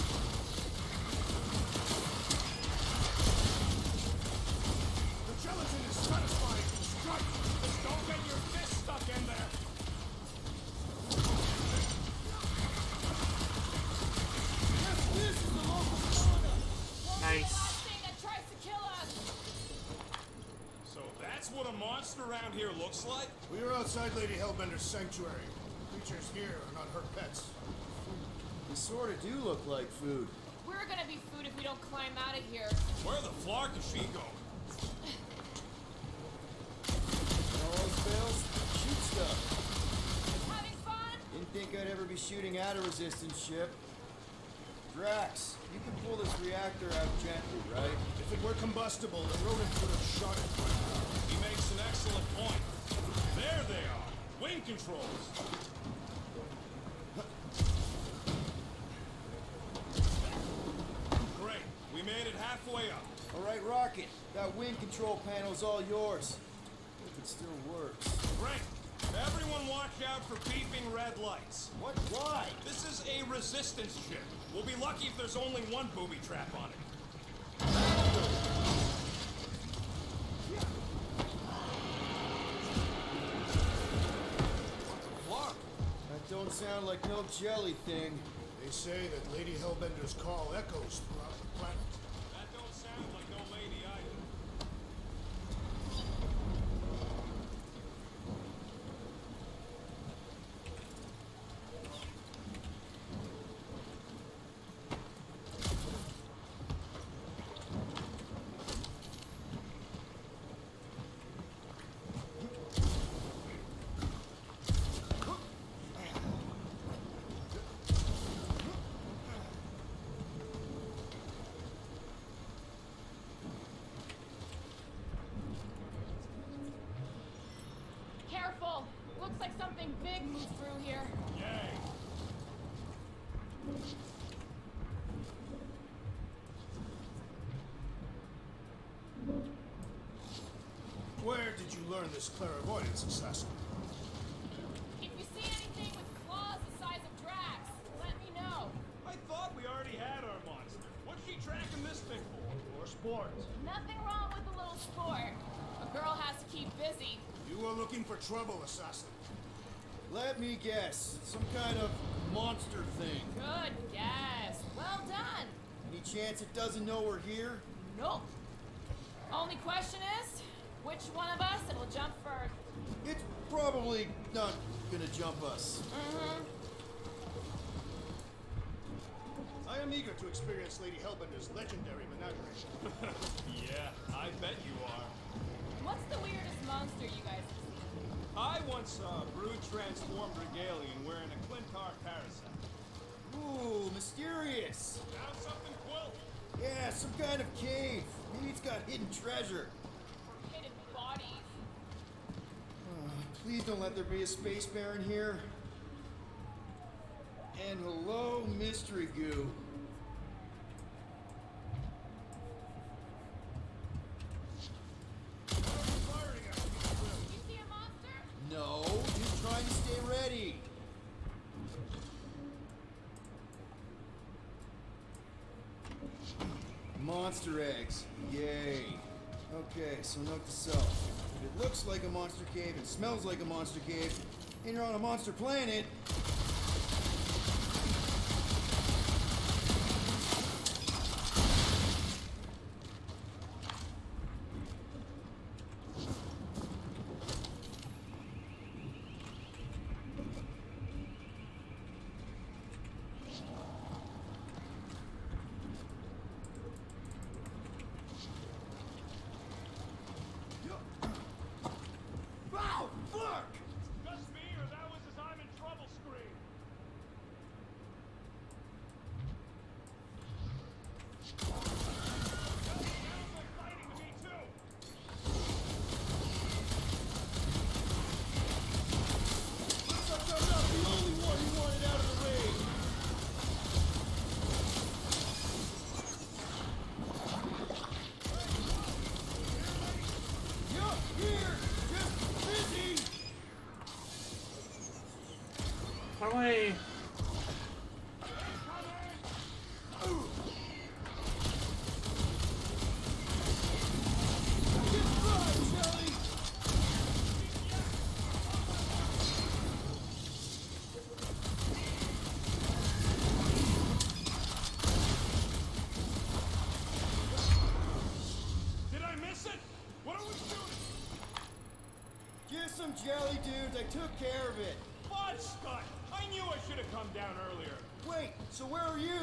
The gelatin is satisfying. Strike! Just don't get your fist stuck in there. Yes, this is the local fauna. Nice. Thing that tries to kill us. So that's what a monster around here looks like? We are outside Lady Hellbender's sanctuary. Creatures here are not her pets. They sort of do look like food. We're gonna be food if we don't climb out of here. Where the flark is she going? All else fails, shoot stuff. Having fun? Didn't think I'd ever be shooting at a resistance ship. Drax, you can pull this reactor out gently, right? If it were combustible, the rodent would have shot it by now. He makes an excellent point. There they are. Wing controls. Great. We made it halfway up. All right, Rocket, that wind control panel's all yours. If it still works. Great. Everyone watch out for beeping red lights. What? Why? This is a resistance ship. We'll be lucky if there's only one booby trap on it. What? That don't sound like no jelly thing. They say that Lady Hellbender's call echoes throughout the planet. That don't sound like no lady either. Careful. Looks like something big moved through here. Yay. Where did you learn this clairvoyance, assassin? If you see anything with claws the size of Drax, let me know. I thought we already had our monster. What's she tracking this thing for? For sport. Nothing wrong with a little sport. A girl has to keep busy. You are looking for trouble, assassin. Let me guess. Some kind of monster thing. Good guess. Well done. Any chance it doesn't know we're here? Nope. Only question is, which one of us it'll jump first? It's probably not gonna jump us. Mm-hmm. I am eager to experience Lady Hellbender's legendary menagerie. Yeah, I bet you are. What's the weirdest monster you guys have seen? I once saw a brood transformed regalian wearing a Clintar parasite. Ooh, mysterious. Found something, Quill? Yeah, some kind of cave. Maybe it's got hidden treasure. Hidden bodies. Please don't let there be a space baron here. And hello, mystery goo. Firing at me, Quill. You see a monster? No, just trying to stay ready. Monster eggs. Yay. Okay, so note to self. If it looks like a monster cave and smells like a monster cave, and you're on a monster planet, Wow! Flark! Just me, or that was his I'm in trouble scream? Run away. Did I miss it? What are we shooting? Just some jelly dudes. I took care of it. Fudge Scott! I knew I should have come down earlier. Wait, so where are you?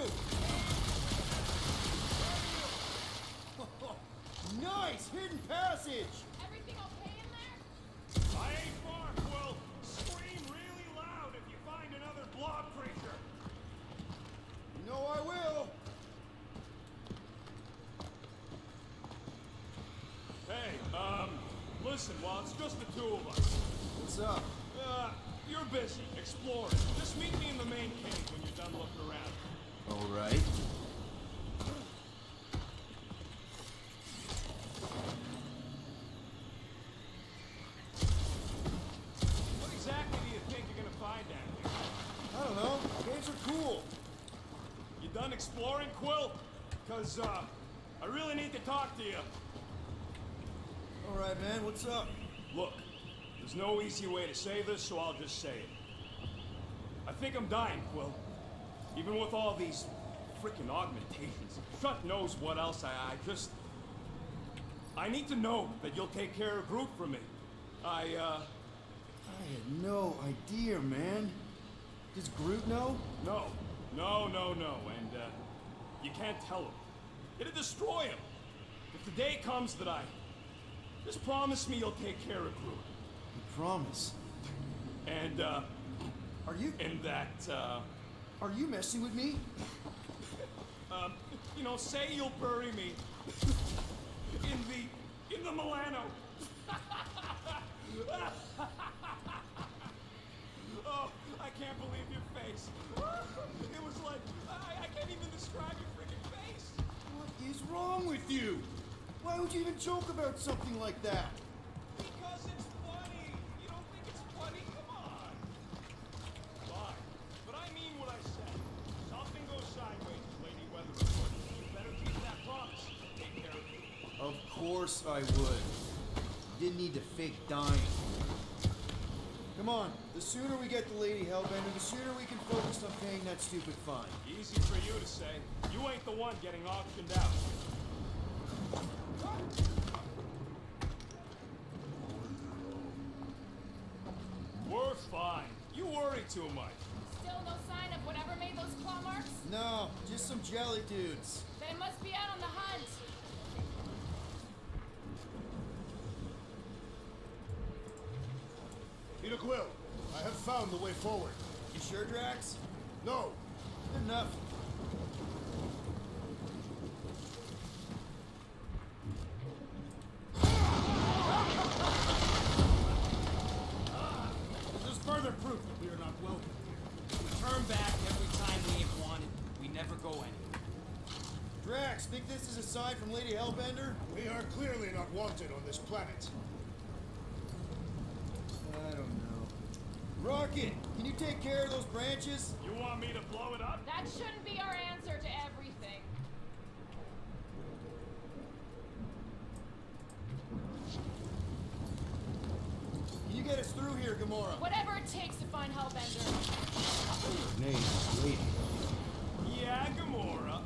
Nice! Hidden passage! Everything okay in there? I ain't far, Quill. Scream really loud if you find another blob creature. You know I will. Hey, listen, while it's just the two of us. What's up? You're busy, exploring. Just meet me in the main cave when you're done looking around. All right. What exactly do you think you're gonna find down here? I don't know. Caves are cool. You done exploring, Quill? Cause, I really need to talk to you. All right, man. What's up? Look, there's no easy way to say this, so I'll just say it. I think I'm dying, Quill. Even with all these frickin' augmentations. Shut knows what else I need to know that you'll take care of Groot for me. I had no idea, man. Does Groot know? No. And, you can't tell him. It'll destroy him. If the day comes that just promise me you'll take care of Groot. I promise. And, Are you? and that, Are you messing with me? say you'll bury me in the Milano. Oh, I can't believe your face. It was like, I can't even describe your freaking face. What is wrong with you? Why would you even joke about something like that? Because it's funny. You don't think it's funny? Come on. Fine. But I mean what I said. Something goes sideways, Lady Weather Report. You better keep that promise. Take care of it. Of course I would. Didn't need to fake dying. Come on, the sooner we get the Lady Hellbender, the sooner we can focus on paying that stupid fine. Easy for you to say. You ain't the one getting auctioned out. We're fine. You worry too much. Still no sign of whatever made those claw marks? No, just some jelly dudes. They must be out on the hunt. Peter Quill, I have found the way forward. You sure, Drax? No, Good enough. this is further proof that we are not welcome here. We turn back every time we ain't wanted. We never go anywhere. Drax, think this is a sign from Lady Hellbender? We are clearly not wanted on this planet. I don't know. Rocket, can you take care of those branches? You want me to blow it up? That shouldn't be our answer to everything. Can you get us through here, Gamora? Whatever it takes to find Hellbender. Her name is Lady. Yeah, Gamora.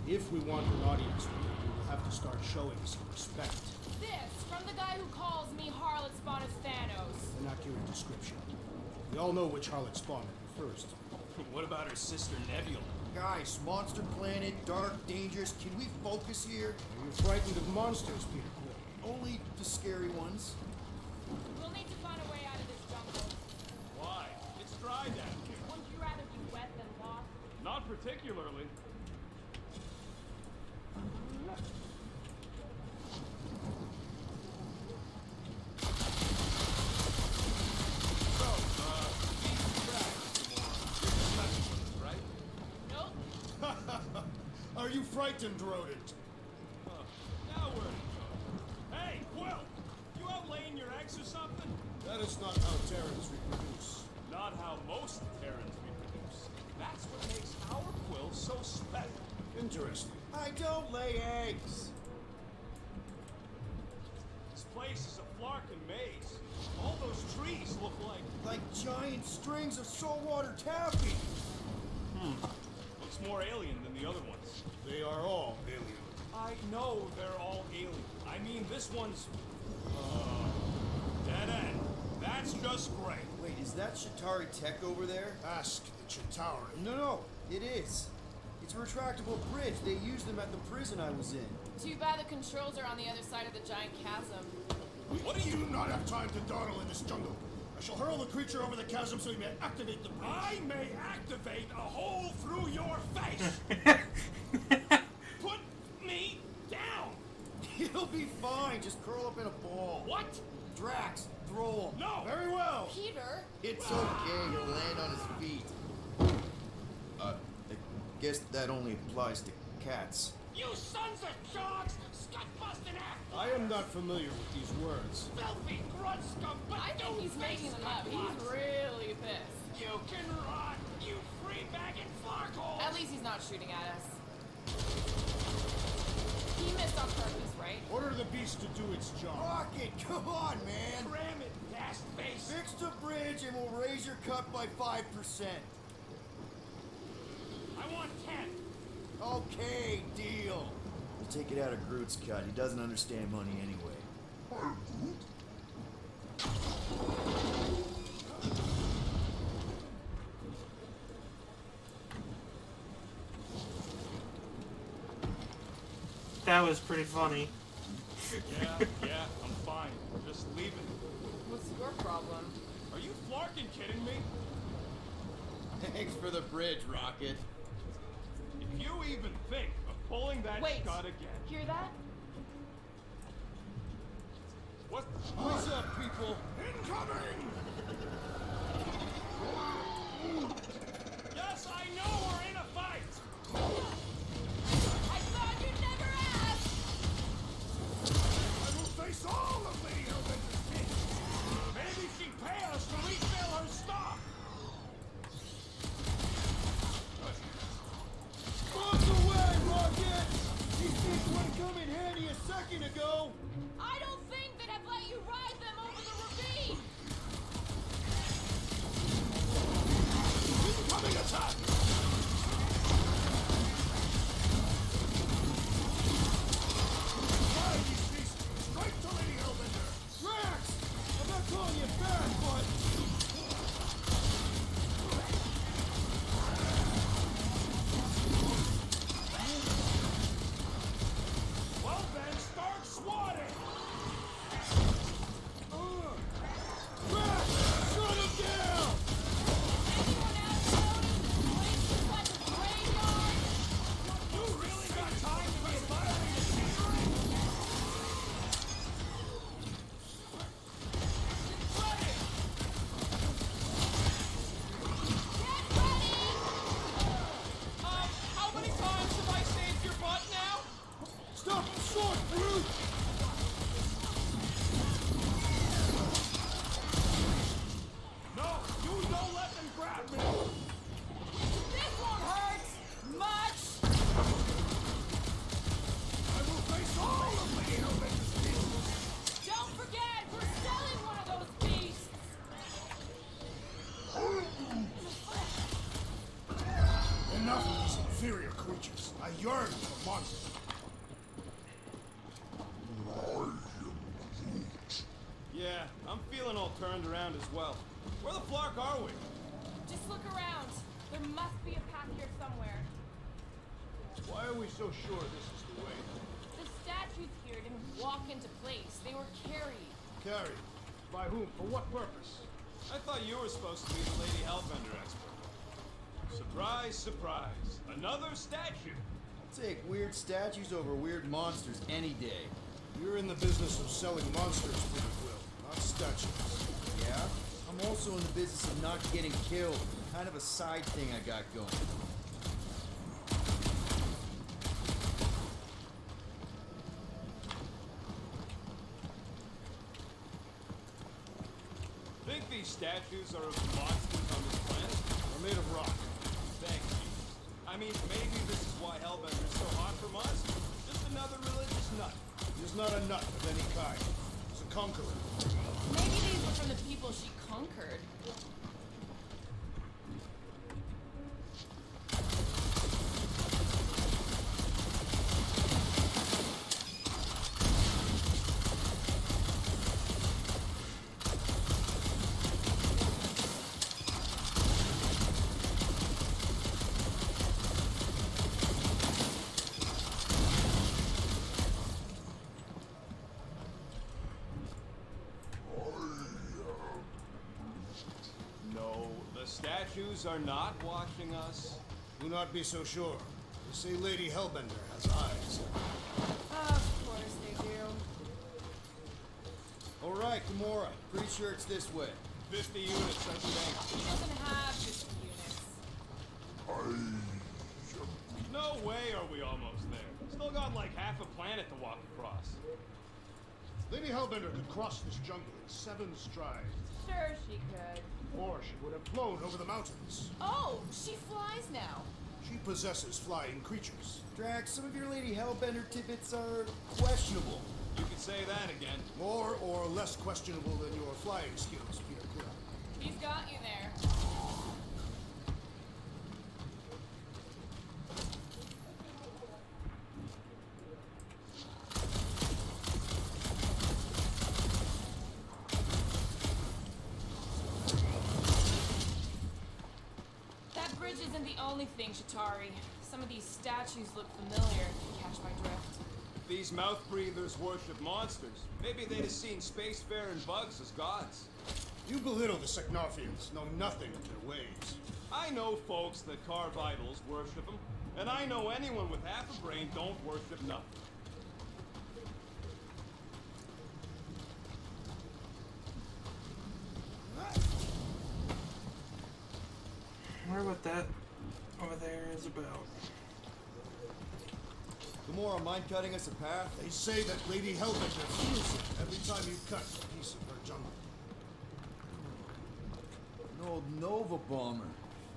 If we want an audience with her, we will have to start showing some respect. This, from the guy who calls me Harlot Spotted Thanos. An accurate description. We all know which harlot spawned her first. What about her sister Nebula? Guys, Monster Planet, dark, dangerous. Can we focus here? Are you frightened of monsters, Peter Quill? Only the scary ones. We'll need to find a way out of this jungle. Why? It's dry down here. Wouldn't you rather be wet than lost? Not particularly. So, right? Nope. Are you frightened, rodent? Now where to go? Hey, Quill! You out laying your eggs or something? That is not how Terrans reproduce. Not how most Terrans reproduce. Interesting. I don't lay eggs. This place is a Flarkin maze. All those trees look Like giant strings of saltwater taffy. looks more alien than the other ones. They are all alien. I know they're all alien. I mean, this one's dead end. That's just great. Wait, is that Shatari tech over there? Ask the Chitauri. No, it is. It's a retractable bridge. They used them at the prison I was in. Too bad the controls are on the other side of the giant chasm. What do you not have time to dawdle in this jungle? I shall hurl the creature over the chasm so you may activate the bridge. I may activate a hole through your face. Put me down. You'll be fine. Just curl up in a ball. What? Drax, throw him. No. Very well. Peter? It's okay. He'll land on his feet. I guess that only applies to cats. You sons of dogs! Scut-busting ass! I am not familiar with these words. Filthy grunt scum! I think he's making them up. He's really pissed. You can rot, you free-bagging flarkhole! At least he's not shooting at us. He missed on purpose, right? Order the beast to do its job. Rocket, come on, man. Cram it, gas face! Fix the bridge and we'll raise your cut by 5%. I want 10! Okay, deal. We'll take it out of Groot's cut. He doesn't understand money anyway. That was pretty funny. Yeah, I'm fine. Just leave it. What's your problem? Are you flarkin' kidding me? Thanks for the bridge, Rocket. If you even think of pulling that Wait. scud again... Hear that? What? What's up, people? Incoming! Yes, I know we're in a fight! I thought you'd never ask! I will face all of Lady Hellbender's kids. Maybe she'd pay us to refill her stock! Fuck away, Rocket! These things would have come in handy a second ago. I don't think they'd have let you ride them over the ravine! Incoming attack! Fire these beasts! Strike to Lady Hellbender! Drax! I'm not calling you back, but... Well then, start swatting! Drax! Shut him down! Anyone else notice this place is like a graveyard? You really got time to be violating scenery? Running! Get ready! How many times have I saved your butt now? Stop short, Groot! No, you don't let them grab me! This won't hurt much! I will face all of Lady Hellbender's kids! Don't forget, we're selling one of those beasts! Enough of these inferior creatures. I yearn for monsters. Yeah, I'm feeling all turned around as well. Where the flark are we? Just look around. There must be a path here somewhere. Why are we so sure this is the way? The statues here didn't walk into place. They were carried. Carried. By whom? For what purpose? I thought you were supposed to be the Lady Hellbender expert. Surprise, surprise. Another statue. I'll take weird statues over weird monsters any day. You're in the business of selling monsters, Peter Quill, not statues. Yeah? I'm also in the business of not getting killed. Kind of a side thing I got going. Think these statues are of the monsters on this planet? They're made of rock. Thank you. I I mean, maybe this is why Hellbender's so hot from us. Just another religious nut. He's not a nut of any kind. He's a conqueror. Maybe these were from the people she conquered. No, the statues are not watching us. Do not be so sure. They say Lady Hellbender has eyes. Of course they do. All right, Gamora. Pretty sure it's this way. 50 units, I think. He doesn't have 50 units. No way are we almost there. Still got like half a planet to walk across. Lady Hellbender could cross this jungle in 7 strides. Sure she could. Or she would have flown over the mountains. Oh, she flies now. She possesses flying creatures. Drax, some of your Lady Hellbender tidbits are questionable. You could say that again. More or less questionable than your flying skills, Peter Quill. He's got you there. That bridge isn't the only thing, Shatari. Some of these statues look familiar, if you catch my drift. These mouth breathers worship monsters. Maybe they'd have seen spacefaring bugs as gods. You belittle the Secnarfians, know nothing of their ways. I know folks that carve idols worship them, and I know anyone with half a brain don't worship nothing. I wonder what that over there is about. Gamora, mind cutting us a path? They say that Lady Hellbender feels it every time you cut a piece of her jungle. An old Nova bomber.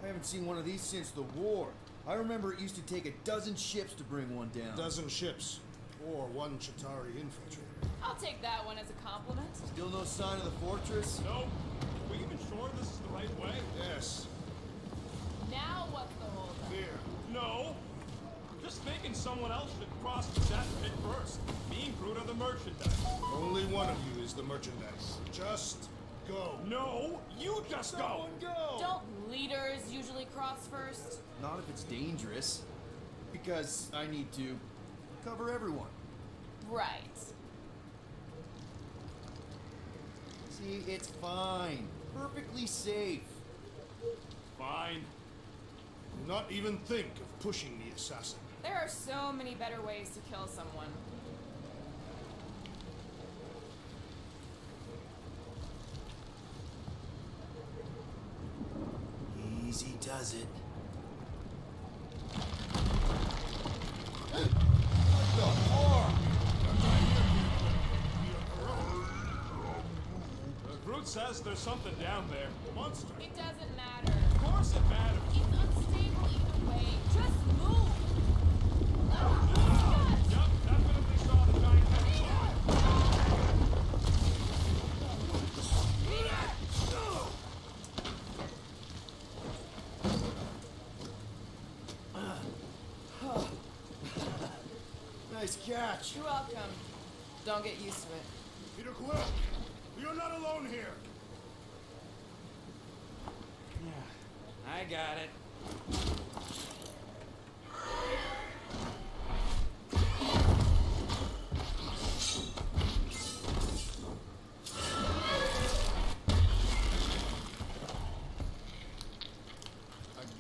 I haven't seen one of these since the war. I remember it used to take 12 ships to bring one down. 12 ships. Or 1 Chitauri infiltrator. I'll take that one as a compliment. Still no sign of the fortress? No. Are we even sure this is the right way? Yes. Now what's the holdup? Fear. No. Just thinking someone else should cross the death pit first. Me and Groot are the merchandise. Only one of you is the merchandise. Just go. No, you just go. Go! Don't leaders usually cross first? Not if it's dangerous. Because I need to cover everyone. Right. See, it's fine. Perfectly safe. Fine. Do not even think of pushing the assassin. There are so many better ways to kill someone. Easy does it. Groot says there's something down there. Monster. It doesn't matter. Of course it matters. It's unstable either way. Just move! Yup, definitely saw the Giantess. Nice catch. You're welcome. Don't get used to it. Peter Quill, you're not alone here. Yeah, I got it.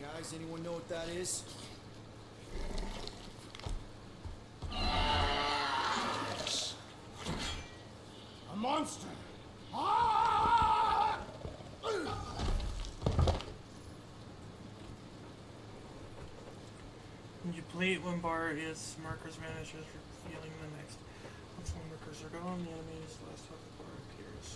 Guys, anyone know what that is? A monster. Ah! When you plate one bar is markers vanish as revealing the next. Once the markers are gone, the enemy's last half of the bar appears.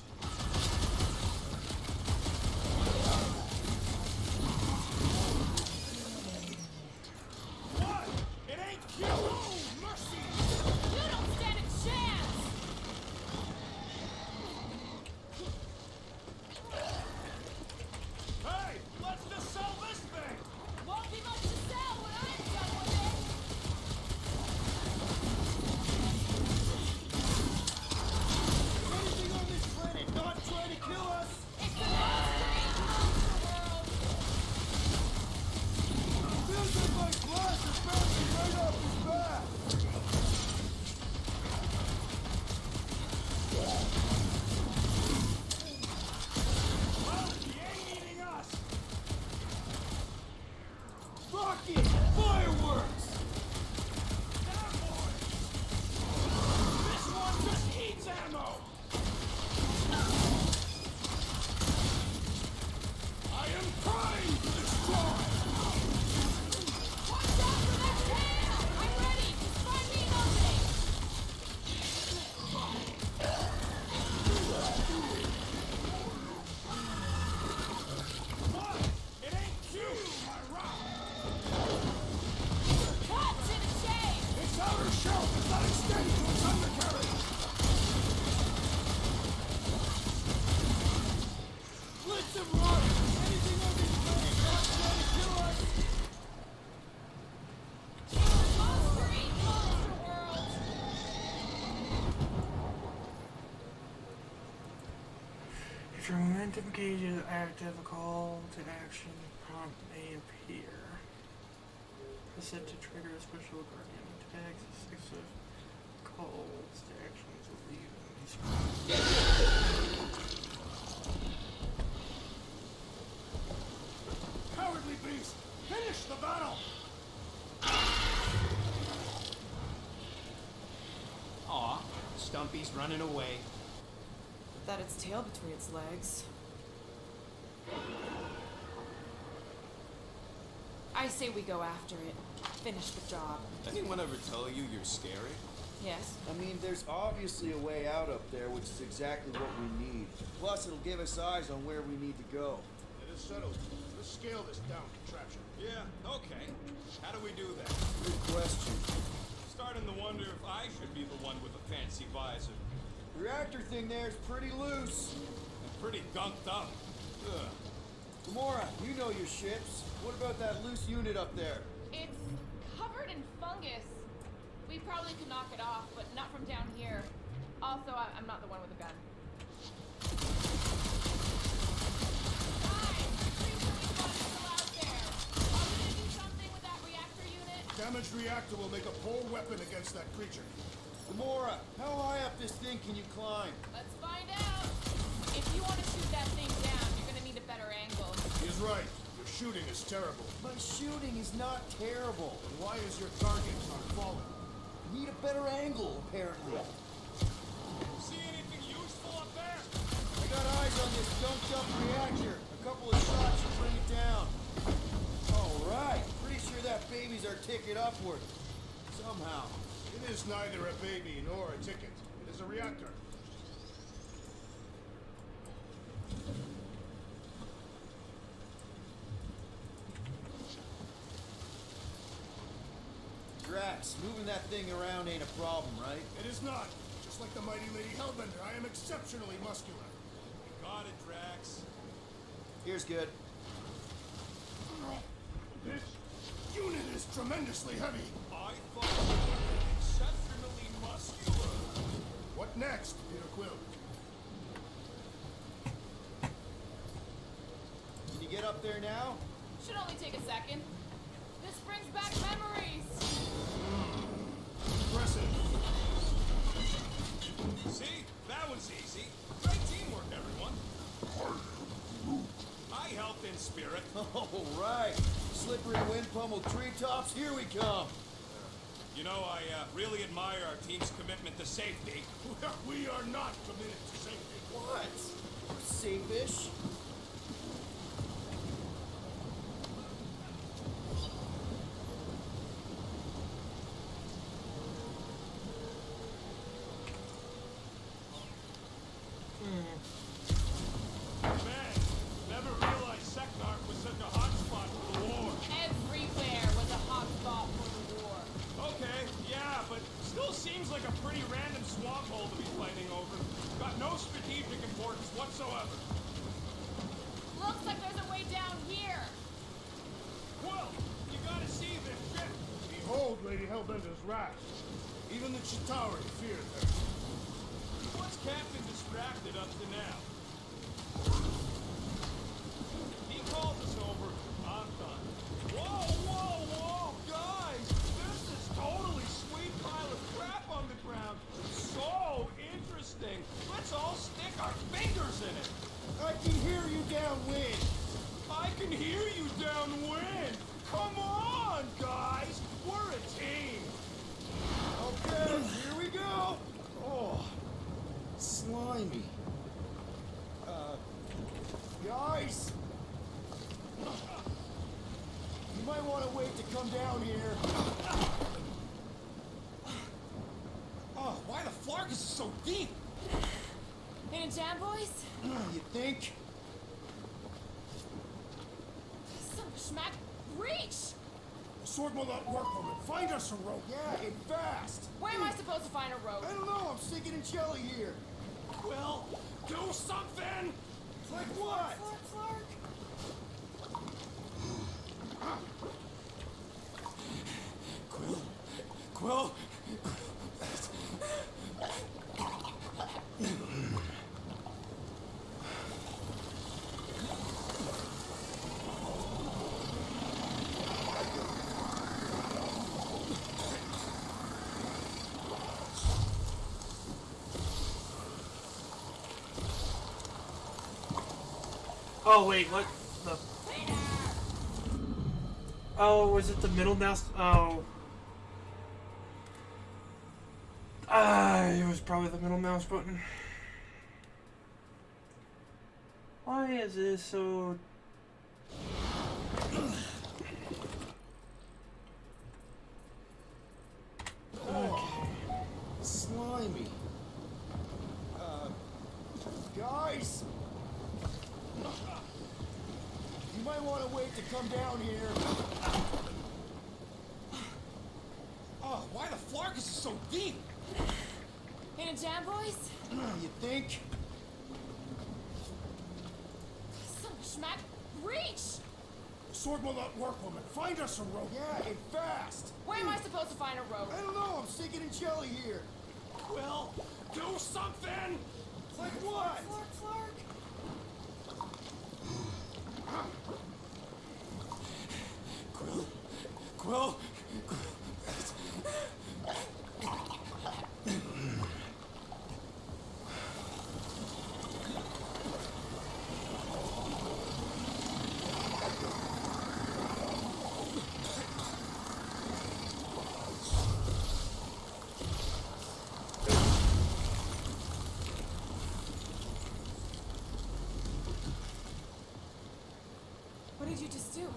Momentum gauge is active. A call to action prompt may appear. Is set to trigger a special guardian attacks. Successive calls to actions will leave enemies. Cowardly beast! Finish the battle! Aw, Stumpy's running away. That its tail between its legs. I say we go after it. Finish the job. Anyone ever tell you you're scary? Yes. I mean, there's obviously a way out up there, which is exactly what we need. Plus, it'll give us eyes on where we need to go. It is settled. Let's scale this down contraption. Yeah, okay. How do we do that? Good question. Starting to wonder if I should be the one with the fancy visor. The reactor thing there is pretty loose. And pretty gunked up. Ugh. Gamora, you know your ships. What about that loose unit up there? It's covered in fungus. We probably could knock it off, but not from down here. Also, I'm not the one with a gun. Guys, pretty sure we spotted still out there. Are we gonna do something with that reactor unit? Damaged reactor will make a poor weapon against that creature. Gamora, how high up this thing can you climb? Let's find out. If you want to shoot that thing down, you're gonna need a better angle. He's right. Your shooting is terrible. My shooting is not terrible. Why is your target not falling? Need a better angle, apparently. See anything useful up there? I got eyes on this dumped up reactor. A couple of shots should bring it down. All right. Pretty sure that baby's our ticket upward. Somehow. It is neither a baby nor a ticket. It is a reactor. Drax, moving that thing around ain't a problem, right? It is not. Just like the mighty Lady Hellbender, I am exceptionally muscular. Got it, Drax. Here's good. This unit is tremendously heavy. I thought you were exceptionally muscular. What next, Peter Quill? Can you get up there now? Should only take a second. This brings back memories. Impressive. See? That was easy. Great teamwork, everyone. I helped in spirit. All right. Slippery wind pummeled treetops, here we come. You know, I really admire our team's commitment to safety. We are not committed to safety. What? Safe-ish? Man, never realized Seknark was such a hot spot for the war. Everywhere was a hot spot for the war. Okay, yeah, but still seems like a pretty random swamp hole to be fighting over. Got no strategic importance whatsoever. Looks like there's a way down here. Quill, you gotta see this ship. Behold Lady Hellbender's wrath. Even the Chitauri feared her. What's Captain distracted up to now? He calls us over. I'm done. Whoa, whoa, whoa, guys! There's this totally sweet pile of crap on the ground. So interesting. Let's all stick our fingers in it. I can hear you downwind. I can hear you downwind. Come on, guys. We're a team. Okay, here we go. Oh, slimy. Guys! You might want to wait to come down here. Oh, why the Flarkus is so deep? Hidden jam, boys? You think? Some schmack reach! The sword will not work, woman. Find us a rope. Yeah, and fast. Where am I supposed to find a rope? I don't know. I'm sinking in jelly here. Quill, do something! Like what? Quill? Oh wait, what the? Oh, was it the middle mouse? Oh. It was probably the middle mouse button. Why is this so... Oh, slimy. Guys! You might want to wait to come down here. Oh, why the Flarkus is so deep? In a jam, boys? You think? Son of a schmack. Reach! Sword will not work, woman. Find us a rope. Yeah, and fast. Where am I supposed to find a rope? I don't know. I'm sticking in jelly here. Quill, do something! Like what? Flark. Quill. What did you just do?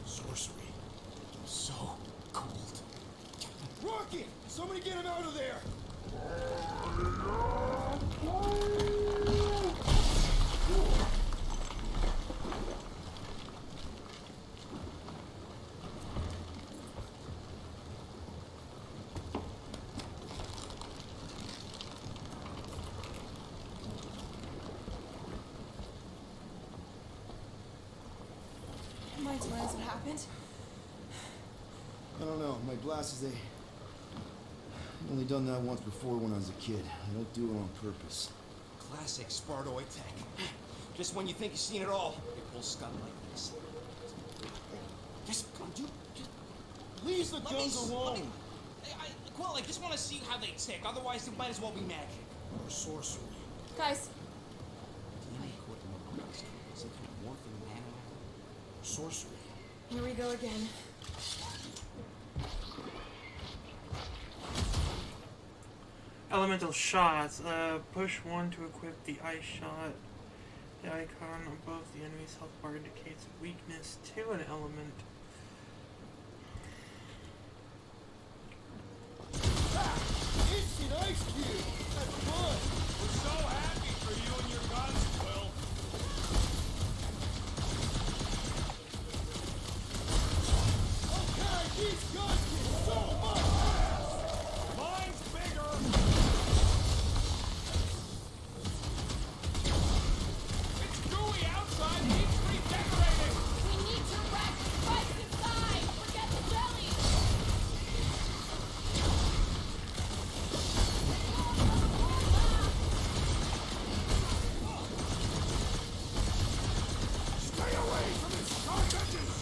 Sorcery. So cold. Rocket! Somebody get him out of there! Mind telling us what happened? I don't know. My glasses, I've only done that once before when I was a kid. I don't do it on purpose. Classic Spartoid tech. Just when you think you've seen it all, they pull scum like this. Just come, dude. Just Leave the guns alone! Quill, I just want to see how they tick. Otherwise, it might as well be magic. Or sorcery. Guys, Sorcery. here we go again. Elemental shots. Push 1 to equip the ice shot. The icon above the enemy's health bar indicates weakness to an element. Instant ice cube! That's fun! We're so happy for you and your guns, Quill. Okay, these guns get so much! Mine's bigger. It's gooey outside. Needs redecorating. We need to wreck what's inside! Forget the jelly! Stay away from its sharp edges!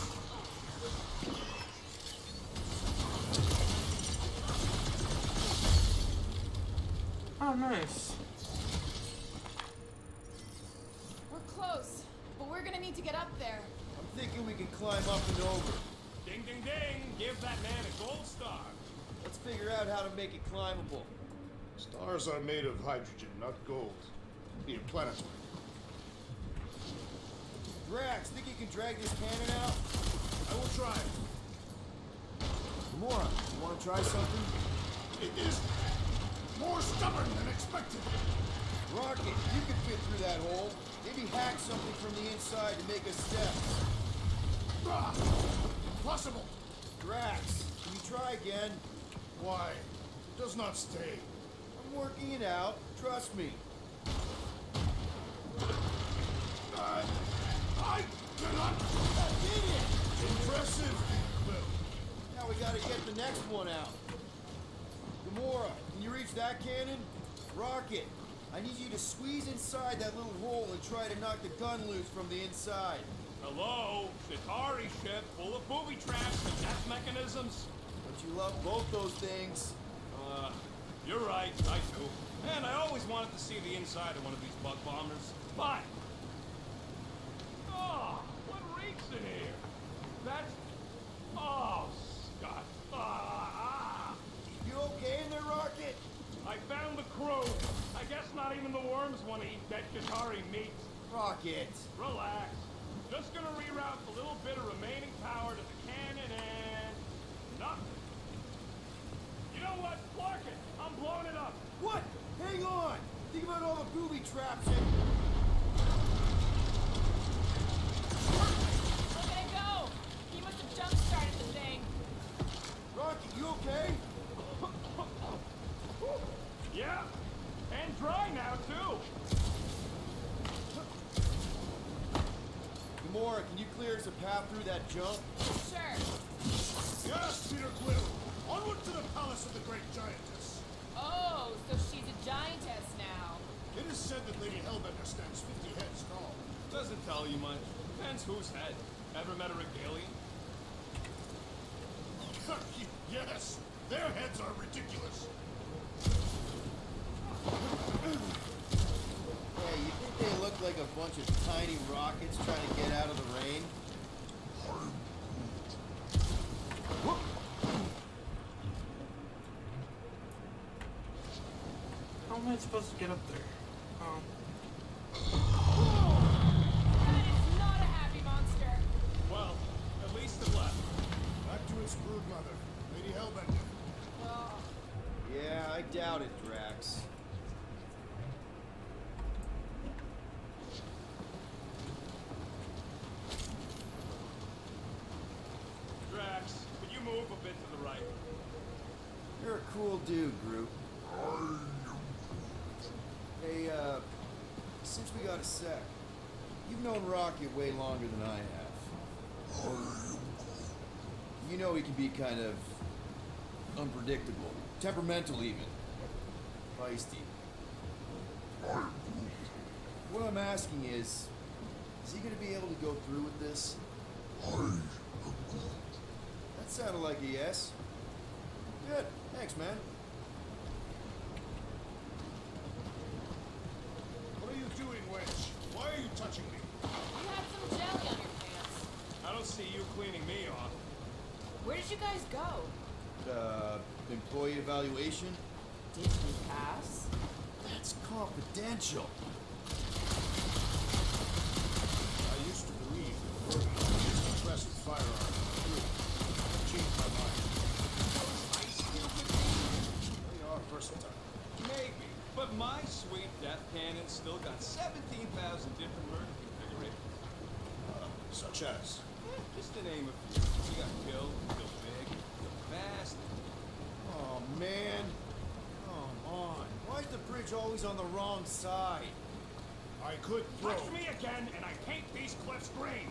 Oh, nice. We're close, but we're gonna need to get up there. I'm thinking we can climb up and over. Ding, ding, ding. Give that man a gold star. Let's figure out how to make it climbable. Stars are made of hydrogen, not gold. Be a planetoid. Drax, think you can drag this cannon out? I will try. Gamora, you want to try something? It is more stubborn than expected. Rocket, you can fit through that hole. Maybe hack something from the inside to make a step. Ah, impossible. Drax, can you try again? Why? It does not stay. I'm working it out. Trust me. I cannot. I did it! Impressive. Well, Now we gotta get the next one out. Gamora, can you reach that cannon? Rocket, I need you to squeeze inside that little hole and try to knock the gun loose from the inside. Hello, Chitauri ship full of booby traps and death mechanisms. Don't you love both those things? You're right, I do. And I always wanted to see the inside of one of these bug bombers. But Oh, what reeks in here? That's... Oh, Scott. You okay in there, Rocket? I found the crew. I guess not even the worms want to eat that Qatari meat. Rocket. Relax. Just gonna reroute a little bit of remaining power to the cannon and... nothing. You know what? Clark it. I'm blowing it up. What? Hang on. Think about all the booby traps and... Look at it go! He must have jump-started the thing. Rocket, you okay? Yeah. And dry now, too. Gamora, can you clear us a path through that jump? Sure. Yes, Peter Quill. Onward to the palace of the great Giantess. Oh, so she's a giantess now. It is said that Lady Hellbender stands 50 heads tall. Doesn't tell you much. Depends whose head. Ever met a regalian? Yes, their heads are ridiculous. Hey, you think they look like a bunch of tiny rockets trying to get out of the rain? How am I supposed to get up there? That is not a happy monster. Well, at least it left. Back to its brood mother, Lady Hellbender. Oh. Yeah, I doubt it, Drax. Drax, could you move a bit to the right? You're a cool dude, Groot. Hey, since we got a sec, you've known Rocket way longer than I have. You know he can be kind of unpredictable, temperamental even, feisty. What I'm asking is he gonna be able to go through with this? That sounded like a yes. Good, thanks, man. What are you doing, Wedge? Why are you touching me? You had some jelly on your pants. I don't see you cleaning me off. Where did you guys go? Employee evaluation? Did you pass? That's confidential. I used to believe that working on this impressive firearm was true. I changed my mind. They are versatile. Maybe. But my sweet death cannon still got 17,000 different murder configurations. Such as? Just to name a few. You got killed, killed big, killed fast. Oh, man. Come on. Why is the bridge always on the wrong side? I could throw. Touch me again, and I paint these cliffs green.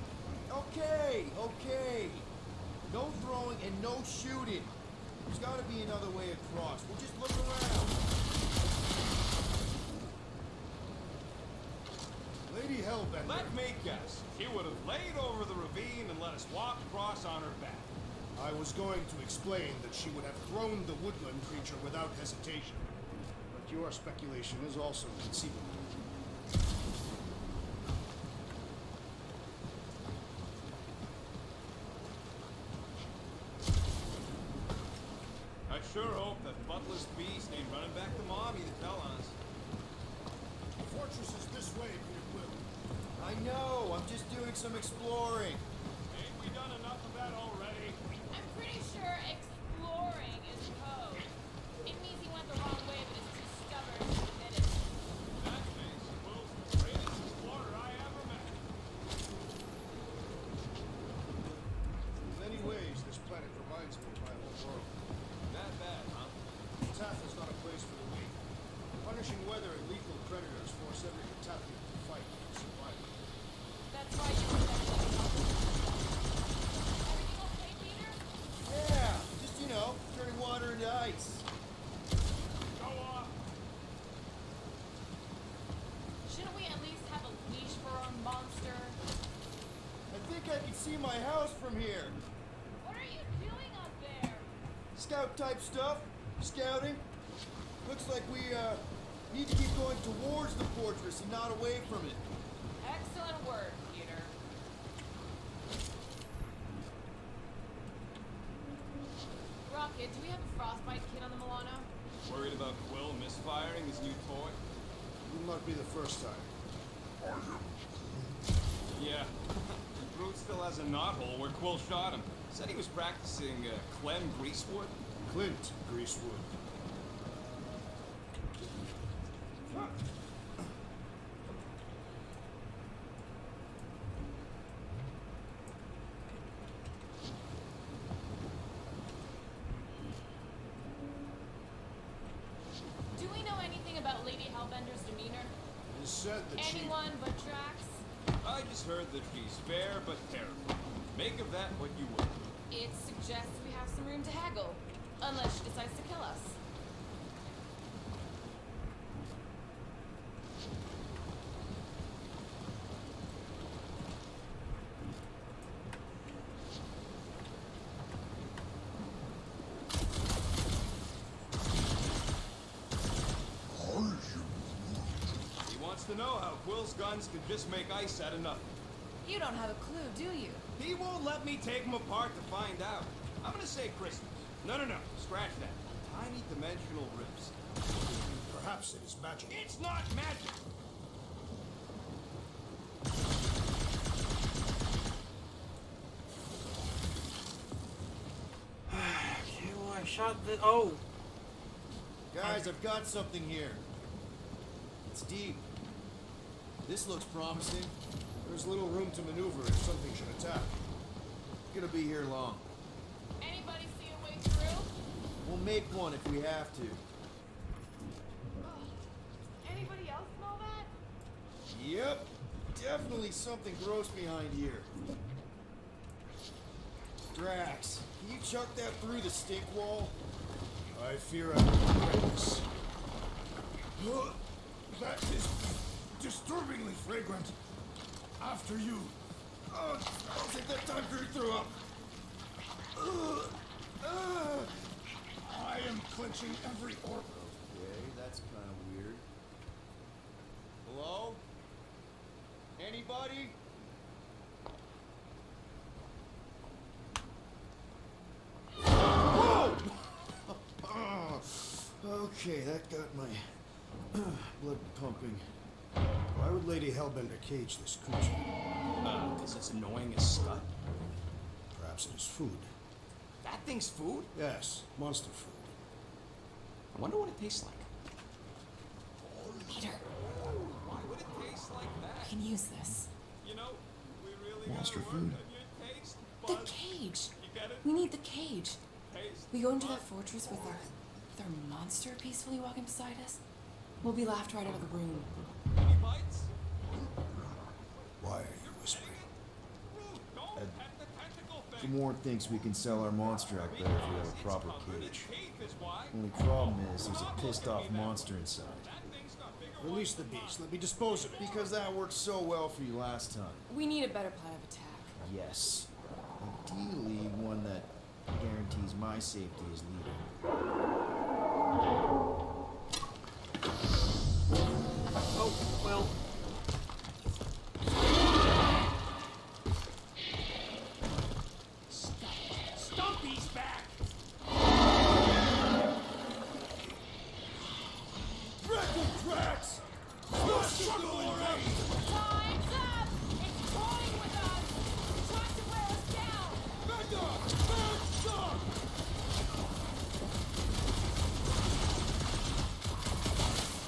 Okay, okay. No throwing and no shooting. There's gotta be another way across. We'll just look around. Lady Hellbender. Let me guess. She would have laid over the ravine and let us walk across on her back. I was going to explain that she would have thrown the woodland creature without hesitation. But your speculation is also conceivable. I sure hope that buttless beast ain't running back to Mommy to tell on us. The fortress is this way, Peter Quill. I know. I'm just doing some exploring. Ain't we done enough of that already? I'm pretty sure exploring is code. It means he went the wrong way, but is too stubborn to admit it. In that case, Will's the greatest explorer I ever met. In many ways, this planet reminds me of my home world. That bad, huh? Taff is not a place for the weak. Punishing weather and lethal predators force every Tathian to fight for survival. That's why you were Everything okay, Peter? Yeah, just, turning water into ice. Go off. Shouldn't we at least have a leash for our monster? I think I can see my house from here. What are you doing up there? Scout type stuff. Scouting. Looks like we, need to keep going towards the fortress and not away from it. Excellent work, Peter. kid, do we have a frostbite kit on the Milano? Worried about Quill misfiring his new toy? Will not be the first time. Yeah. Brute still has a knothole where Quill shot him. Said he was practicing Clem Greasewood. Clint Greasewood. Do we know anything about Lady Hellbender's demeanor? It is said that Anyone but Drax? I just heard that she's fair but terrible. Make of that what you will. It suggests we have some room to haggle. Unless she decides to kill us. He wants to know how Quill's guns could just make ice out of nothing. You don't have a clue, do you? He won't let me take him apart to find out. I'm gonna say crystals. No, scratch that. Tiny dimensional rips. perhaps it is magic. It's not magic! Okay, well, I shot the. Oh! Guys, I've got something here. It's deep. This looks promising. There's little room to maneuver if something should attack. Gonna be here long. Anybody see a way through? We'll make one if we have to. Anybody else smell that? Yep. Definitely something gross behind here. Drax, can you chuck that through the stink wall? I fear I will regret this. That is disturbingly fragrant. After you. I'll take that time for your throw up. I am clenching every organ. Okay, that's kind of weird. Hello? Anybody? Whoa! Okay, that got my blood pumping. Why would Lady Hellbender cage this creature? Because it's annoying as scut. Perhaps it is food. That thing's food? Yes, monster food. I wonder what it tastes like. Peter, Why would it taste like I that? can use this. You know, we really Monster gotta food. work on your taste The buds. cage. You get it? We need the cage. Taste We go into bud. that fortress with our monster peacefully walking beside us. We'll be laughed right out of the room. Any bites? Why are you whispering? Rude, don't Ed, pet the tentacle thing. Jamor thinks we can sell our monster act better if we have a proper cage. Teeth is why. Only problem is there's a pissed off monster inside. That thing's got bigger Release the beast. Let me dispose of it. Because that worked so well for you last time. We need a better plan of attack. Yes. Ideally, one that guarantees my safety as leader. Oh, well. Stumpy's back! Drax! Not struggle already! Time's up! It's toying with us! Trying to wear us down! Back up! Back up!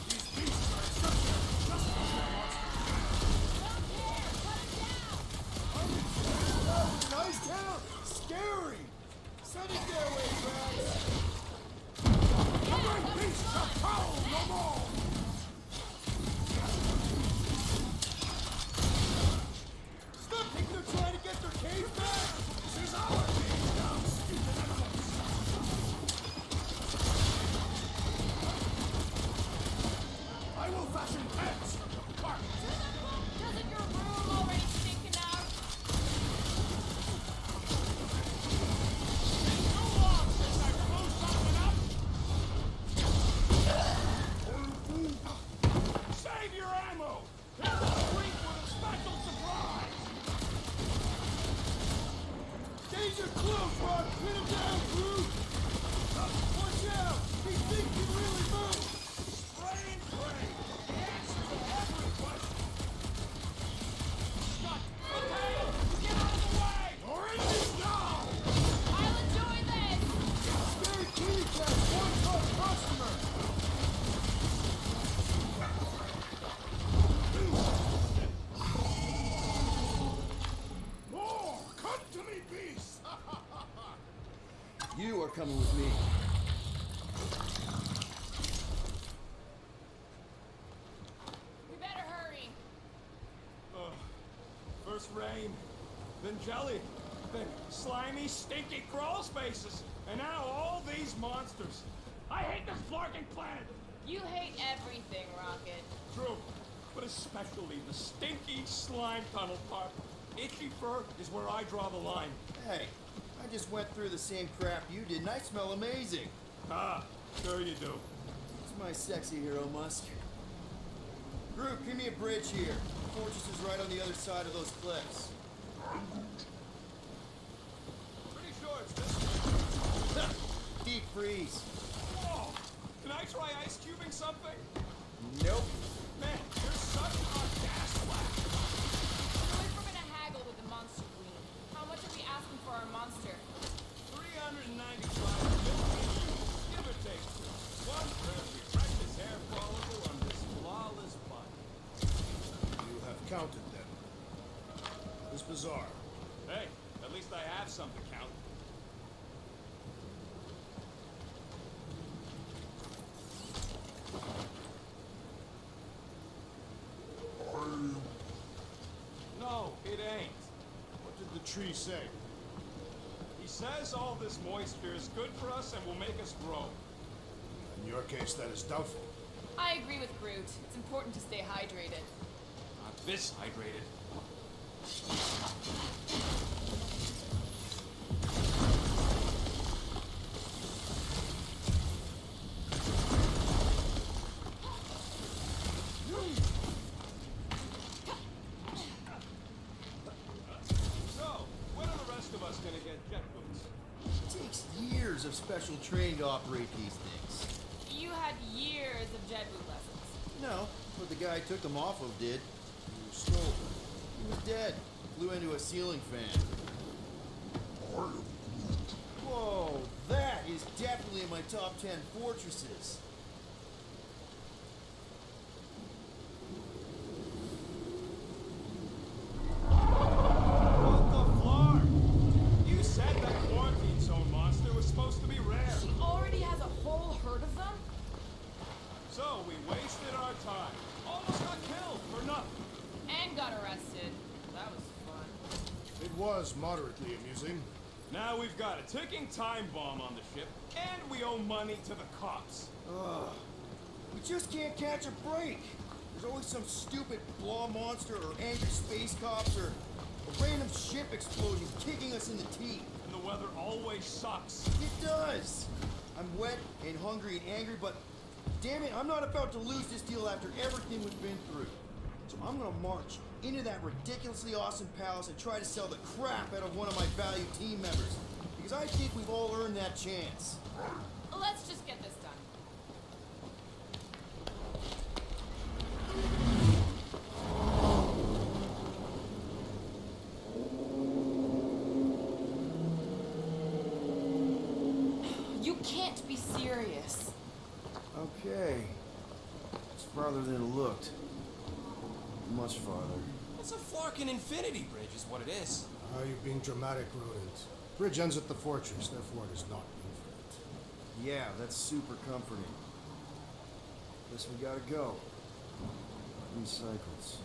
These beasts are exceptional. Just Don't care! Cut it down! Nice town! Scary! Send it their way, Drax! beasts shall prowl no more! coming with me. We better hurry. Ugh. First rain, then jelly, then slimy, stinky crawl spaces, and now all these monsters. I hate this flarking planet. You hate everything, Rocket. True, but especially the stinky slime tunnel part. Itchy fur is where I draw the line. Hey, I just went through the same crap you did, and I smell amazing. Ah, sure you do. It's my sexy hero, Musk. Group, give me a bridge here. The fortress is right on the other side of those cliffs. Pretty sure it's this way. Deep freeze. Whoa! Can I try ice cubing something? Nope. Man, you're such a gas flash. So if we're gonna haggle with the monster queen, how much are we asking for our monster? 395 million units, give or take. One for every precious hair follicle on this flawless body. You have counted them. It's bizarre. Hey, at least I have some to count. No, it ain't. What did the tree say? He says all this moisture is good for us and will make us grow. In your case, that is doubtful. I agree with Groot. It's important to stay hydrated. Not this hydrated. So, when are the rest of us gonna get jet boots? It takes years of special training to operate these things. You had years of jet boot lessons. No, but the guy I took them off of did. You stole them. He was dead. Flew into a ceiling fan. Whoa, that is definitely in my top 10 fortresses. What the flar? You said that quarantine zone monster was supposed to be rare. She already has a whole herd of them? So we wasted our time. Almost got killed for nothing. And got arrested. That was fun. It was moderately amusing. Now we've got a ticking time bomb on the ship, and we owe money to the cops. Ugh. We just can't catch a break. There's always some stupid blah monster or angry space cops or a random ship explosion kicking us in the teeth. And the weather always sucks. It does. I'm wet and hungry and angry, but damn it, I'm not about to lose this deal after everything we've been through. So I'm gonna march into that ridiculously awesome palace and try to sell the crap out of one of my valued team members. Because I think we've all earned that chance. Let's just get this done. You can't be serious. Okay. It's farther than it looked. Much farther. It's a flarkin' infinity bridge is what it is. Are you being dramatic, Rodent? Bridge ends at the fortress, therefore it is not infinite. Yeah, that's super comforting. Guess we gotta go. These cycles.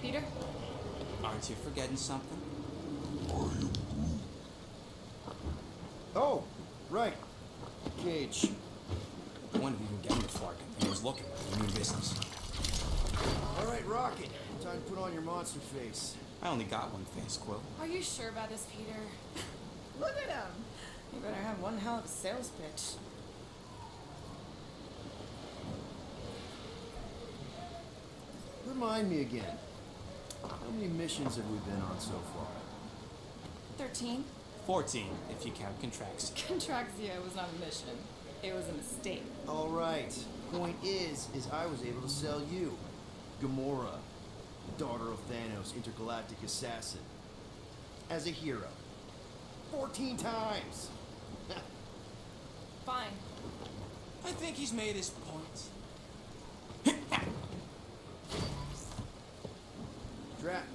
Peter? Aren't you forgetting something? Oh, right. Cage. I wanted to even get into flarkin'. I was looking for new business. All right, Rocket. Time to put on your monster face. I only got one face, Quill. Are you sure about this, Peter? Look at him. You better have one hell of a sales pitch. Remind me again. How many missions have we been on so far? 13? 14, if you count Contraxia. Contraxia was not a mission. It was a mistake. All right. Point is I was able to sell you, Gamora, daughter of Thanos, intergalactic assassin, as a hero. 14 times. Fine. I think he's made his point. Drat.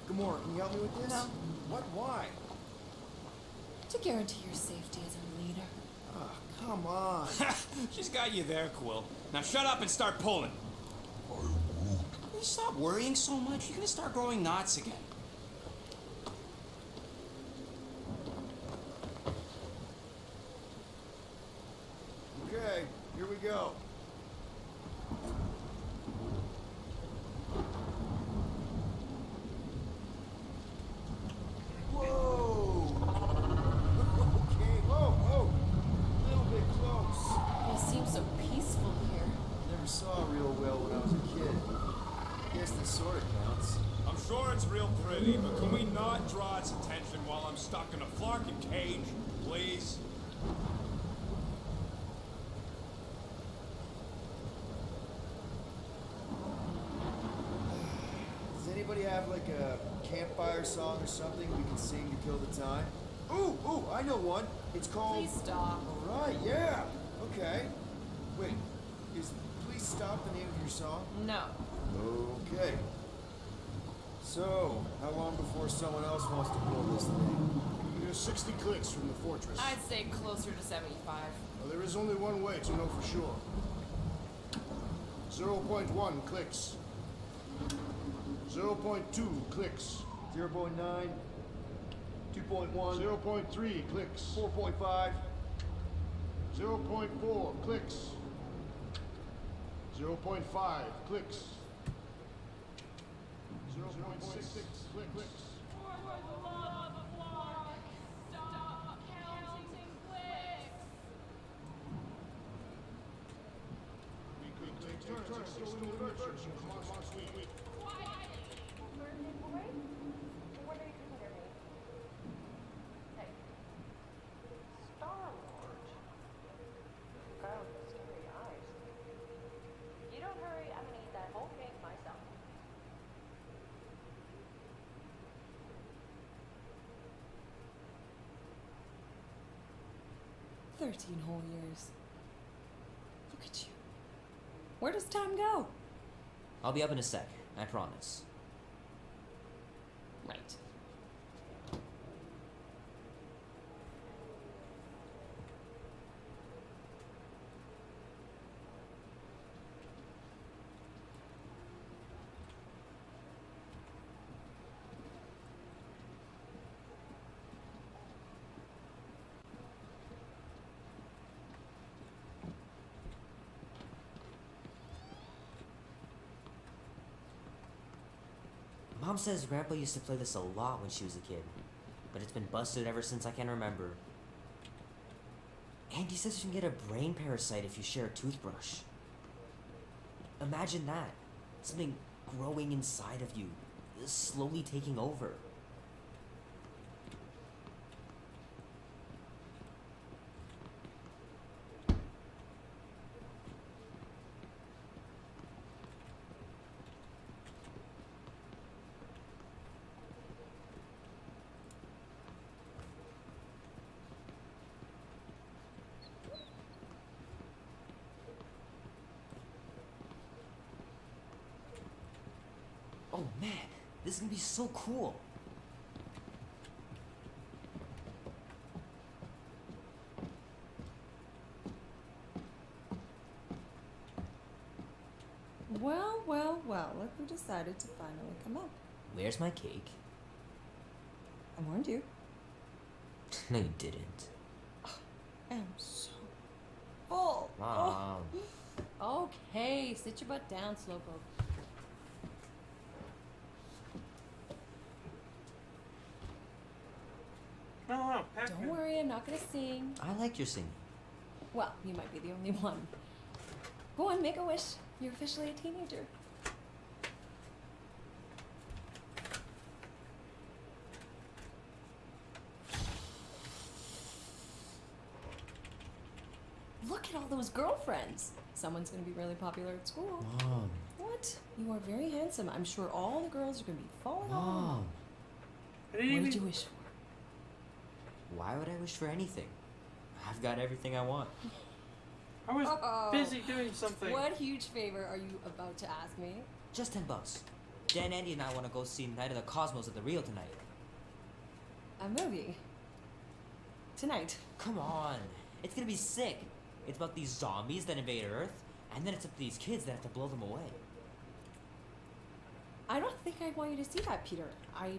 Gamora, can you help me with this? No. What? Why? to guarantee your safety as a leader. Ah, come on. She's got you there, Quill. Now shut up and start pulling. Will you stop worrying so much? You're gonna start growing knots again. Okay, here we go. Whoa! Okay, whoa! A little bit close. It seems so peaceful here. Never saw real well when I was a kid. Guess this sort of counts. I'm sure it's real pretty, but can we not draw its attention while I'm stuck in a flarkin' cage, please? Does anybody have like a campfire song or something we can sing to kill the time? Ooh, I know one. It's called... Please stop. All right, yeah. Okay. Wait, is Please Stop the name of your song? No. Okay. So, how long before someone else wants to pull this thing? You're 60 clicks from the fortress. I'd say closer to 75. Well, there is only one way to know for sure. 0.1 clicks. 0.2 clicks. 0.9, 2.1, 0.3 clicks. 4.5, 0.4 clicks. 0.5 clicks. 0.6 clicks. We could take turns extolling the virtues of Mars Week. You don't hurry, I'm gonna eat that whole cake myself. "13 whole years. Look at you. Where does time go?" I'll be up in a sec, I promise. Right. Mom says Grandpa used to play this a lot when she was a kid, but it's been busted ever since I can remember. And he says you can get a brain parasite if you share a toothbrush. Imagine that. Something growing inside of you, slowly taking over. Oh man, this is gonna be so cool. Well, look who decided to finally come up. Where's my cake? I warned you. No, you didn't. I am so full. Mom. Oh. Okay, sit your butt down, Slowpoke. No, Don't worry, I'm not gonna sing. I like your singing. Well, you might be the only one. Go on, make a wish. You're officially a teenager. Look at all those girlfriends. Someone's gonna be really popular at school. Mom. What? You are very handsome. I'm sure all the girls are gonna be falling on Mom. you. What did you wish for? Why would I wish for anything? I've got everything I want. I was busy doing something. What huge favor are you about to ask me? Just $10. Dan, Andy, and I want to go see Night of the Cosmos at the Rio tonight. A movie? tonight. Come on. It's gonna be sick. It's about these zombies that invade Earth, and then it's up to these kids that have to blow them away. I don't think I'd want you to see that, Peter. I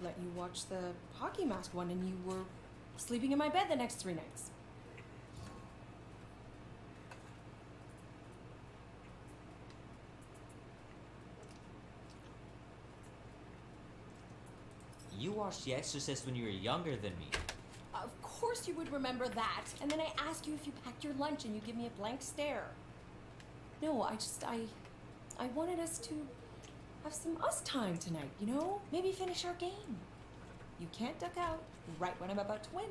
let you watch the hockey mask one and you were sleeping in my bed the next 3 nights. You watched The Exorcist when you were younger than me. Of course you would remember that. And then I ask you if you packed your lunch and you give me a blank stare. No, I wanted us to have some us time tonight, you know? Maybe finish our game. You can't duck out right when I'm about to win.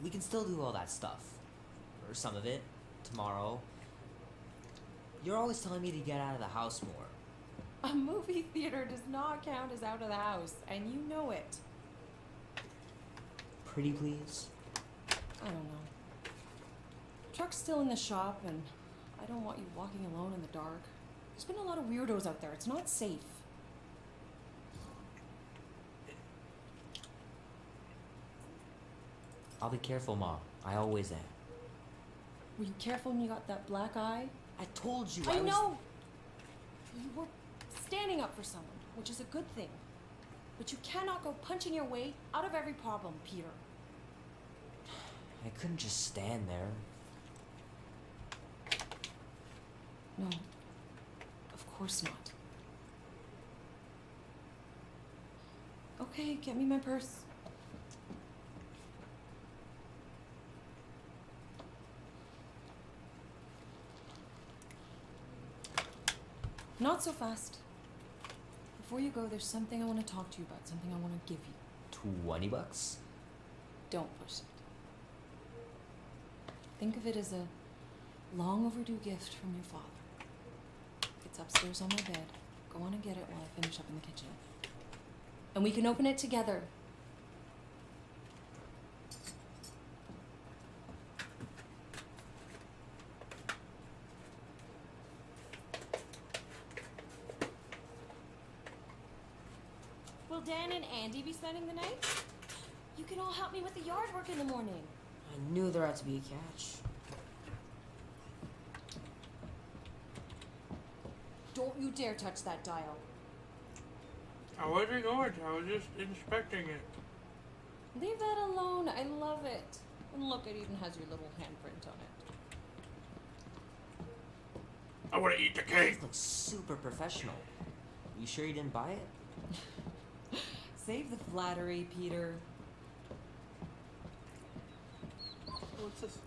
We can still do all that stuff. Or some of it. Tomorrow. You're always telling me to get out of the house more. A movie theater does not count as out of the house, and you know it. Pretty please? I don't know. Truck's still in the shop, and I don't want you walking alone in the dark. There's been a lot of weirdos out there. It's not safe. I'll be careful, Mom. I always am. Were you careful when you got that black eye? I told you I was... know! You were standing up for someone, which is a good thing. But you cannot go punching your way out of every problem, Peter. I couldn't just stand there. No. Of course not. Okay, get me my purse. Not so fast. Before you go, there's something I want to talk to you about, something I want to give you. $20? Don't push it. Think of it as a long overdue gift from your father. It's upstairs on my bed. Go on and get it while I finish up in the kitchen. And we can open it together. Will Dan and Andy be spending the night? You can all help me with the yard work in the morning. I knew there had to be a catch. Don't you dare touch that dial. I wasn't going to. I was just inspecting it. Leave that alone. I love it. And look, it even has your little handprint on it. I want to eat the cake. It looks super professional. You sure you didn't buy it? Save the flattery, Peter. What's this?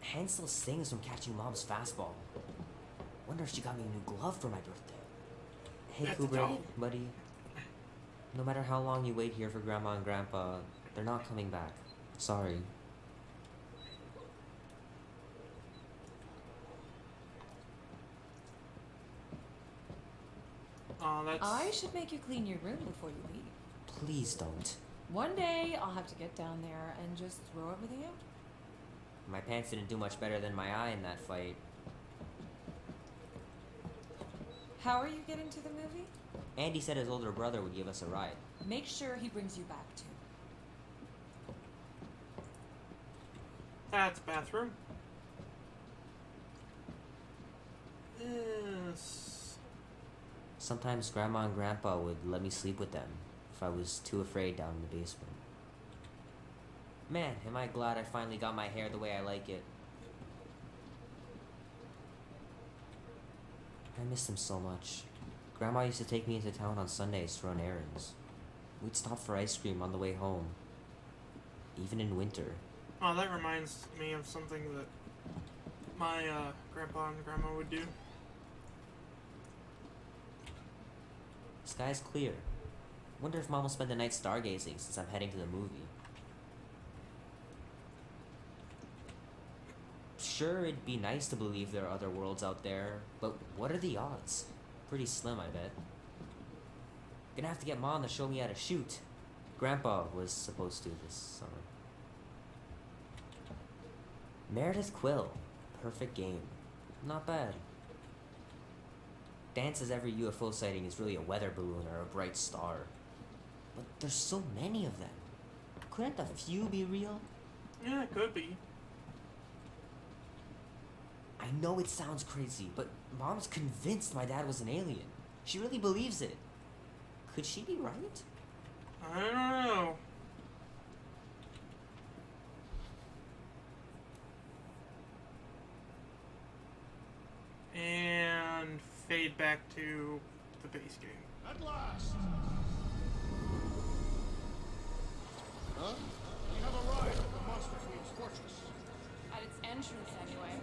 Hand still stings from catching Mom's fastball. Wonder if she got me a new glove for my birthday. Hey, That's Kubrick, dumb. buddy. No matter how long you wait here for Grandma and Grandpa, they're not coming back. Sorry. Oh, that's... I should make you clean your room before you leave. Please don't. One day, I'll have to get down there and just throw everything out. My pants didn't do much better than my eye in that fight. How are you getting to the movie? Andy said his older brother would give us a ride. Make sure he brings you back too. That's bathroom. Yes. Sometimes Grandma and Grandpa would let me sleep with them if I was too afraid down in the basement. Man, am I glad I finally got my hair the way I like it. I miss them so much. Grandma used to take me into town on Sundays to run errands. We'd stop for ice cream on the way home. Even in winter. Oh, that reminds me of something that my grandpa and grandma would do. Sky's clear. Wonder if Mom will spend the night stargazing since I'm heading to the movie. Sure, it'd be nice to believe there are other worlds out there, but what are the odds? Pretty slim, I bet. Gonna have to get Mom to show me how to shoot. Grandpa was supposed to this summer. Meredith Quill. Perfect game. Not bad. Dan says every UFO sighting is really a weather balloon or a bright star. But there's so many of them. Couldn't a few be real? Yeah, it could be. I know it sounds crazy, but Mom's convinced my dad was an alien. She really believes it. Could she be right? I don't know. And fade back to the base game. At last! Huh? We have arrived at the Monster Queen's fortress. At its entrance, anyway.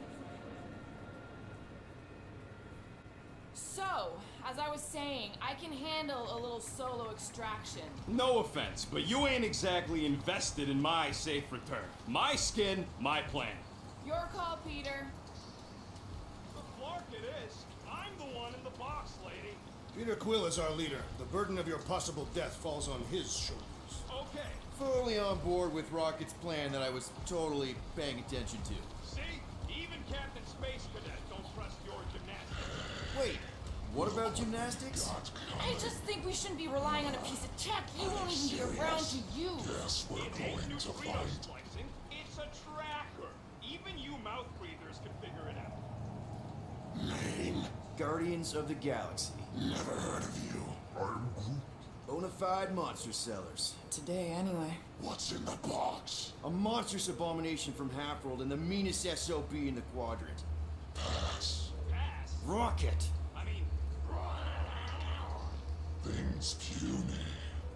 So, as I was saying, I can handle a little solo extraction. No offense, but you ain't exactly invested in my safe return. My skin, my plan. Your call, Peter. The Flark it is. I'm the one in the box, lady. Peter Quill is our leader. The burden of your possible death falls on his shoulders. Okay. Fully on board with Rocket's plan that I was totally paying attention to. See? Even Captain Space Cadet don't trust your gymnastics. Wait, what about gymnastics? I just think we shouldn't be relying on a piece of tech you won't even be around to use. Yes, we're It ain't going to neutrino fight. splicing. It's a tracker. Even you mouth breathers can figure it out. Lame. Guardians of the Galaxy. Never heard of you. I'm Groot. Bonafide monster sellers. Today, anyway. What's in the box? A monstrous abomination from Half-World and the meanest SOB in the quadrant. Pass. Pass. Rocket! I mean, Things puny.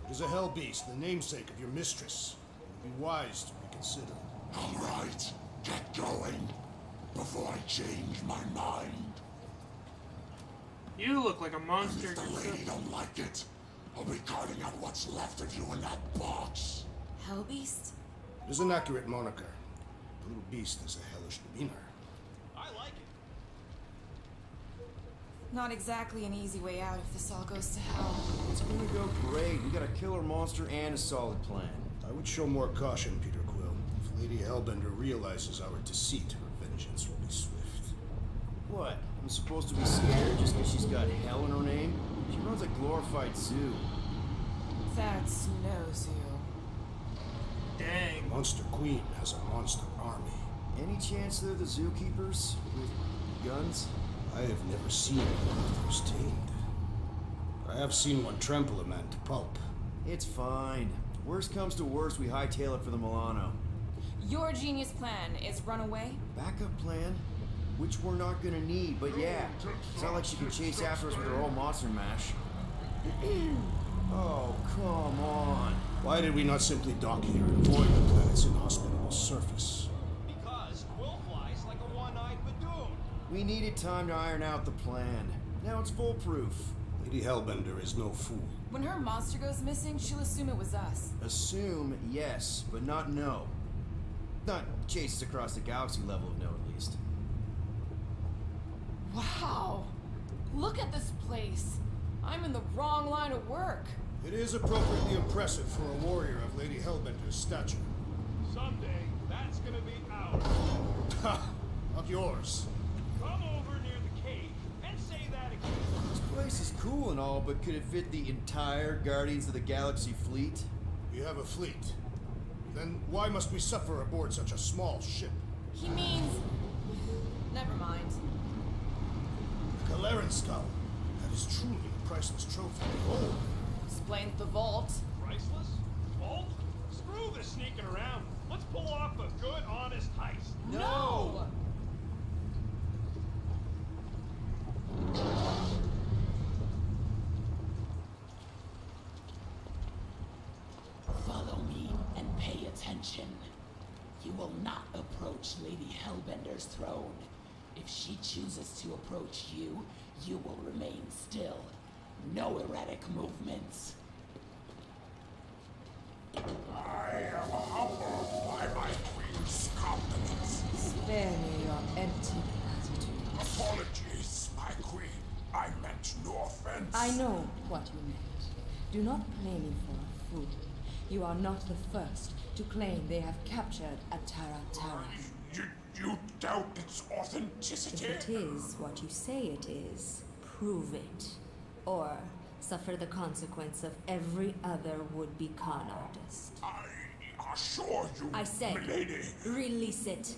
It is a hell beast, the namesake of your mistress. It would be wise to reconsider. All right, get going before I change my mind. You look like a monster. If the lady don't like it, I'll be carting out what's left of you in that box. Hellbeast? It is an accurate moniker. The little beast has a hellish demeanor. I like it. Not exactly an easy way out if this all goes to hell. It's gonna go great. We got a killer monster and a solid plan. I would show more caution, Peter Quill. If Lady Hellbender realizes our deceit, her vengeance will be swift. What? I'm supposed to be scared just because she's got hell in her name? She runs a glorified zoo. That's no zoo. Dang. Monster Queen has a monster army. Any chance they're the zookeepers? With guns? I have never seen one first-tamed. I have seen one trample a man to pulp. It's fine. Worst comes to worst, we hightail it for the Milano. Your genius plan is run away? Backup plan? Which we're not gonna need, but yeah. It's not like she can chase after us with her old monster mash. Oh, come on. Why did we not simply dock here and avoid the planet's inhospitable surface? Because Quill flies like a one-eyed Badoon. We needed time to iron out the plan. Now it's foolproof. Lady Hellbender is no fool. When her monster goes missing, she'll assume it was us. Assume, yes, but not know. Not chases across the galaxy level of no, at least. Wow! Look at this place! I'm in the wrong line of work. It is appropriately impressive for a warrior of Lady Hellbender's stature. Someday, that's gonna be ours. Ha! Not yours. Come over near the cave and say that again. This place is cool and all, but could it fit the entire Guardians of the Galaxy fleet? We have a fleet. Then why must we suffer aboard such a small ship? He means... Never mind. The Galarian skull. That is truly a priceless trophy. Oh, Explains the vault. Priceless? Vault? Screw this sneaking around. Let's pull off a good, honest heist. No! Follow me and pay attention. You will not approach Lady Hellbender's throne. If she chooses to approach you, you will remain still. No erratic movements. I am humbled by my queen's compliments. Spare me your empty platitudes. Apologies, my queen. I meant no offense. I know what you meant. Do not play me for a fool. You are not the first to claim they have captured a Tara. You doubt its authenticity? If it is what you say it is, prove it, or suffer the consequence of every other would-be con artist. I assure you, I said, milady. release it.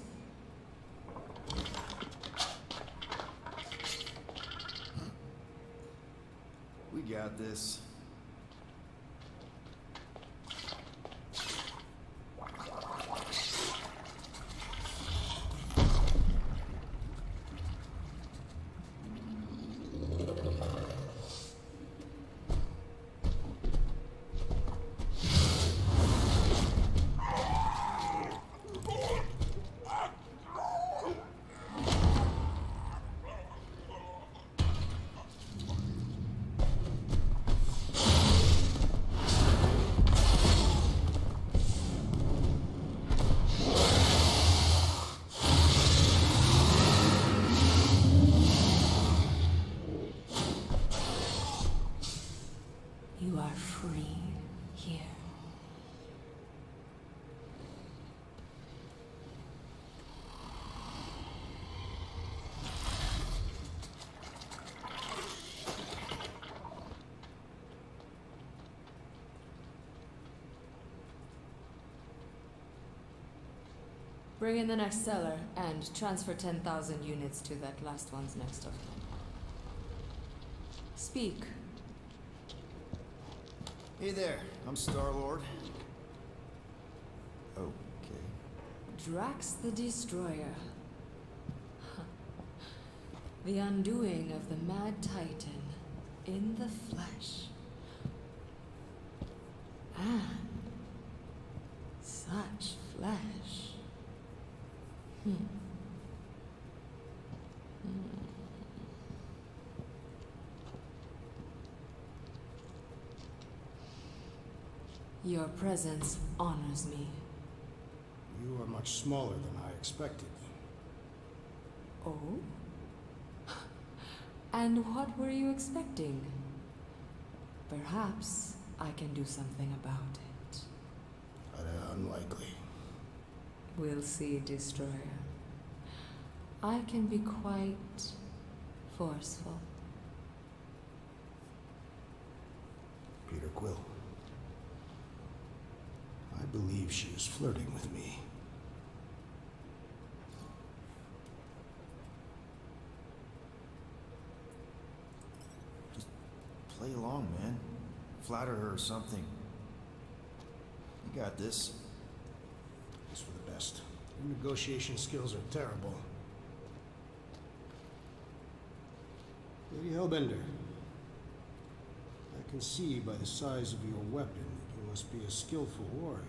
We got this. You are free here. Bring in the next seller and transfer 10,000 units to that last one's next of kin. Speak. Hey there, I'm Star-Lord. Okay. Drax the Destroyer. The undoing of the Mad Titan in the flesh. And such flesh. Your presence honors me. You are much smaller than I expected. Oh? And what were you expecting? Perhaps I can do something about it. Unlikely. We'll see, Destroyer. I can be quite forceful. Peter Quill. I believe she is flirting with me. Just play along, man. Flatter her or something. You got this. It's for the best. Your negotiation skills are terrible. Lady Hellbender, I can see by the size of your weapon that you must be a skillful warrior.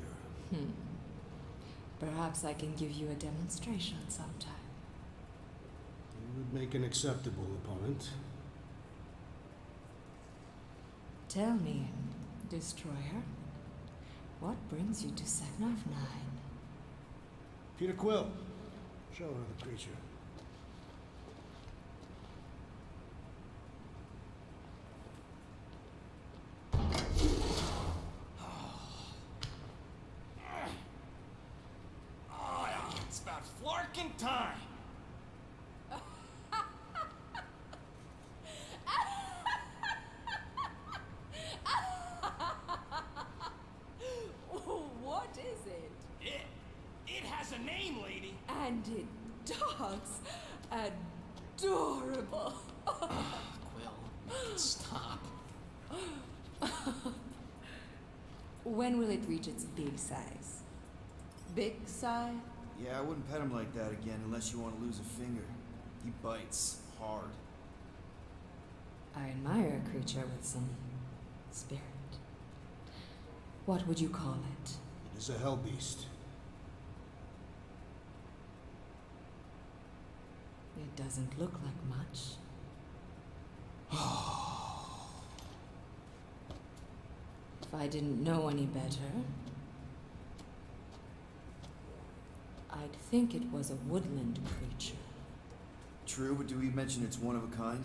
Perhaps I can give you a demonstration sometime. You would make an acceptable opponent. Tell me, Destroyer, what brings you to Seknarf 9? Peter Quill, show her the creature. It's about flarkin' time. What is it? It has a name, lady. And it dogs adorable. Quill, make it stop. When will it reach its big size? Big size? Yeah, I wouldn't pet him like that again unless you want to lose a finger. He bites hard. I admire a creature with some spirit. What would you call it? It is a hell beast. It doesn't look like much. If I didn't know any better, I'd think it was a woodland creature. True, but do we mention it's one of a kind?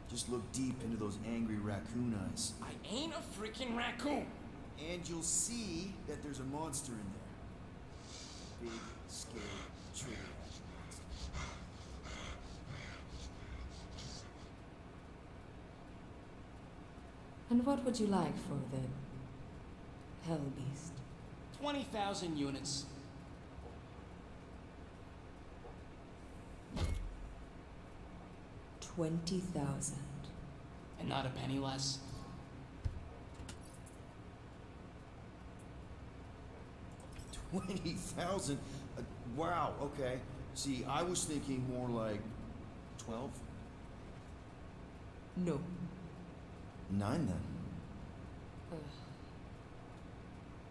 Just look deep into those angry raccoon eyes. I ain't a freaking raccoon. And you'll see that there's a monster in there. Big, scary, trigger happy monster. And what would you like for the Hell Beast? 20,000 units. $20,000. And not a penny less. $20,000? Wow, okay. See, I was thinking more like 12? No. 9 then.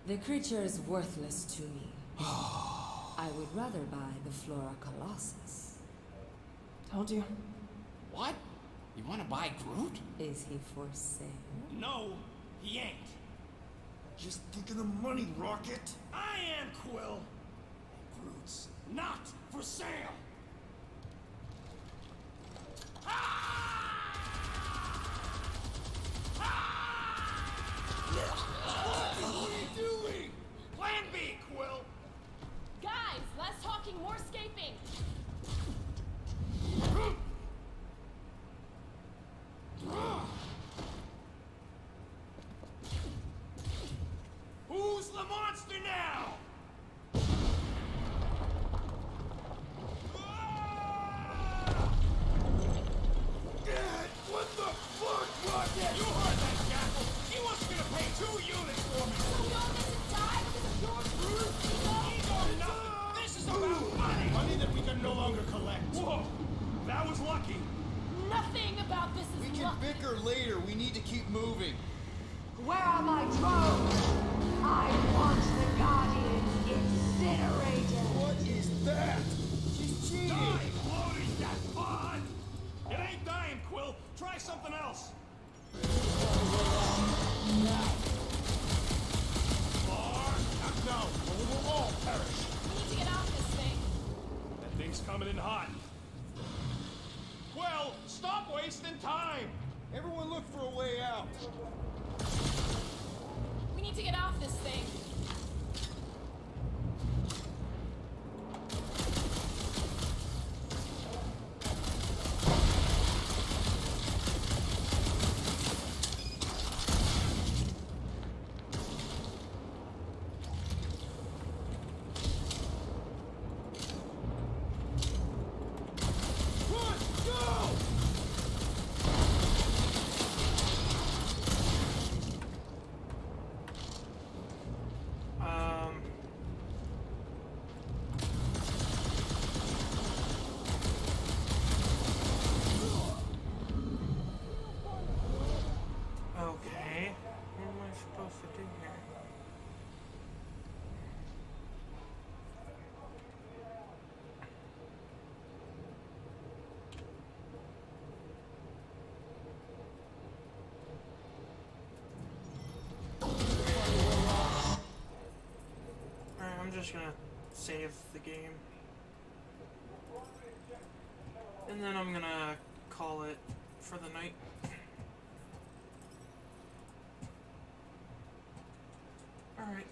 The creature is worthless to me. I would rather buy the Flora Colossus. Told you. What? You want to buy Groot? Is he for sale? No, he ain't. Just think of the money, Rocket. I am Quill. And Groot's not for sale. What are you doing? Plan B, Quill. Guys, less talking, more escaping. Who's the monster now? What the fuck, Rocket? You heard that, Jackal. He wants me to pay 2 units for me. So we all get to die because of your bruise, Ego nothing. This is about money. Money that we can no longer collect. Whoa, that was lucky. Nothing about this is We can luck. bicker later. We need to keep moving. Where are my drones? I want the Guardians incinerated. What is that? She's cheating. Die, floating, that pod. It ain't dying, Quill. Try something else. No, or we will all perish. We need to get off this thing. That thing's coming in hot. Well, stop wasting time. Everyone look for a way out. We need to get off this thing. Okay. What am I supposed to do here? Alright, I'm just gonna save the game. And then I'm gonna call it for the night. Alright,